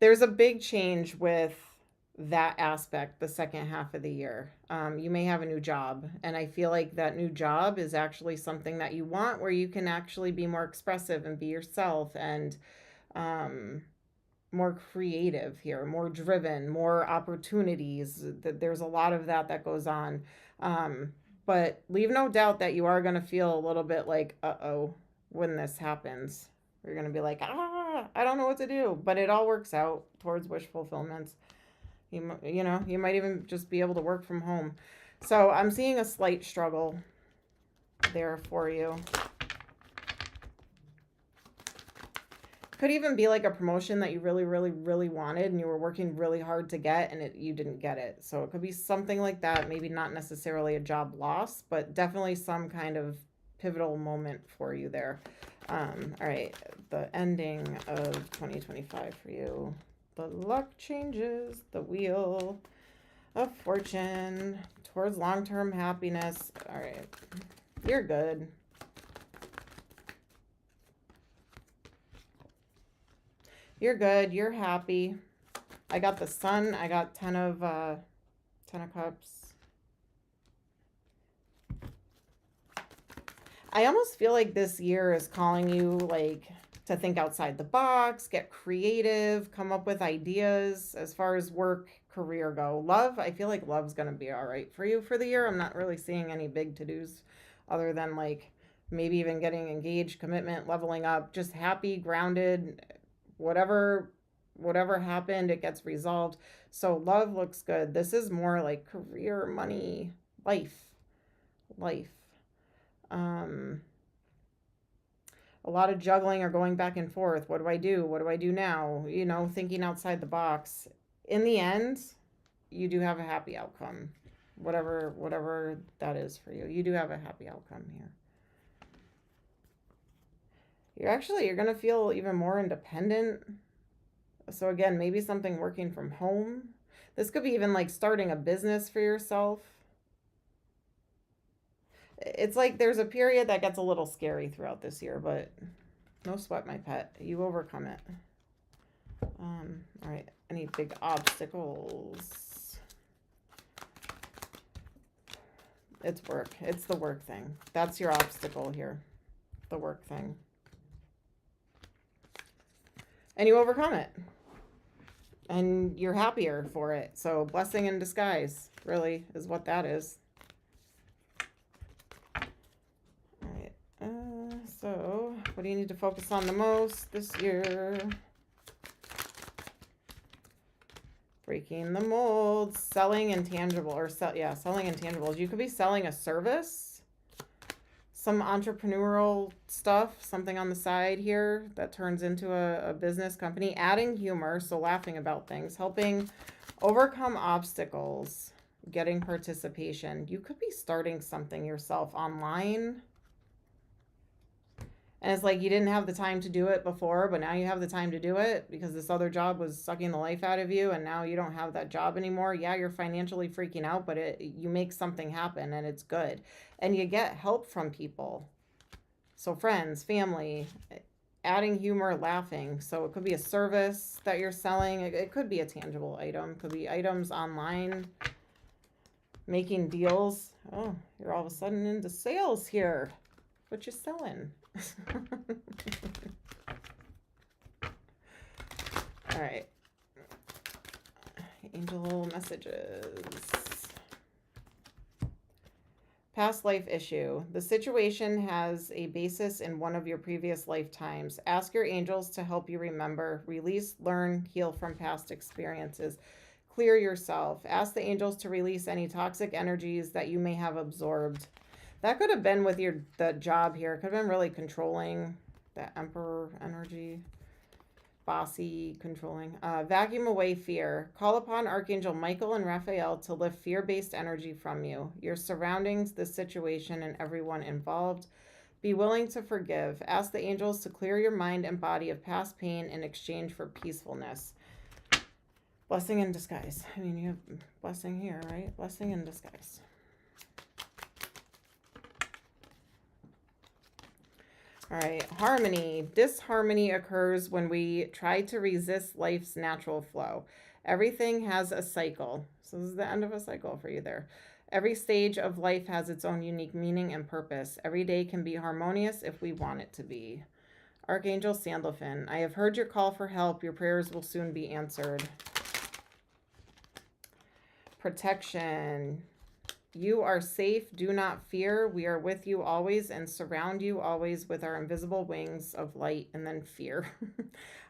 There's a big change with that aspect the second half of the year. You may have a new job, and I feel like that new job is actually something that you want, where you can actually be more expressive and be yourself, and more creative here, more driven, more opportunities. There's a lot of that goes on. But leave no doubt that you are going to feel a little bit like, uh-oh, when this happens. You're going to be like, I don't know what to do. But it all works out towards wish fulfillment. You know, you might even just be able to work from home. So I'm seeing a slight struggle there for you. Could even be like a promotion that you really, really, really wanted, and you were working really hard to get, and you didn't get it. So it could be something like that. Maybe not necessarily a job loss, but definitely some kind of pivotal moment for you there. All right, the ending of 2025 for you. The luck changes, the wheel of fortune towards long-term happiness. All right, you're good. You're good. You're happy. I got the sun. I got 10 of Cups. I almost feel like this year is calling you like to think outside the box, get creative, come up with ideas as far as work, career go. Love, I feel like love's going to be all right for you for the year. I'm not really seeing any big to-dos other than like maybe even getting engaged, commitment, leveling up, just happy, grounded. Whatever happened, it gets resolved. So love looks good. This is more like career, money, life. A lot of juggling or going back and forth. What do I do? What do I do now? You know, thinking outside the box. In the end, you do have a happy outcome. whatever that is for you. You do have a happy outcome here. You're going to feel even more independent. So again, maybe something working from home. This could be even like starting a business for yourself. It's like there's a period that gets a little scary throughout this year, but no sweat, my pet. You overcome it. All right. Any big obstacles? It's work. It's the work thing. That's your obstacle here. The work thing. And you overcome it. And you're happier for it. So blessing in disguise, really, is what that is. All right. So what do you need to focus on the most this year? Breaking the mold, selling intangible, or selling intangibles. You could be selling a service, some entrepreneurial stuff, something on the side here that turns into a business company, adding humor, so laughing about things, helping overcome obstacles, getting participation. You could be starting something yourself online. And it's like you didn't have the time to do it before, but now you have the time to do it because this other job was sucking the life out of you, and now you don't have that job anymore. Yeah, you're financially freaking out, but you make something happen, and it's good. And you get help from people. So friends, family, adding humor, laughing. So it could be a service that you're selling. It could be a tangible item. It could be items online, making deals. Oh, you're all of a sudden into sales here. What you selling? All right. Angel messages. Past life issue. The situation has a basis in one of your previous lifetimes. Ask your angels to help you remember, release, learn, heal from past experiences. Clear yourself. Ask the angels to release any toxic energies that you may have absorbed. That could have been with the job here. It could have been really controlling. That Emperor energy. Bossy, controlling. Vacuum away fear. Call upon Archangel Michael and Raphael to lift fear-based energy from you, your surroundings, the situation, and everyone involved. Be willing to forgive. Ask the angels to clear your mind and body of past pain in exchange for peacefulness. Blessing in disguise. I mean, you have blessing here, right? Blessing in disguise. All right, harmony. Disharmony occurs when we try to resist life's natural flow. Everything has a cycle. So this is the end of a cycle for you there. Every stage of life has its own unique meaning and purpose. Every day can be harmonious if we want it to be. Archangel Sandalphon. I have heard your call for help. Your prayers will soon be answered. Protection. You are safe. Do not fear. We are with you always and surround you always with our invisible wings of light. And then fear.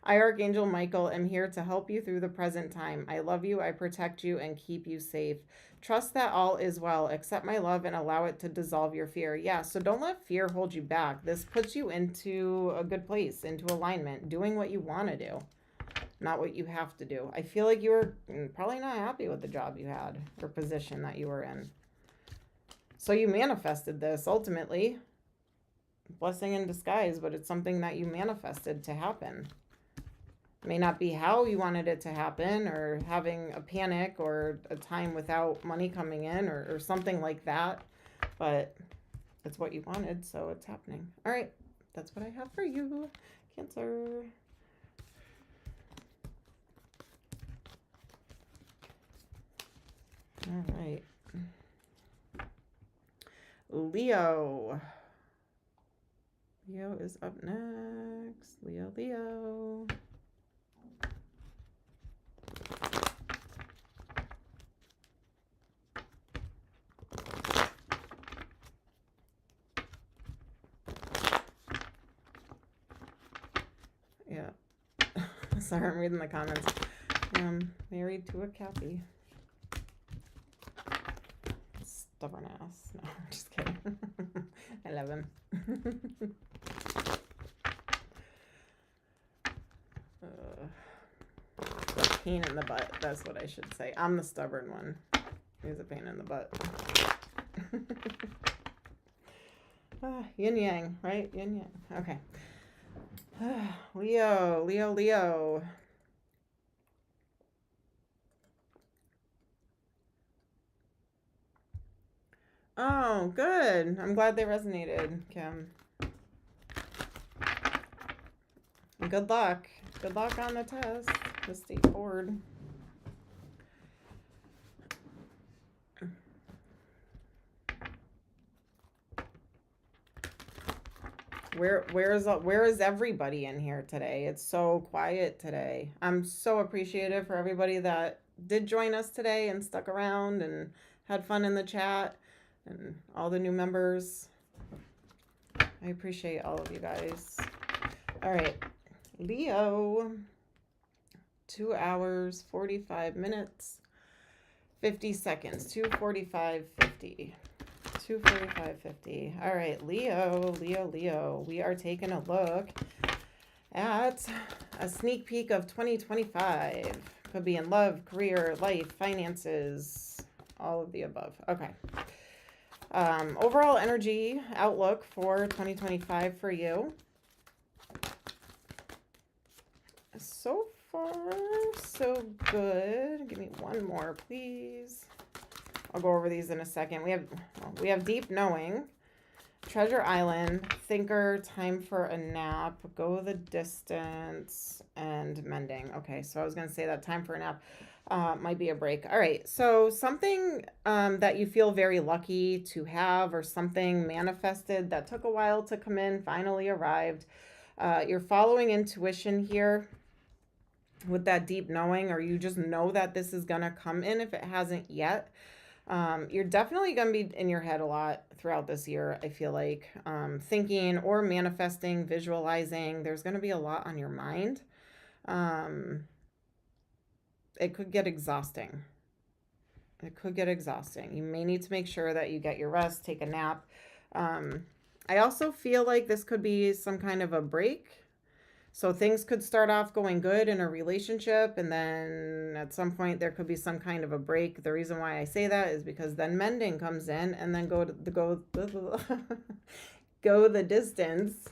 I, Archangel Michael, am here to help you through the present time. I love you. I protect you and keep you safe. Trust that all is well. Accept my love and allow it to dissolve your fear. Yeah, so don't let fear hold you back. This puts you into a good place, into alignment, doing what you want to do, not what you have to do. I feel like you were probably not happy with the job you had or position that you were in. So you manifested this ultimately. Blessing in disguise, but it's something that you manifested to happen. It may not be how you wanted it to happen, or having a panic or a time without money coming in or something like that, but it's what you wanted, so it's happening. All right, that's what I have for you, Cancer. All right. Leo. Leo is up next. Leo. Yeah. Sorry, I'm reading the comments. Married to a Cappy. Stubborn ass. No, I'm just kidding. I love him. Pain in the butt. That's what I should say. I'm the stubborn one. He's a pain in the butt. Yin yang, right? Yin yang. Okay. Leo, Leo, Leo. Oh, good. I'm glad they resonated, Kim. Good luck. Good luck on the test, the state board. Where is everybody in here today? It's so quiet today. I'm so appreciative for everybody that did join us today and stuck around and had fun in the chat, and all the new members. I appreciate all of you guys. All right, Leo. 2 hours, 45 minutes, 50 seconds. 2:45:50. 2:45:50. All right, Leo, Leo, Leo. We are taking a look at a sneak peek of 2025. Could be in love, career, life, finances, all of the above. Okay. Overall energy outlook for 2025 for you. So far, so good. Give me one more, please. I'll go over these in a second. We have deep knowing, treasure island, thinker, time for a nap, go the distance, and mending. Okay, so I was going to say that time for a nap might be a break. All right, so something that you feel very lucky to have, or something manifested that took a while to come in, finally arrived. You're following intuition here with that deep knowing, or you just know that this is going to come in if it hasn't yet. You're definitely going to be in your head a lot throughout this year, I feel like. Thinking or manifesting, visualizing. There's going to be a lot on your mind. It could get exhausting. It could get exhausting. You may need to make sure that you get your rest, take a nap. I also feel like this could be some kind of a break. So things could start off going good in a relationship, and then at some point there could be some kind of a break. The reason why I say that is because then mending comes in, and then go the distance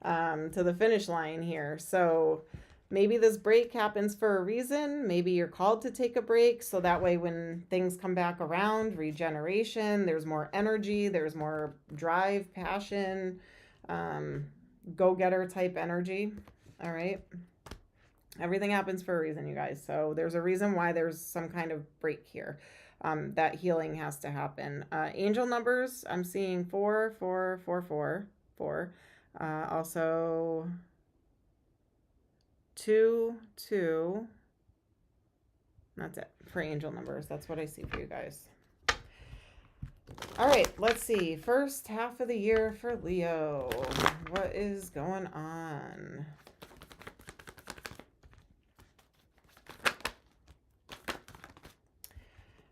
to the finish line here. So maybe this break happens for a reason. Maybe you're called to take a break, so that way when things come back around, regeneration, there's more energy, there's more drive, passion, go-getter type energy. All right. Everything happens for a reason, you guys. So there's a reason why there's some kind of break here. That healing has to happen. Angel numbers, I'm seeing 4, 4, 4, 4, 4. Also 2, 2. That's it for angel numbers. That's what I see for you guys. All right, let's see. First half of the year for Leo. What is going on?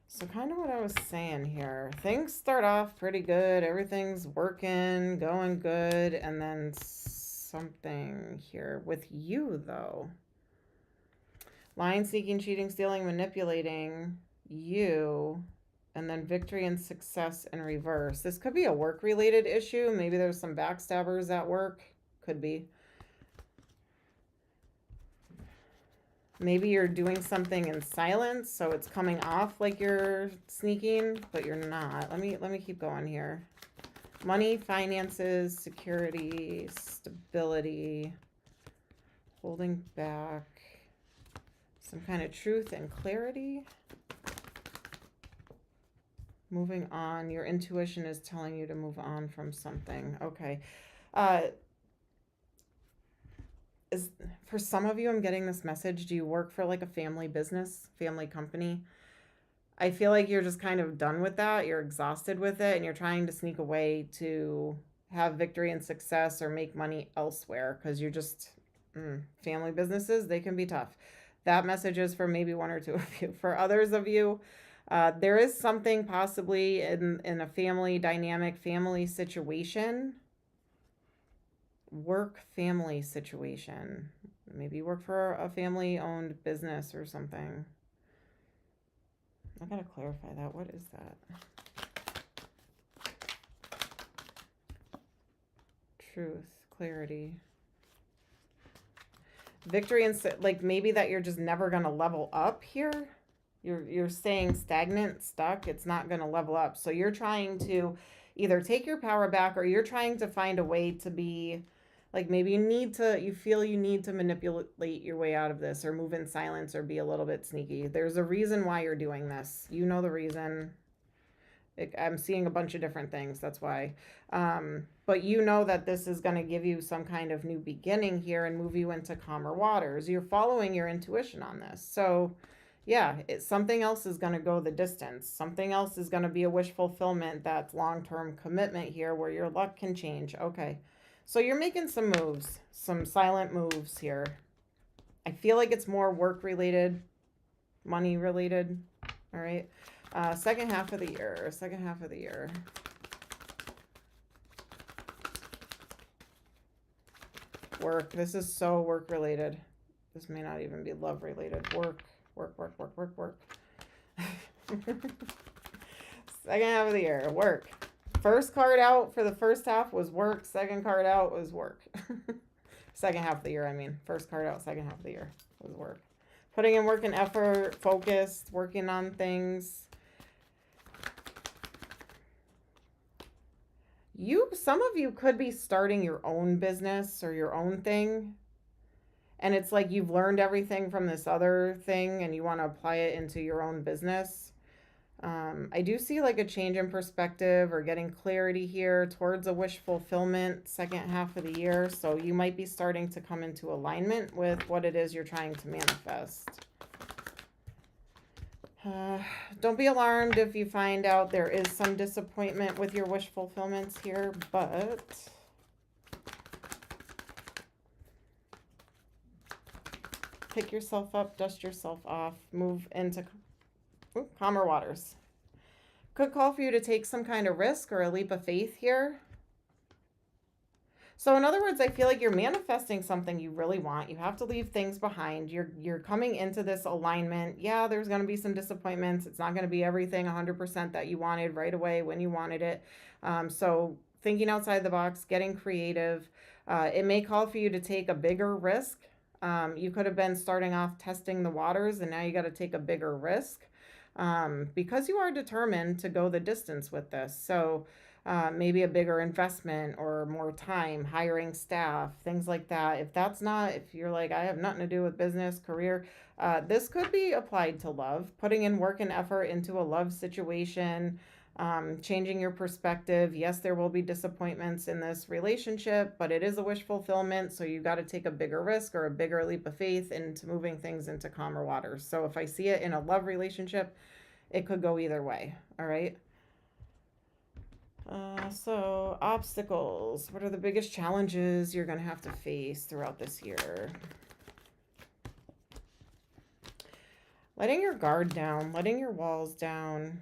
So kind of what I was saying here. Things start off pretty good. Everything's working, going good. And then something here with you, though. Lying, sneaking, cheating, stealing, manipulating you. And then victory and success in reverse. This could be a work-related issue. Maybe there's some backstabbers at work. Could be. Maybe you're doing something in silence, so it's coming off like you're sneaking, but you're not. Let me keep going here. Money, finances, security, stability, holding back, some kind of truth and clarity. Moving on. Your intuition is telling you to move on from something. Okay. For some of you, I'm getting this message. Do you work for like a family business, family company? I feel like you're just kind of done with that. You're exhausted with it, and you're trying to sneak away to have victory and success or make money elsewhere, because you're just family businesses, they can be tough. That message is for maybe one or two of you. For others of you, there is something possibly in a family dynamic, family situation, work family situation. Maybe you work for a family-owned business or something. I gotta clarify that. What is that? Truth, clarity, victory, and like maybe that you're just never gonna level up here. You're staying stagnant, stuck. It's not gonna level up. So you're trying to either take your power back, or you're trying to find a way to be like, maybe you feel you need to manipulate your way out of this, or move in silence, or be a little bit sneaky. There's a reason why you're doing this. You know the reason. I'm seeing a bunch of different things. That's why. But you know that this is going to give you some kind of new beginning here and move you into calmer waters. You're following your intuition on this. So yeah, something else is going to go the distance. Something else is going to be a wish fulfillment that's long-term commitment here, where your luck can change. Okay. So you're making some moves, some silent moves here. I feel like it's more work related, money related. All right. Second half of the year. Work. This is so work related. This may not even be love related. Work. Second half of the year. Work. First card out for the first half was work. Second card out was work. Second half of the year, I mean. First card out, second half of the year was work. Putting in work and effort, focused, working on things. Some of you could be starting your own business or your own thing. And it's like you've learned everything from this other thing and you want to apply it into your own business. I do see like a change in perspective or getting clarity here towards a wish fulfillment second half of the year. So you might be starting to come into alignment with what it is you're trying to manifest. Don't be alarmed if you find out there is some disappointment with your wish fulfillments here, but pick yourself up, dust yourself off, move into calmer waters. Could call for you to take some kind of risk or a leap of faith here. So in other words, I feel like you're manifesting something you really want. You have to leave things behind. You're coming into this alignment. Yeah, there's going to be some disappointments. It's not going to be everything 100% that you wanted right away when you wanted it. So thinking outside the box, getting creative. It may call for you to take a bigger risk. You could have been starting off testing the waters, and now you got to take a bigger risk because you are determined to go the distance with this. So maybe a bigger investment or more time, hiring staff, things like that. If you're like, I have nothing to do with business, career, this could be applied to love, putting in work and effort into a love situation, changing your perspective. Yes, there will be disappointments in this relationship, but it is a wish fulfillment. So you got to take a bigger risk or a bigger leap of faith into moving things into calmer waters. So if I see it in a love relationship, it could go either way. All right. So obstacles. What are the biggest challenges you're going to have to face throughout this year? Letting your guard down, letting your walls down.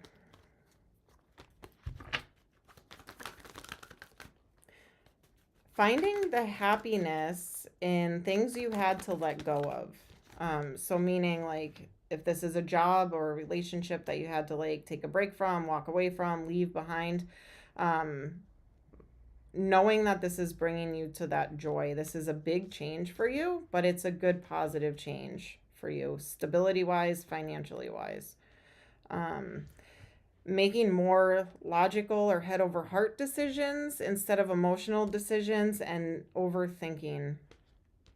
Finding the happiness in things you had to let go of. So meaning like if this is a job or a relationship that you had to like take a break from, walk away from, leave behind, knowing that this is bringing you to that joy. This is a big change for you, but it's a good positive change for you, stability wise, financially wise. Making more logical or head over heart decisions instead of emotional decisions, and overthinking.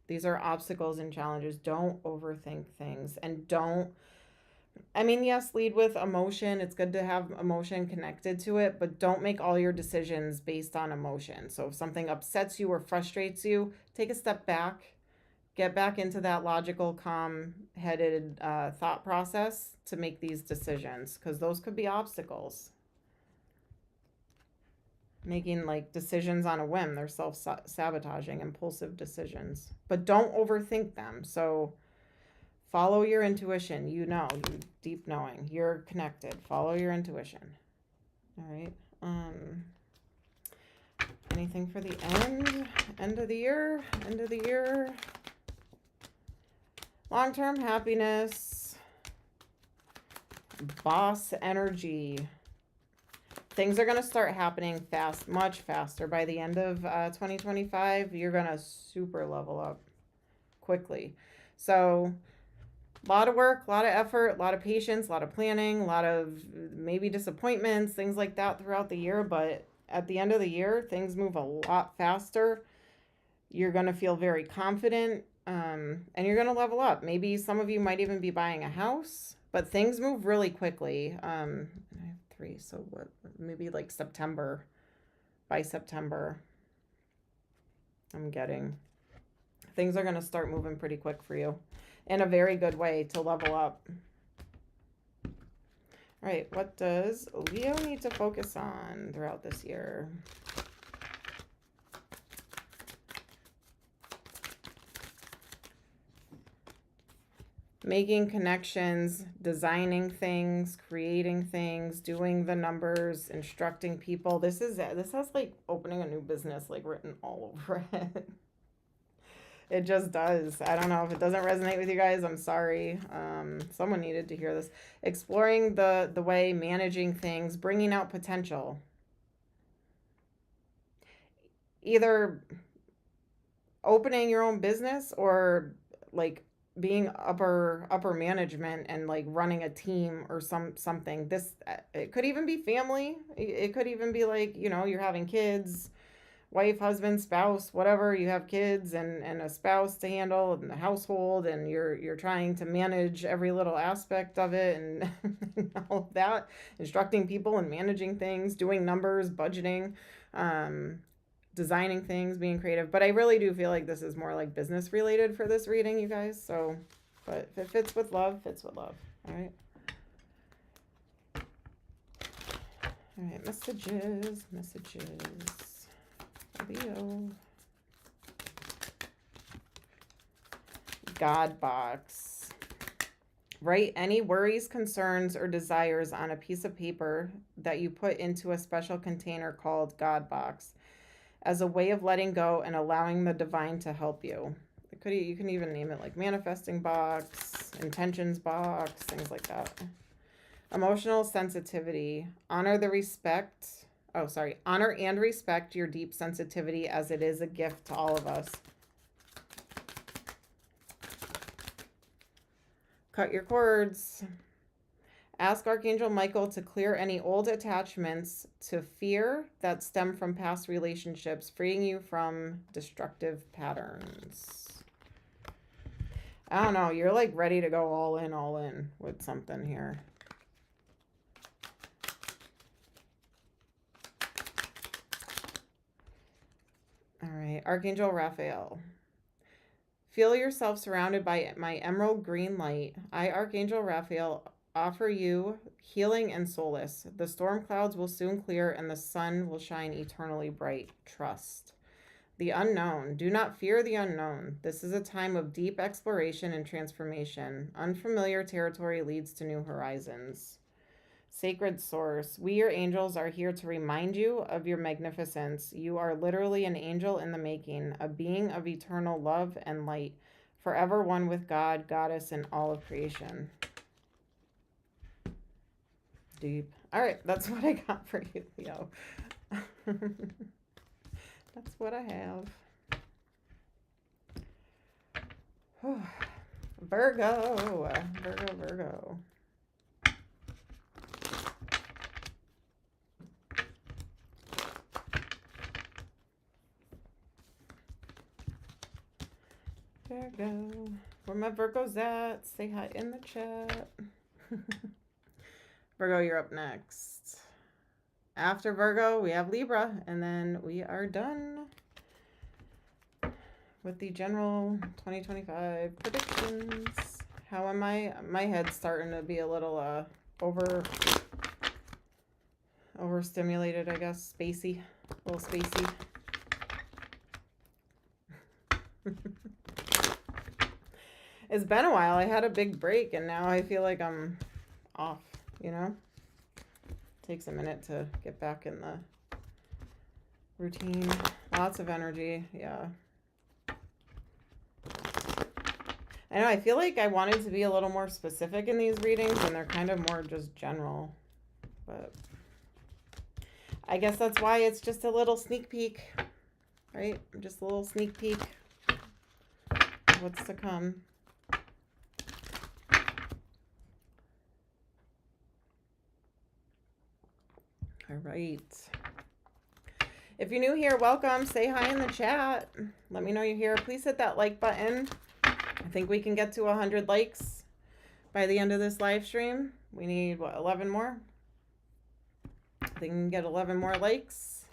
These are obstacles and challenges. Don't overthink things, and yes, lead with emotion. It's good to have emotion connected to it, but don't make all your decisions based on emotion. So if something upsets you or frustrates you, take a step back, get back into that logical, calm-headed thought process to make these decisions, because those could be obstacles. Making like decisions on a whim, they're self-sabotaging, impulsive decisions, but don't overthink them. So follow your intuition. You deep knowing, you're connected. Follow your intuition. All right. Anything for the end of the year? Long-term happiness. boss energy. Things are going to start happening fast, much faster. By the end of 2025, you're going to super level up quickly. So a lot of work, a lot of effort, a lot of patience, a lot of planning, a lot of maybe disappointments, things like that throughout the year. But at the end of the year, things move a lot faster. You're going to feel very confident, and you're going to level up. Maybe some of you might even be buying a house, but things move really quickly. I have 3, so what? Maybe like September. By September, I'm getting things are going to start moving pretty quick for you in a very good way to level up. All right, what does Leo need to focus on throughout this year? Making connections, designing things, creating things, doing the numbers, instructing people. This has like opening a new business like written all over it. It just does. I don't know if it doesn't resonate with you guys. I'm sorry. Someone needed to hear this. Exploring the way, managing things, bringing out potential. Either opening your own business or like being upper management and like running a team or something. This, it could even be family. It could even be like, you know, you're having kids, wife, husband, spouse, whatever. You have kids and a spouse to handle and the household, and you're trying to manage every little aspect of it and all of that, instructing people and managing things, doing numbers, budgeting, designing things, being creative. But I really do feel like this is more like business related for this reading, you guys. So, but if it fits with love, fits with love. All right. All right, messages. Leo. God box. Write any worries, concerns, or desires on a piece of paper that you put into a special container called God box as a way of letting go and allowing the divine to help you. You can even name it like manifesting box, intentions box, things like that. Emotional sensitivity. Honor and respect your deep sensitivity as it is a gift to all of us. Cut your cords. Ask Archangel Michael to clear any old attachments to fear that stem from past relationships, freeing you from destructive patterns. I don't know. You're like ready to go all in with something here. All right. Archangel Raphael. Feel yourself surrounded by my emerald green light. I, Archangel Raphael, offer you healing and solace. The storm clouds will soon clear and the sun will shine eternally bright. Trust. The unknown. Do not fear the unknown. This is a time of deep exploration and transformation. Unfamiliar territory leads to new horizons. Sacred source. We, your angels, are here to remind you of your magnificence. You are literally an angel in the making, a being of eternal love and light, forever one with God, Goddess, and all of creation. Deep. All right, that's what I got for you, Leo. That's what I have. Virgo. Virgo. Where my Virgos at? Say hi in the chat. Virgo, you're up next. After Virgo, we have Libra, and then we are done with the general 2025 predictions. How am I? My head's starting to be a little overstimulated, I guess. Spacey. A little spacey. It's been a while. I had a big break, and now I feel like I'm off, you know? Takes a minute to get back in the routine. Lots of energy, yeah. I know, I feel like I wanted to be a little more specific in these readings, and they're kind of more just general. But I guess that's why it's just a little sneak peek, right? Just a little sneak peek of what's to come. All right. If you're new here, welcome. Say hi in the chat. Let me know you're here. Please hit that like button. I think we can get to 100 likes by the end of this live stream. We need, what, 11 more? I think we can get 11 more likes.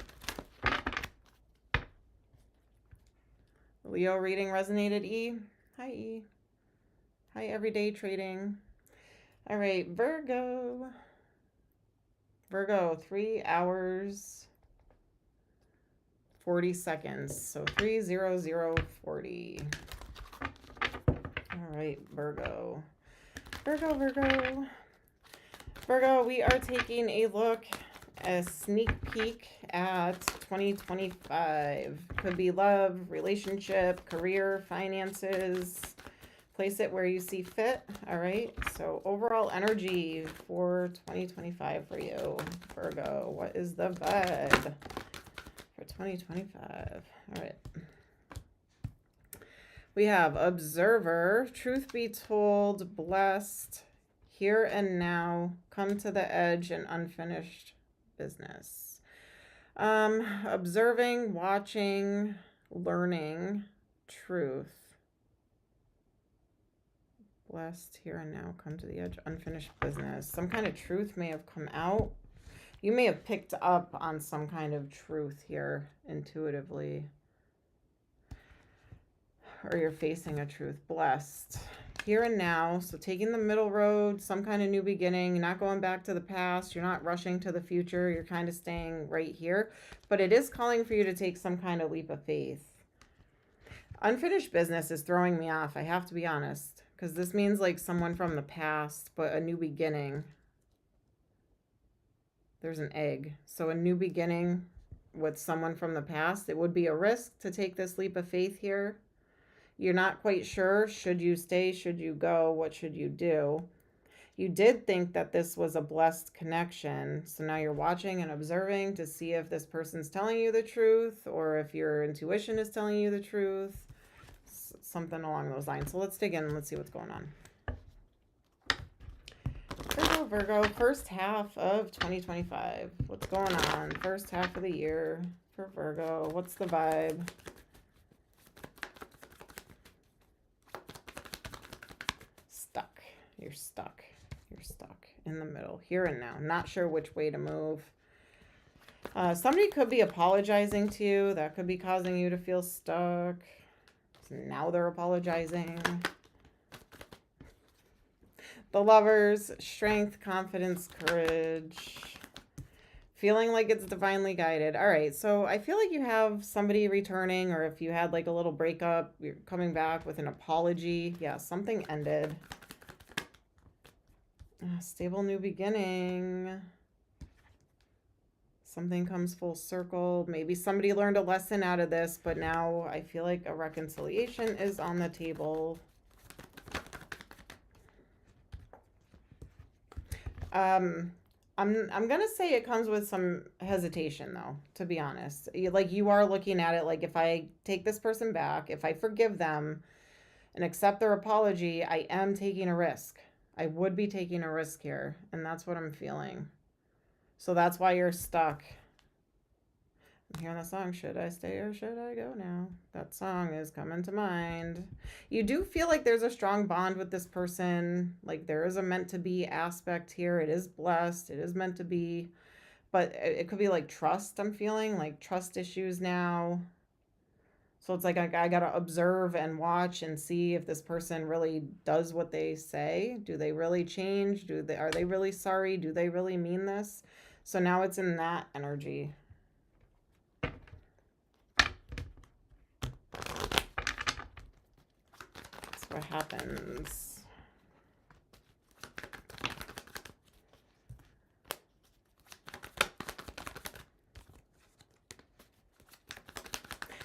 Leo reading resonated, E. Hi, E. Hi, everyday trading. All right, Virgo. Virgo, 3 hours, 40 seconds. So 3:00:40. All right, Virgo. Virgo, we are taking a look, a sneak peek at 2025. Could be love, relationship, career, finances. Place it where you see fit. All right. So overall energy for 2025 for you, Virgo. What is the vibe for 2025? All right. We have observer, truth be told, blessed, here and now, come to the edge, and unfinished business. Observing, watching, learning, truth. Blessed, here and now, come to the edge, unfinished business. Some kind of truth may have come out. You may have picked up on some kind of truth here intuitively. Or you're facing a truth. Blessed, here and now. So taking the middle road, some kind of new beginning. You're not going back to the past. You're not rushing to the future. You're kind of staying right here. But it is calling for you to take some kind of leap of faith. Unfinished business is throwing me off, I have to be honest. Because this means like someone from the past, but a new beginning. There's an egg. So a new beginning with someone from the past. It would be a risk to take this leap of faith here. You're not quite sure. Should you stay? Should you go? What should you do? You did think that this was a blessed connection. So now you're watching and observing to see if this person's telling you the truth or if your intuition is telling you the truth. Something along those lines. So let's dig in and let's see what's going on. Virgo, first half of 2025. What's going on? First half of the year for Virgo. What's the vibe? Stuck. You're stuck. You're stuck in the middle. Here and now. Not sure which way to move. Somebody could be apologizing to you. That could be causing you to feel stuck. So now they're apologizing. The Lovers, strength, confidence, courage. Feeling like it's divinely guided. All right, so I feel like you have somebody returning, or if you had like a little breakup, you're coming back with an apology. Yeah, something ended. Stable new beginning. Something comes full circle. Maybe somebody learned a lesson out of this, but now I feel like a reconciliation is on the table. I'm gonna say it comes with some hesitation though, to be honest. Like you are looking at it like if I take this person back, if I forgive them and accept their apology, I am taking a risk. I would be taking a risk here, and that's what I'm feeling. So that's why you're stuck. I'm hearing the song, Should I Stay or Should I Go Now? That song is coming to mind. You do feel like there's a strong bond with this person. Like there is a meant to be aspect here. It is blessed. It is meant to be. But it could be like trust, I'm feeling. Like trust issues now. So it's like I got to observe and watch and see if this person really does what they say. Do they really change? Are they really sorry? Do they really mean this? So now it's in that energy. That's what happens.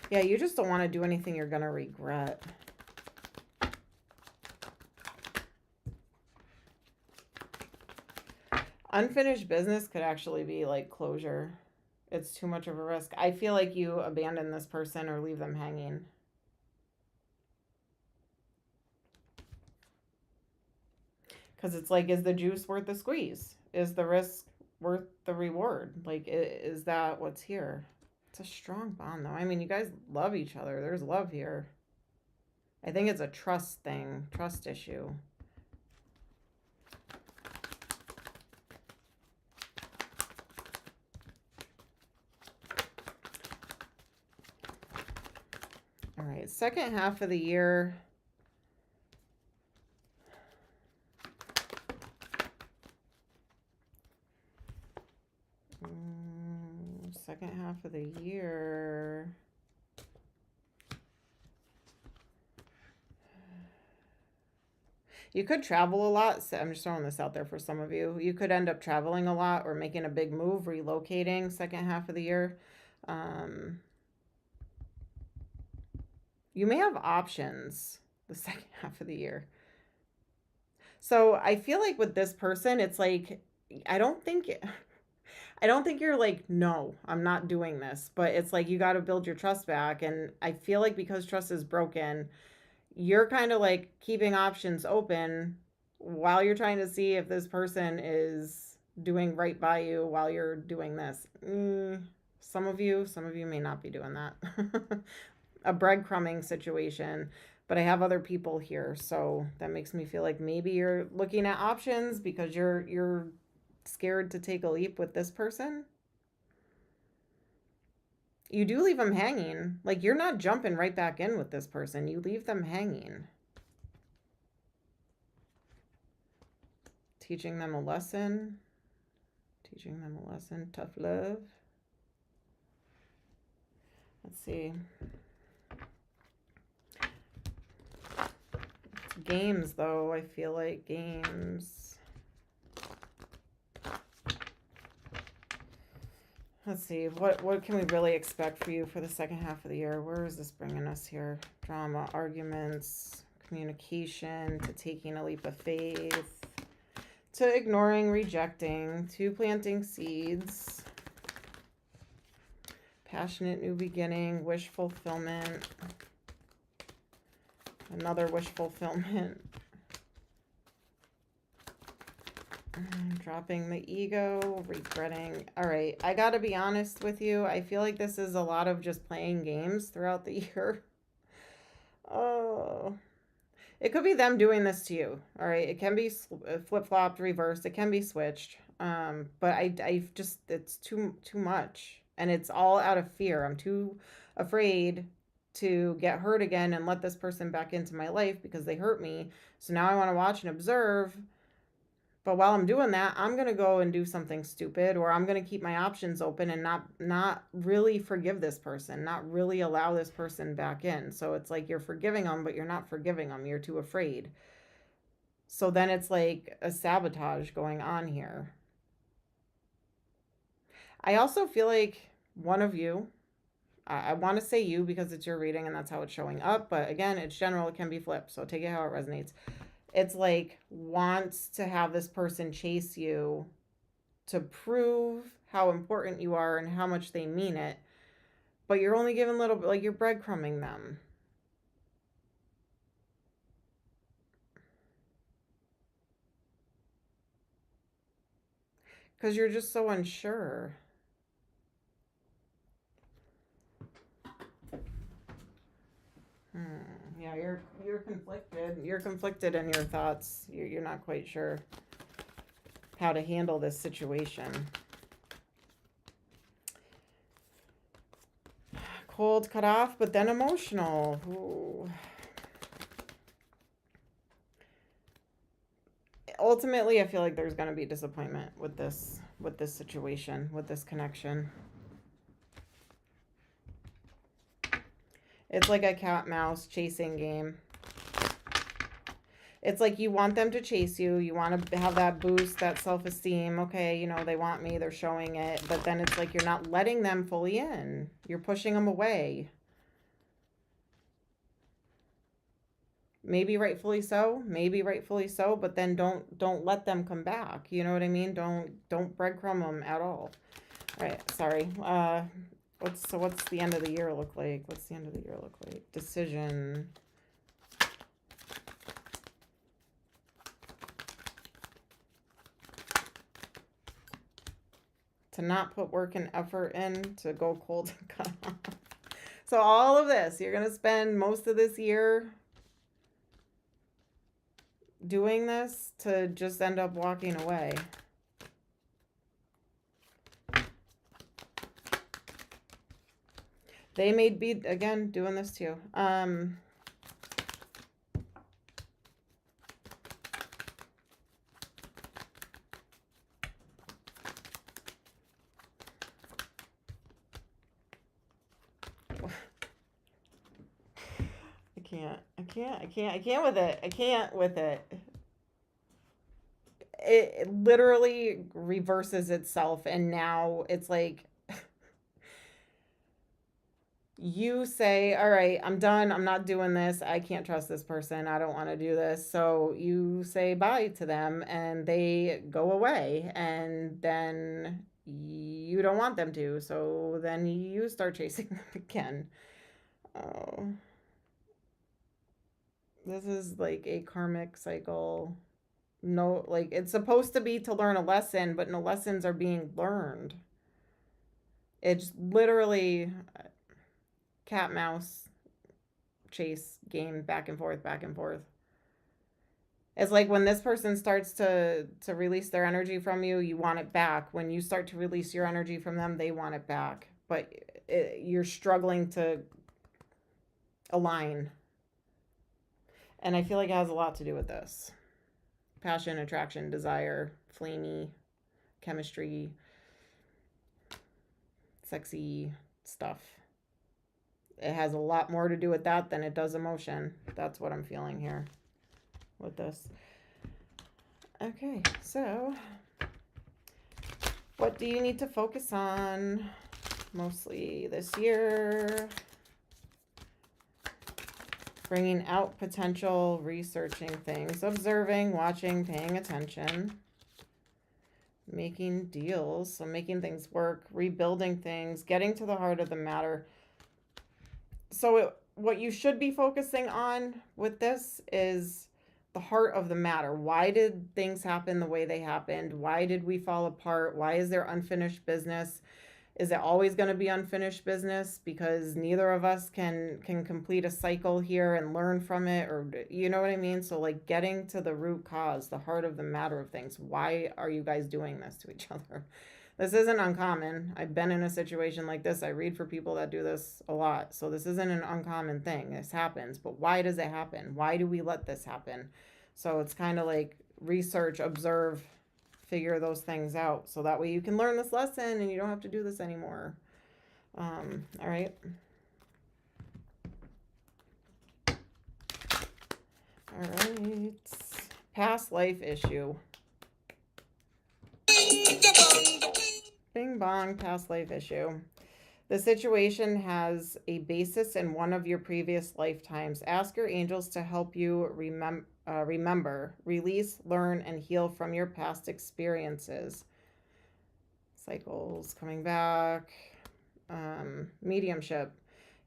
Yeah, you just don't want to do anything you're going to regret. Unfinished business could actually be like closure. It's too much of a risk. I feel like you abandon this person or leave them hanging. Because it's like, is the juice worth the squeeze? Is the risk worth the reward? Like, is that what's here? It's a strong bond, though. I mean, you guys love each other. There's love here. I think it's a trust thing, trust issue. All right, second half of the year. Second half of the year. You could travel a lot. So I'm just throwing this out there for some of you. You could end up traveling a lot or making a big move, relocating second half of the year. You may have options the second half of the year. So I feel like with this person, it's like, I don't think you're like, no, I'm not doing this, but it's like, you got to build your trust back. And I feel like because trust is broken, you're kind of like keeping options open while you're trying to see if this person is doing right by you while you're doing this. Some of you may not be doing that. A breadcrumbing situation, but I have other people here, so that makes me feel like maybe you're looking at options because you're scared to take a leap with this person. You do leave them hanging. Like, you're not jumping right back in with this person. You leave them hanging. Teaching them a lesson. Teaching them a lesson. Tough love. Let's see. Games, though. I feel like games. Let's see. What can we really expect for you for the second half of the year? Where is this bringing us here? Drama, arguments, communication, to taking a leap of faith, to ignoring, rejecting, to planting seeds, passionate new beginning, wish fulfillment, another wish fulfillment, dropping the ego, regretting. All right, I gotta be honest with you. I feel like this is a lot of just playing games throughout the year. Oh, it could be them doing this to you. All right, it can be flip-flopped, reversed. It can be switched. But I just, it's too much, and it's all out of fear. I'm too afraid to get hurt again and let this person back into my life because they hurt me. So now I want to watch and observe. But while I'm doing that, I'm going to go and do something stupid, or I'm going to keep my options open and not really forgive this person, not really allow this person back in. So it's like you're forgiving them, but you're not forgiving them. You're too afraid. So then it's like a sabotage going on here. I also feel like one of you, I want to say you because it's your reading and that's how it's showing up. But again, it's general. It can be flipped. So take it how it resonates. It's like wants to have this person chase you to prove how important you are and how much they mean it. But you're only giving little, like you're breadcrumbing them. Because you're just so unsure. Yeah, you're conflicted. You're conflicted in your thoughts. You're not quite sure how to handle this situation. Cold, cut off, but then emotional. Ooh. Ultimately, I feel like there's going to be disappointment with this situation, with this connection. It's like a cat mouse chasing game. It's like you want them to chase you. You want to have that boost, that self-esteem. Okay, you know, they want me. They're showing it. But then it's like you're not letting them fully in. You're pushing them away. Maybe rightfully so, but then don't let them come back. You know what I mean? Don't breadcrumb them at all. All right, sorry. What's the end of the year look like? What's the end of the year look like? Decision. To not put work and effort in, to go cold and cut off. So all of this, you're going to spend most of this year doing this to just end up walking away. They may be, again, doing this to you. I can't with it. I can't with it. It literally reverses itself, and now it's like you say, all right, I'm done. I'm not doing this. I can't trust this person. I don't want to do this. So you say bye to them and they go away, and then you don't want them to. So then you start chasing them again. Oh. This is like a karmic cycle. No, like it's supposed to be to learn a lesson, but no lessons are being learned. It's literally cat mouse chase game, back and forth, back and forth. It's like when this person starts to release their energy from you, you want it back. When you start to release your energy from them, they want it back. But you're struggling to align. And I feel like it has a lot to do with this. Passion, attraction, desire, flamey, chemistry, sexy stuff. It has a lot more to do with that than it does emotion. That's what I'm feeling here with this. Okay, so what do you need to focus on mostly this year? Bringing out potential, researching things, observing, watching, paying attention, making deals, so making things work, rebuilding things, getting to the heart of the matter. So what you should be focusing on with this is the heart of the matter. Why did things happen the way they happened? Why did we fall apart? Why is there unfinished business? Is it always going to be unfinished business because neither of us can complete a cycle here and learn from it? Or you know what I mean? So like getting to the root cause, the heart of the matter of things. Why are you guys doing this to each other? This isn't uncommon. I've been in a situation like this. I read for people that do this a lot. So this isn't an uncommon thing. This happens. But why does it happen? Why do we let this happen? So it's kind of like research, observe, figure those things out, so that way you can learn this lesson and you don't have to do this anymore. All right. All right. Past life issue. Bing bong, past life issue. The situation has a basis in one of your previous lifetimes. Ask your angels to help you remember, release, learn, and heal from your past experiences. Cycles coming back. Mediumship.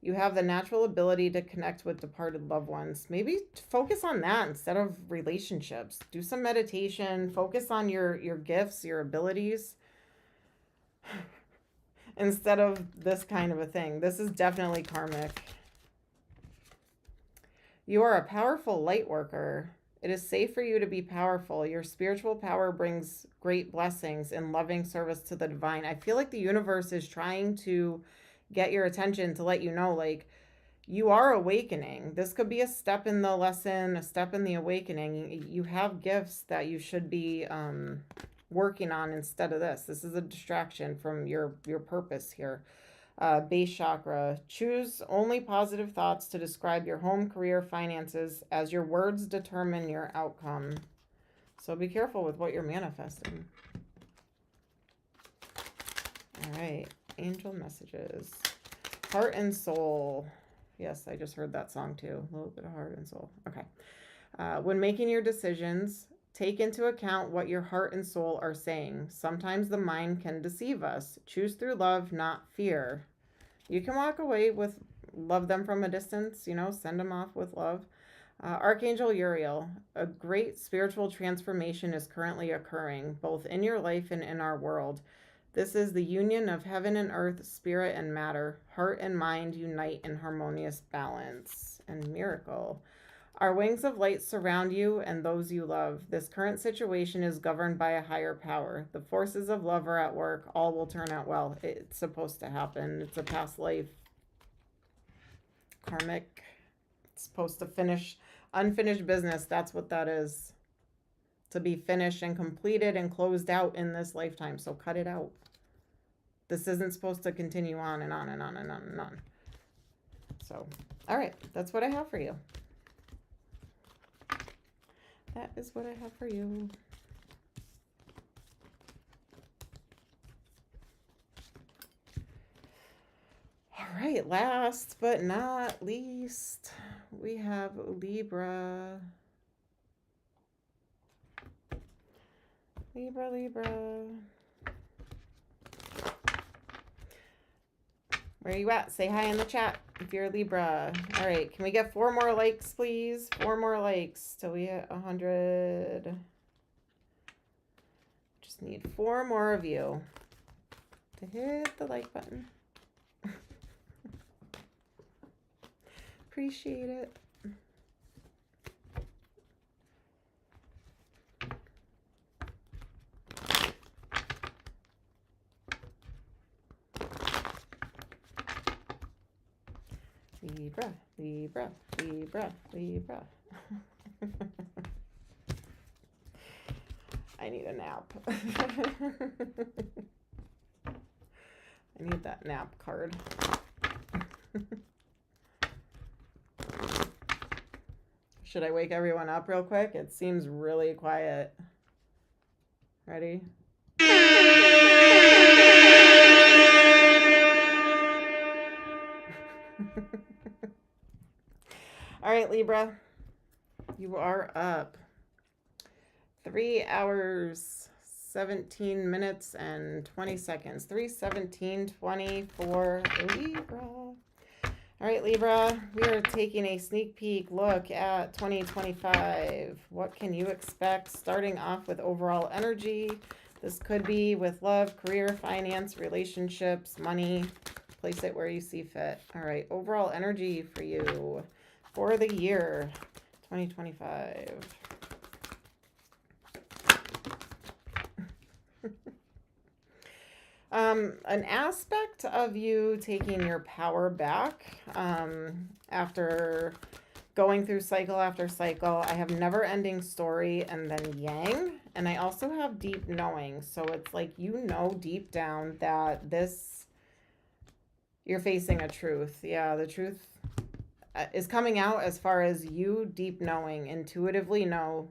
You have the natural ability to connect with departed loved ones. Maybe focus on that instead of relationships. Do some meditation. Focus on your gifts, your abilities, instead of this kind of a thing. This is definitely karmic. You are a powerful light worker. It is safe for you to be powerful. Your spiritual power brings great blessings and loving service to the divine. I feel like the universe is trying to get your attention to let you know, like, you are awakening. This could be a step in the lesson, a step in the awakening. You have gifts that you should be working on instead of this. This is a distraction from your purpose here. Base chakra. Choose only positive thoughts to describe your home, career, finances, as your words determine your outcome. So be careful with what you're manifesting. All right. Angel messages. Heart and soul. Yes, I just heard that song too. A little bit of heart and soul. Okay. When making your decisions, take into account what your heart and soul are saying. Sometimes the mind can deceive us. Choose through love, not fear. You can walk away with love them from a distance, you know, send them off with love. Archangel Uriel, a great spiritual transformation is currently occurring, both in your life and in our world. This is the union of heaven and earth, spirit and matter. Heart and mind unite in harmonious balance. And miracle. Our wings of light surround you and those you love. This current situation is governed by a higher power. The forces of love are at work. All will turn out well. It's supposed to happen. It's a past life. Karmic. It's supposed to finish unfinished business. That's what that is. To be finished and completed and closed out in this lifetime. So cut it out. This isn't supposed to continue on and on and on and on and on. So, all right. That's what I have for you. That is what I have for you. All right, last but not least, we have Libra. Libra. Where are you at? Say hi in the chat if you're a Libra. All right, can we get 4 more likes, please? 4 more likes till we hit 100. Just need 4 more of you to hit the like button. Appreciate it. Libra. I need a nap. I need that nap card. Should I wake everyone up real quick? It seems really quiet. Ready? All right, Libra, you are up. 3 hours, 17 minutes, and 20 seconds. 3:17:20 for Libra. All right, Libra, we are taking a sneak peek look at 2025. What can you expect? Starting off with overall energy. This could be with love, career, finance, relationships, money. Place it where you see fit. All right, overall energy for you for the year 2025. An aspect of you taking your power back after going through cycle after cycle. I have never ending story and then yang. And I also have deep knowing. So it's like, you know, deep down that this, you're facing a truth. Yeah, the truth is coming out as far as you deep knowing, intuitively know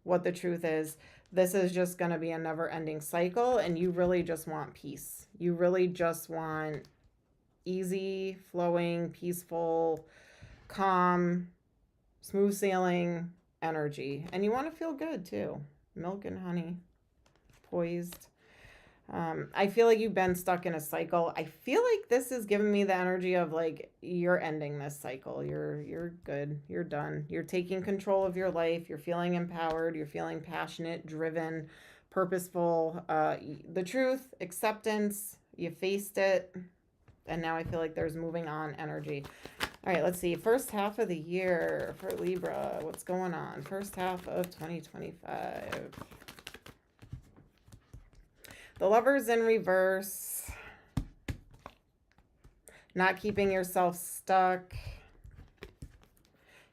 what the truth is. This is just going to be a never ending cycle. And you really just want peace. You really just want easy, flowing, peaceful, calm, smooth sailing energy. And you want to feel good too. Milk and honey, poised. I feel like you've been stuck in a cycle. I feel like this is giving me the energy of like, you're ending this cycle. You're good. You're done. You're taking control of your life. You're feeling empowered. You're feeling passionate, driven, purposeful. The truth, acceptance, you faced it. And now I feel like there's moving on energy. All right, let's see. First half of the year for Libra. What's going on? First half of 2025. The Lovers in reverse. Not keeping yourself stuck.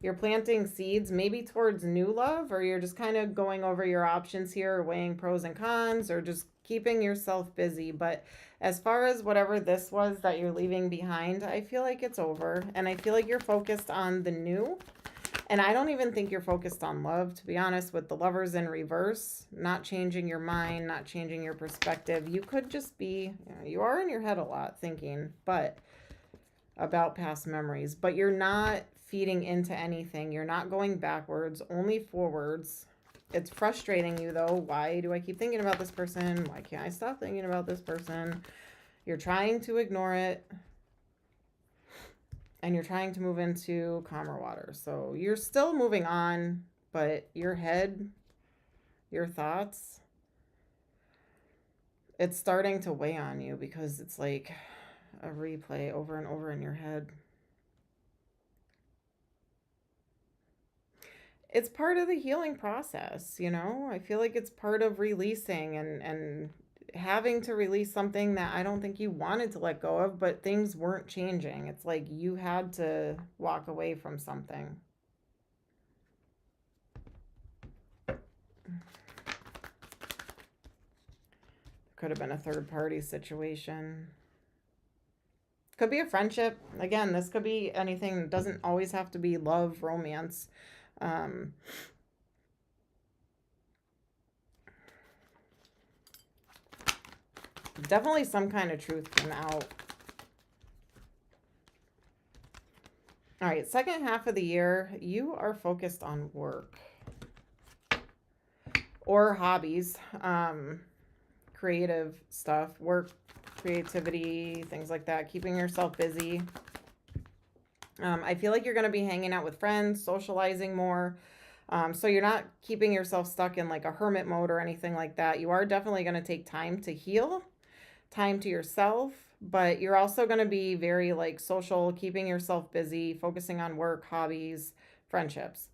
You're planting seeds maybe towards new love, or you're just kind of going over your options here, weighing pros and cons, or just keeping yourself busy. But as far as whatever this was that you're leaving behind, I feel like it's over. And I feel like you're focused on the new. And I don't even think you're focused on love, to be honest, with the Lovers in reverse, not changing your mind, not changing your perspective. You could just be, you are in your head a lot thinking, but about past memories, but you're not feeding into anything. You're not going backwards, only forwards. It's frustrating you though. Why do I keep thinking about this person? Why can't I stop thinking about this person? You're trying to ignore it, and you're trying to move into calmer water. So you're still moving on, but your head, your thoughts, it's starting to weigh on you because it's like a replay over and over in your head. It's part of the healing process, you know? I feel like it's part of releasing and having to release something that I don't think you wanted to let go of, but things weren't changing. It's like you had to walk away from something. Could have been a third party situation. Could be a friendship. Again, this could be anything. It doesn't always have to be love, romance. Definitely some kind of truth came out. All right, second half of the year, you are focused on work or hobbies, creative stuff, work, creativity, things like that, keeping yourself busy. I feel like you're going to be hanging out with friends, socializing more. So you're not keeping yourself stuck in like a hermit mode or anything like that. You are definitely going to take time to heal, time to yourself, but you're also going to be very like social, keeping yourself busy, focusing on work, hobbies, friendships,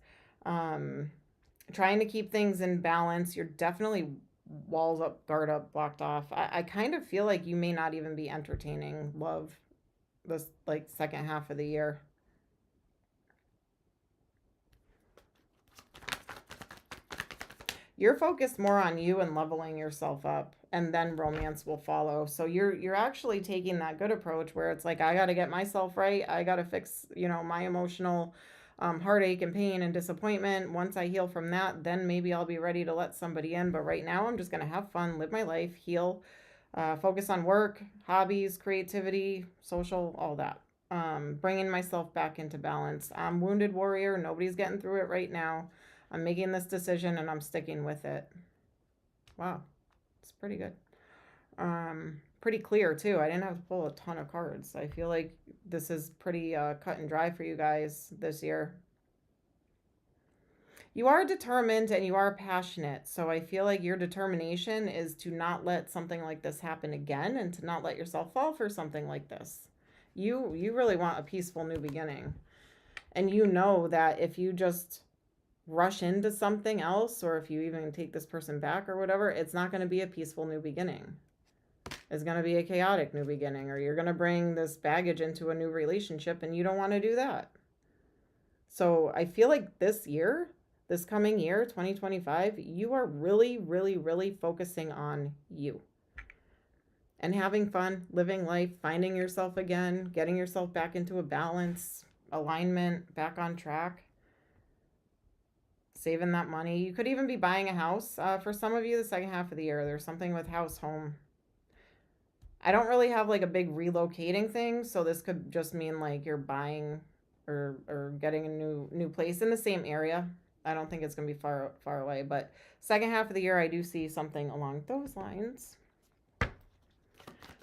trying to keep things in balance. You're definitely walls up, guard up, blocked off. I kind of feel like you may not even be entertaining love this like second half of the year. You're focused more on you and leveling yourself up, and then romance will follow. So you're actually taking that good approach where it's like, I got to get myself right. I got to fix, you know, my emotional heartache and pain and disappointment. Once I heal from that, then maybe I'll be ready to let somebody in. But right now, I'm just going to have fun, live my life, heal, focus on work, hobbies, creativity, social, all that. Bringing myself back into balance. I'm wounded warrior. Nobody's getting through it right now. I'm making this decision and I'm sticking with it. Wow, it's pretty good. Pretty clear too. I didn't have to pull a ton of cards. I feel like this is pretty cut and dry for you guys this year. You are determined and you are passionate. So I feel like your determination is to not let something like this happen again and to not let yourself fall for something like this. You really want a peaceful new beginning. And you know that if you just rush into something else, or if you even take this person back or whatever, it's not going to be a peaceful new beginning. It's going to be a chaotic new beginning, or you're going to bring this baggage into a new relationship and you don't want to do that. So I feel like this year, this coming year, 2025, you are really, really, really focusing on you and having fun, living life, finding yourself again, getting yourself back into a balance, alignment, back on track. Saving that money. You could even be buying a house. For some of you, the second half of the year, there's something with house, home. I don't really have like a big relocating thing, so this could just mean like you're buying or getting a new place in the same area. I don't think it's gonna be far away, but second half of the year, I do see something along those lines.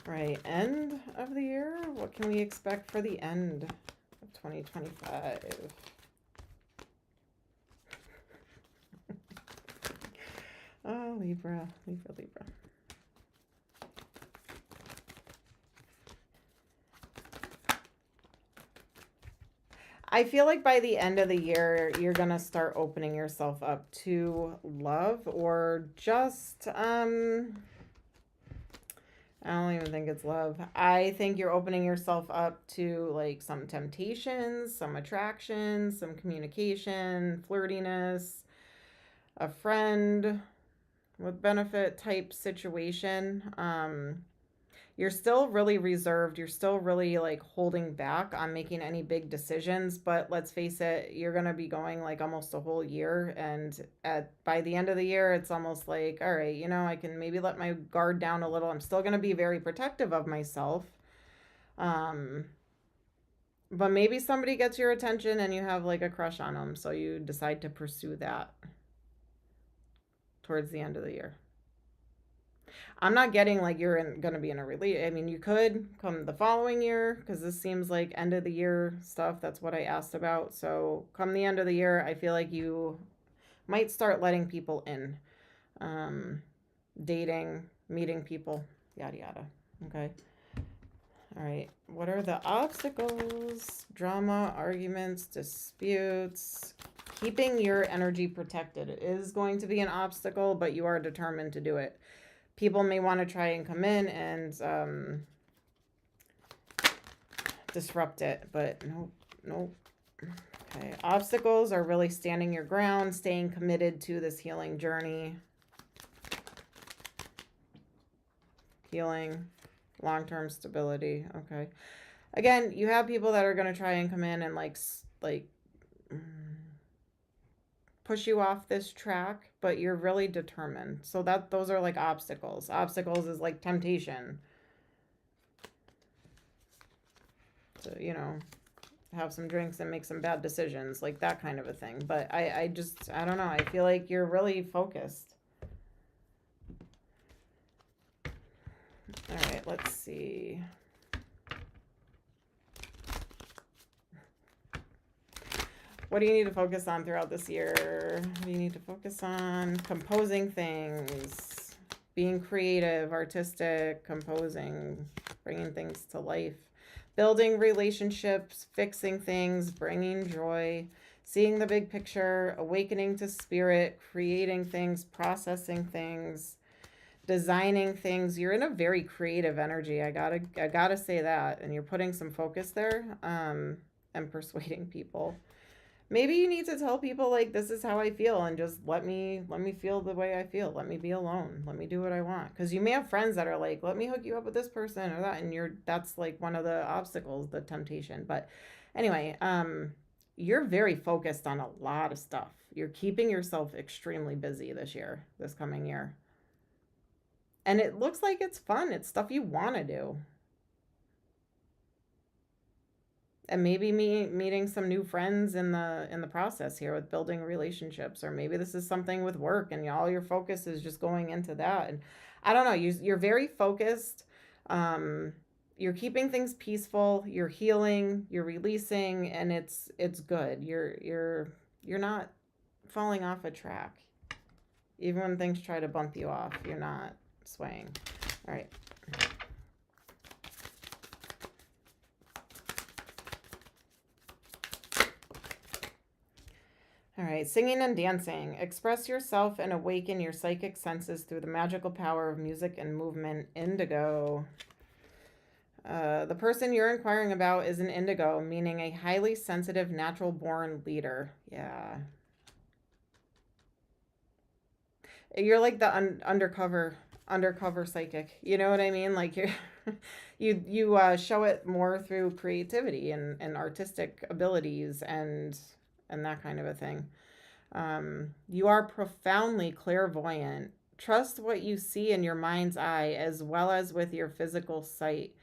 Right, end of the year. What can we expect for the end of 2025? Oh, Libra. I feel like by the end of the year, you're going to start opening yourself up to love, or just, I don't even think it's love. I think you're opening yourself up to like some temptations, some attractions, some communication, flirtiness, a friend with benefit type situation. You're still really reserved. You're still really like holding back on making any big decisions, but let's face it, you're going to be going like almost a whole year, and by the end of the year, it's almost like, all right, you know, I can maybe let my guard down a little. I'm still going to be very protective of myself. But maybe somebody gets your attention and you have like a crush on them, so you decide to pursue that towards the end of the year. I'm not getting like you're going to be in a relationship. I mean, you could come the following year because this seems like end of the year stuff. That's what I asked about. So come the end of the year, I feel like you might start letting people in, dating, meeting people, yada yada. Okay. All right. What are the obstacles? Drama, arguments, disputes. Keeping your energy protected is going to be an obstacle, but you are determined to do it. People may want to try and come in and disrupt it, but nope. Okay. Obstacles are really standing your ground, staying committed to this healing journey. Healing, long-term stability. Okay. Again, you have people that are going to try and come in and like push you off this track, but you're really determined. So those are like obstacles. Obstacles is like temptation. So, you know, have some drinks and make some bad decisions, like that kind of a thing. But I don't know. I feel like you're really focused. All right, let's see. What do you need to focus on throughout this year? What do you need to focus on? Composing things, being creative, artistic, composing, bringing things to life, building relationships, fixing things, bringing joy, seeing the big picture, awakening to spirit, creating things, processing things, designing things. You're in a very creative energy. I gotta say that. And you're putting some focus there, and persuading people. Maybe you need to tell people like, this is how I feel, and just let me feel the way I feel. Let me be alone. Let me do what I want. Because you may have friends that are like, let me hook you up with this person or that, and that's like one of the obstacles, the temptation. But anyway, you're very focused on a lot of stuff. You're keeping yourself extremely busy this coming year. And it looks like it's fun. It's stuff you want to do. And maybe meeting some new friends in the process here with building relationships, or maybe this is something with work and all your focus is just going into that. And I don't know, you're very focused. You're keeping things peaceful, you're healing, you're releasing, and it's good. You're not falling off a track. Even when things try to bump you off, you're not swaying. All right. All right, singing and dancing. Express yourself and awaken your psychic senses through the magical power of music and movement. Indigo. The person you're inquiring about is an indigo, meaning a highly sensitive, natural-born leader. Yeah. You're like the undercover psychic. You know what I mean? Like you show it more through creativity and artistic abilities and that kind of a thing. You are profoundly clairvoyant. Trust what you see in your mind's eye as well as with your physical sight.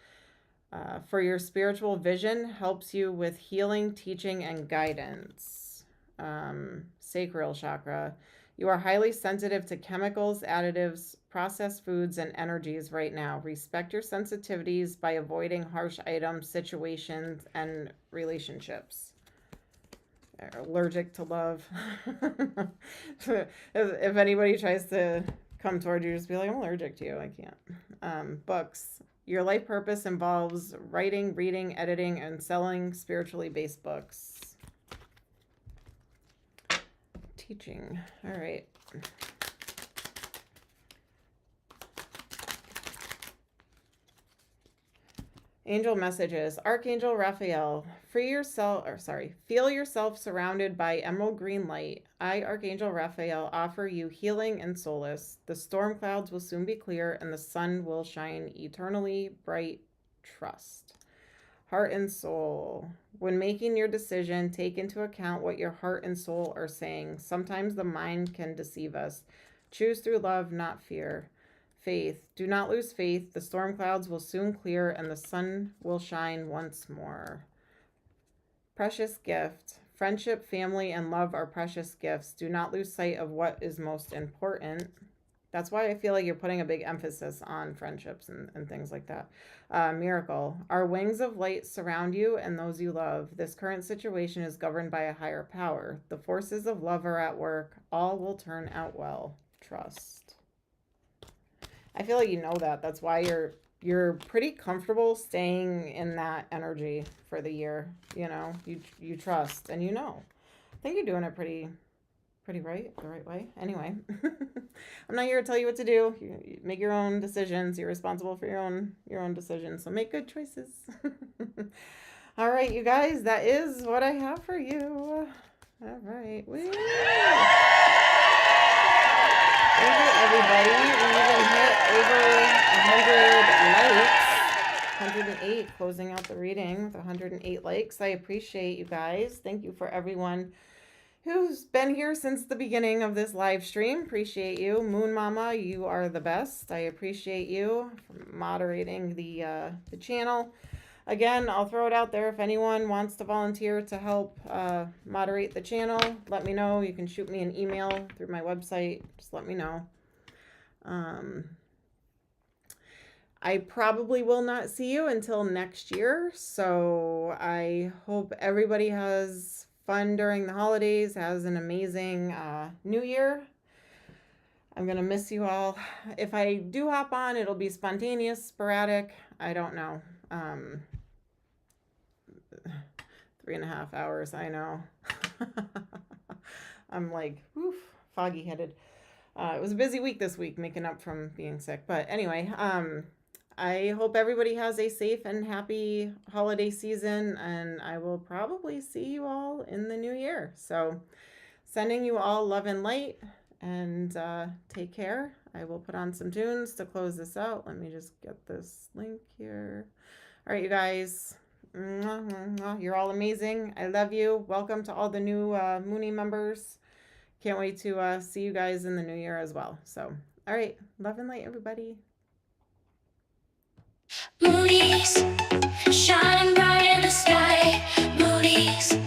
For your spiritual vision helps you with healing, teaching, and guidance. Sacral chakra. You are highly sensitive to chemicals, additives, processed foods, and energies right now. Respect your sensitivities by avoiding harsh items, situations, and relationships. Allergic to love. If anybody tries to come toward you, just be like, I'm allergic to you. I can't. Books. Your life purpose involves writing, reading, editing, and selling spiritually based books. Teaching. All right. Angel messages. Archangel Raphael, feel yourself surrounded by emerald green light. I, Archangel Raphael, offer you healing and solace. The storm clouds will soon be clear and the sun will shine eternally bright. Trust. Heart and soul. When making your decision, take into account what your heart and soul are saying. Sometimes the mind can deceive us. Choose through love, not fear. Faith. Do not lose faith. The storm clouds will soon clear and the sun will shine once more. Precious gift. Friendship, family, and love are precious gifts. Do not lose sight of what is most important. That's why I feel like you're putting a big emphasis on friendships and things like that. Miracle. Our wings of light surround you and those you love. This current situation is governed by a higher power. The forces of love are at work. All will turn out well. Trust. I feel like you know that. That's why you're pretty comfortable staying in that energy for the year. You know, you trust and you know. I think you're doing it pretty right, the right way. Anyway, I'm not here to tell you what to do. You make your own decisions. You're responsible for your own decisions. So make good choices. All right, you guys, that is what I have for you. All right. Woo. Thank you, everybody. We even hit over 100 likes. 108, closing out the reading with 108 likes. I appreciate you guys. Thank you for everyone who's been here since the beginning of this live stream. Appreciate you. Moon Mama, you are the best. I appreciate you for moderating the channel. Again, I'll throw it out there. If anyone wants to volunteer to help moderate the channel, let me know. You can shoot me an email through my website. Just let me know. I probably will not see you until next year. So I hope everybody has fun during the holidays, has an amazing new year. I'm going to miss you all. If I do hop on, it'll be spontaneous, sporadic. I don't know. 3.5 hours, I know. I'm like, oof, foggy headed. It was a busy week this week, making up from being sick. But anyway, I hope everybody has a safe and happy holiday season, and I will probably see you all in the new year. So sending you all love and light, and take care. I will put on some tunes to close this out. Let me just get this link here. All right, you guys. You're all amazing. I love you. Welcome to all the new Mooney members. Can't wait to see you guys in the new year as well. So, all right. Love and light, everybody. Moonies, shining bright in the sky. Moonies.